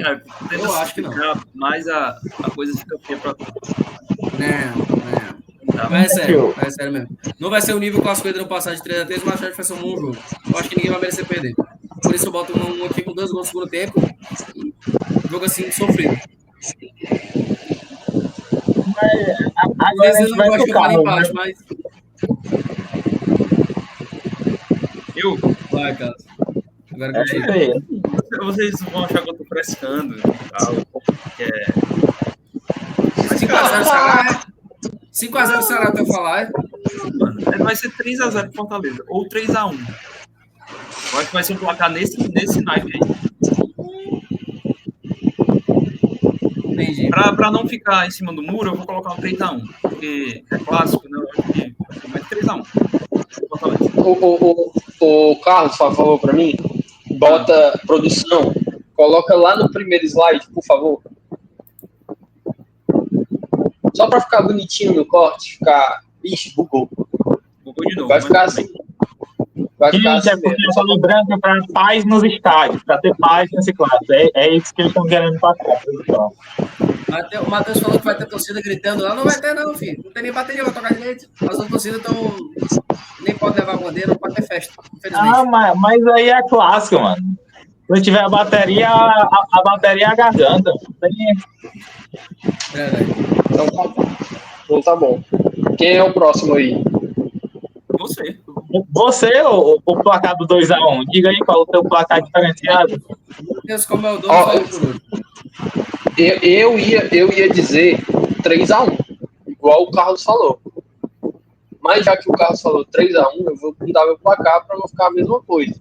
Cara, eu acho que não. Mas a coisa fica feia pra tu. Mas é sério mesmo. Não vai ser o nível clássico do no passado de 3-3, mas acho que vai ser um bom jogo. Eu acho que ninguém vai merecer perder. Por isso eu boto um aqui com 2 gols no segundo tempo. Jogo assim, sofrido. Agora às vezes eu não gosto de falar embaixo, mas... Vai, cara. Agora vocês vão achar que eu tô frescando e tal. 5x0 Ceará, 5x0 Ceará até eu falar, Mano, vai ser 3x0 pro Fortaleza, ou 3x1. Eu acho que vai ser um placar nesse naipe aí. Entendi. Pra não ficar em cima do muro, eu vou colocar um 3x1. Porque é clássico, né? Eu acho que vai ser 3x1. O Carlos falou pra mim, bota produção, coloca lá no primeiro slide, por favor. Só pra ficar bonitinho no corte, ficar... Ixi, bugou. Bugou de novo. Vai ficar assim. Vai ficar assim mesmo. Só lembrando para paz nos estádios, para ter paz nesse clássico. É isso que eles estão querendo passar. O Matheus falou que vai ter torcida gritando lá. Não vai ter, não, filho. Não tem nem bateria, vai tocar direito. As outras torcidas estão... Nem pode levar a bandeira, não pode ter festa, infelizmente. Mas aí é clássico, mano. Se tiver a bateria, a bateria é a garganta. Então tá bom. Quem é o próximo aí? Você, o placar do 2x1. Diga aí qual é o seu placar diferenciado. Deus, como é o dono, eu ia dizer 3x1, igual o Carlos falou. Mas já que o Carlos falou 3x1, eu vou mudar meu placar para não ficar a mesma coisa.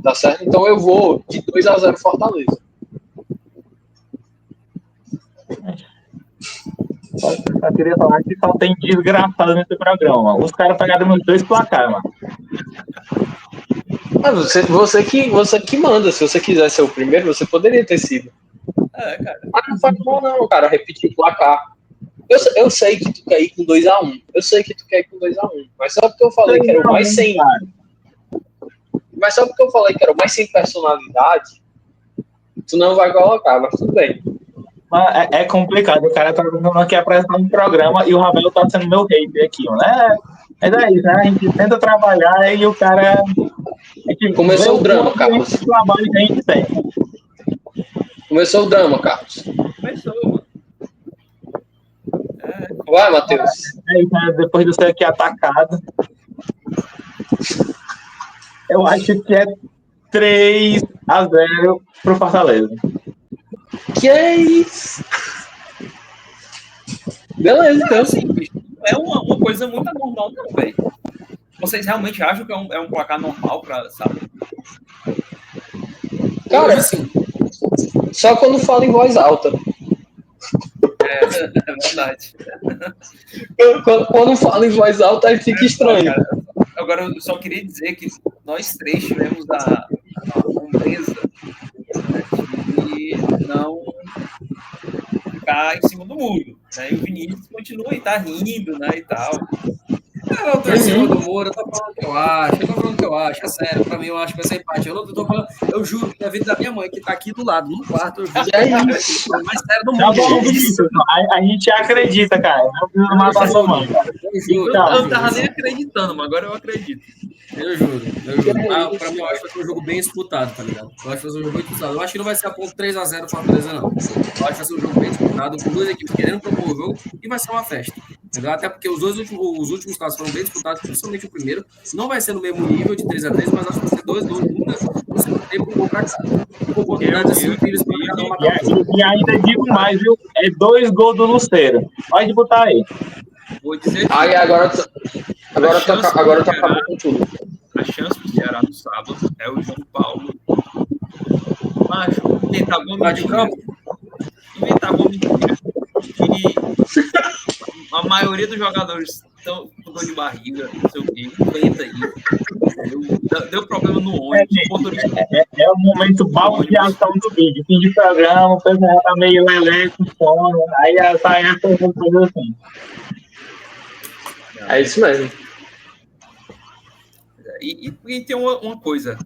Tá certo? Então eu vou de 2x0 Fortaleza. Só queria falar que só tem desgraçado nesse programa. Os caras pegaram meus 2 placares, mano. Mas você que manda. Se você quiser ser o primeiro, você poderia ter sido. Cara. Mas não faz mal não, cara. Repetir o placar. Eu sei que tu quer ir com 2x1. Eu sei que tu quer ir com 2x1. Mas só porque eu falei que era o mais sem... Mas só porque eu falei que era o mais sem personalidade, tu não vai colocar, mas tudo bem. É complicado, o cara tá tentando aqui apresentar um programa e o Ravel tá sendo meu hater aqui, né? Mas é isso, né? A gente tenta trabalhar e o cara. Começou o drama, Carlos. O trabalho que a gente tem. Começou o drama, Carlos. Começou, mano. Vai, Matheus. É isso, né? Depois de ser aqui atacado. Eu acho que é 3-0 pro Fortaleza. Que é isso? Beleza, então. Assim, bicho, é uma coisa muito anormal, não, velho. Vocês realmente acham que é um placar normal pra, sabe? Cara, assim, só quando fala em voz alta. É verdade. Quando fala em voz alta, aí fica estranho. Cara, agora, eu só queria dizer que nós três tivemos a grandeza, né, de não ficar em cima do muro. Né? E o Vinícius continua aí, tá rindo, né, e tal. eu não tô em cima do muro, eu tô falando o que eu acho, é sério, pra mim eu acho que vai ser empate. Eu não tô falando, eu juro que a vida da minha mãe, que tá aqui do lado, no quarto, eu juro que é isso, mais sério do Tá mundo. bom, Vinícius. A gente acredita, cara. Não precisa matar sua mãe, cara. Eu juro. Eu não tava nem acreditando, mas agora eu acredito. Eu juro. Pra mim, eu acho que vai ser um jogo bem disputado, tá ligado? Eu acho que vai ser um jogo bem disputado. Eu acho que não vai ser a ponto 3-0 Fortaleza, não. Eu acho que vai ser um jogo bem disputado, com duas equipes querendo propor o jogo e vai ser uma festa. Entendeu? Até porque os últimos casos foram bem disputados, principalmente o primeiro. Não vai ser no mesmo nível de 3-3, mas acho que vai ser 2 gols no segundo tempo, um gol pra cada. Com oportunidades assim incríveis pra cada um matar o jogo. E ainda digo mais, viu? É 2 gols do Luceiro. Pode botar aí. Vou dizer que Aí agora tu acabou com tudo. a chance do Ceará no sábado é o João Paulo. Macho, inventar alguma mentira. Inventar alguma mentira. E a maioria dos jogadores estão com dor de barriga, não sei o quê. Inventa aí. Deu problema no ônibus. É o momento baldeação do vídeo. Fim de programa, o pessoal tá meio lelé com sono. Aí sai a coisa assim. É isso mesmo. E tem uma coisa.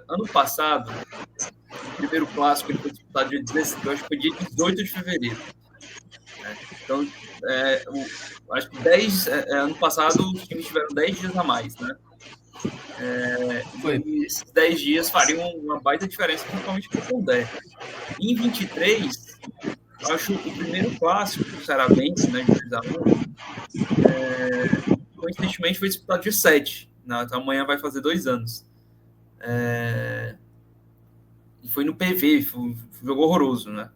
Ano passado, o primeiro clássico ele foi disputado dia 16, eu acho que foi dia 18 de fevereiro. Né? Então, acho que ano passado os times tiveram 10 dias a mais, né? E esses 10 dias fariam uma baita diferença, principalmente para o Condé. Em 23, eu acho o primeiro clássico, sinceramente, né, de 2-1, coincidentemente foi disputado dia 7. Né? Então amanhã vai fazer 2 anos. E foi no PV, foi um jogo horroroso, né?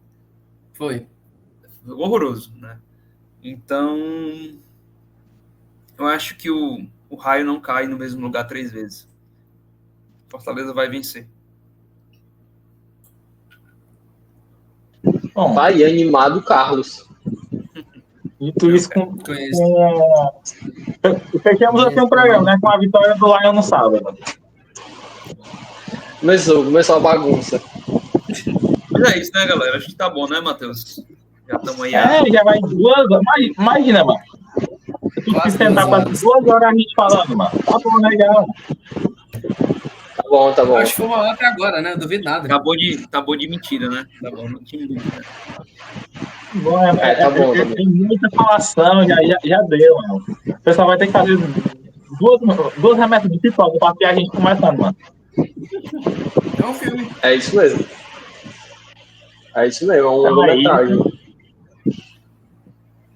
Foi. Jogo horroroso, né? Então, eu acho que o raio não cai no mesmo lugar 3 vezes. Fortaleza vai vencer. Bom, Tá aí, animado, Carlos. dito isso fechamos assim o programa, né? Com a vitória do Lion no sábado. Começou a bagunça. Mas é isso, né, galera? Acho que tá bom, né, Matheus? Já estamos aí. Já vai 2 horas. Imagina, mano. Eu tive que sentar quase 2 horas a gente falando, mano. Tá bom, legal. Tá bom. Acho que foi uma hora até agora, né? Duvido nada. Acabou de mentira, né? Tá bom, não tinha dúvida. Bom, tá bom. Tem muita falação, já deu, mano. O pessoal vai ter que fazer 2 remessas de pipoca pra ter a gente começando, mano. É um filme. É isso mesmo. É uma longa-metragem.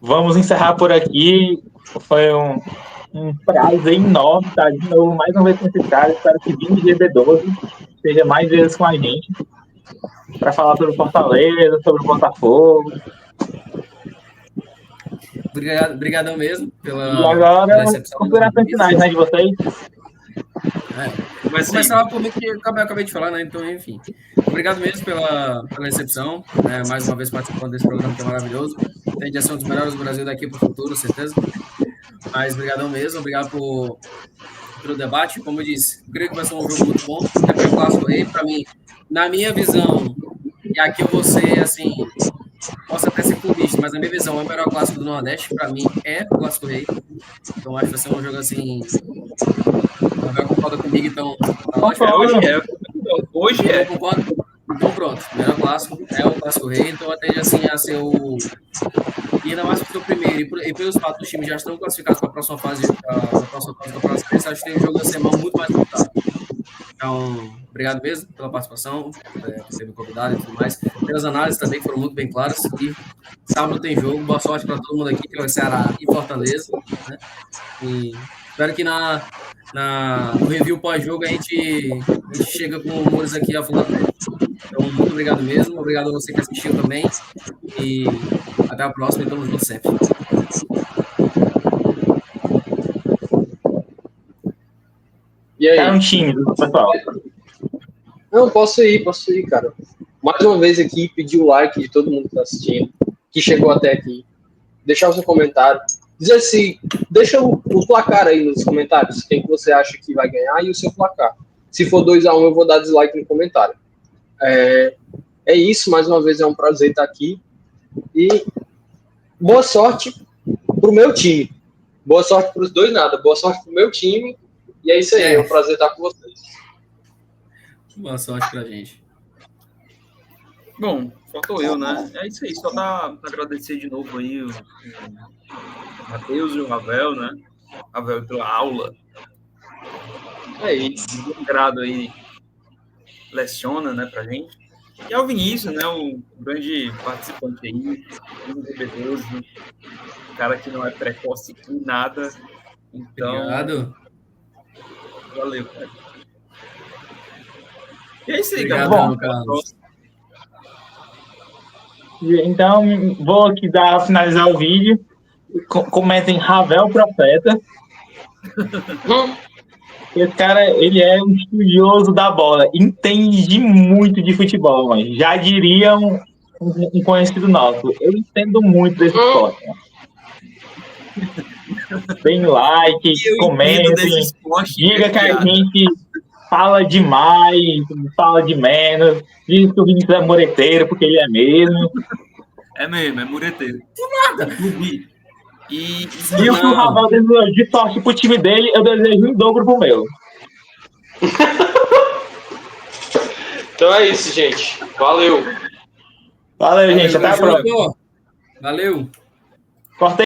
Vamos encerrar por aqui. Foi um prazer enorme estar de novo mais uma vez com esse cara. Espero que 20 GB12 esteja mais vezes com a gente para falar sobre o Fortaleza, sobre o Botafogo. Obrigadão mesmo pela. E agora, considerações finais, né, de vocês? Mas começar por mim que eu acabei de falar, né? Então, enfim. Obrigado mesmo pela recepção, né? Mais uma vez participando desse programa que é maravilhoso. Tende a ser um dos melhores do Brasil daqui para o futuro, certeza. Mas obrigadão mesmo, obrigado pelo debate. Como eu disse, eu creio que vai ser um jogo muito bom. É o Clássico Rei, para mim, na minha visão, e aqui eu vou ser, assim, posso até ser clubista, mas na minha visão, é o melhor clássico do Nordeste, para mim, é o Clássico Rei. Então, acho que vai ser um jogo, assim... Não vai concordar comigo, então... Hoje é. Concordo? Então pronto, o melhor clássico é o Clássico Rei, então tende assim a ser o. E ainda mais porque o primeiro, e pelos fatos dos times já estão classificados para a próxima fase, da próxima fase do Campeonato Cearense, acho que tem um jogo da semana muito mais disputado. Então, obrigado mesmo pela participação, por ter me convidado e tudo mais, pelas análises também, que foram muito bem claras. E sábado tem jogo, boa sorte para todo mundo aqui, que vai ser Ceará e Fortaleza, né? E espero que no review pós-jogo a gente chega com humores aqui a full da pele. Então, muito obrigado mesmo, obrigado a você que assistiu também, e até a próxima e tamo junto sempre. E aí? Cara, um time, pessoal. Não, posso ir, cara. Mais uma vez aqui, pedir o like de todo mundo que está assistindo, que chegou até aqui. Deixar o seu comentário. Dizer se deixa o placar aí nos comentários, quem que você acha que vai ganhar e o seu placar. Se for 2-1, eu vou dar dislike no comentário. É isso, mais uma vez é um prazer estar aqui. E boa sorte pro meu time. Boa sorte pros dois, nada. Boa sorte pro meu time. E é isso aí, é um prazer estar com vocês. Boa sorte pra gente. Bom, faltou eu, né? É isso aí, só pra agradecer de novo aí o Matheus e o Ravel, né? Ravel pela aula. É isso. Um grado aí leciona, né, pra gente. E ao Vinícius, né, o grande participante aí, um bebedoso, um cara que não é precoce em nada. Então, Obrigado. Valeu, cara. E é isso aí, Obrigado, galera. Carlos. Então, vou aqui finalizar o vídeo. Comentem Ravel Profeta. Esse cara, ele é um estudioso da bola. Entende muito de futebol, mano. Já diria um conhecido nosso. Eu entendo muito desse esporte. Deem like, comentem. Diga que a gente fala demais, fala de menos. Diz que o Vinícius é mureteiro, porque ele é mesmo. É mesmo, é mureteiro. Nada. E o que o Ravel desejou de sorte pro time dele, eu desejo em dobro pro meu. Então é isso, gente. Valeu. Valeu, gente. Até a próxima. Valeu. Cortei.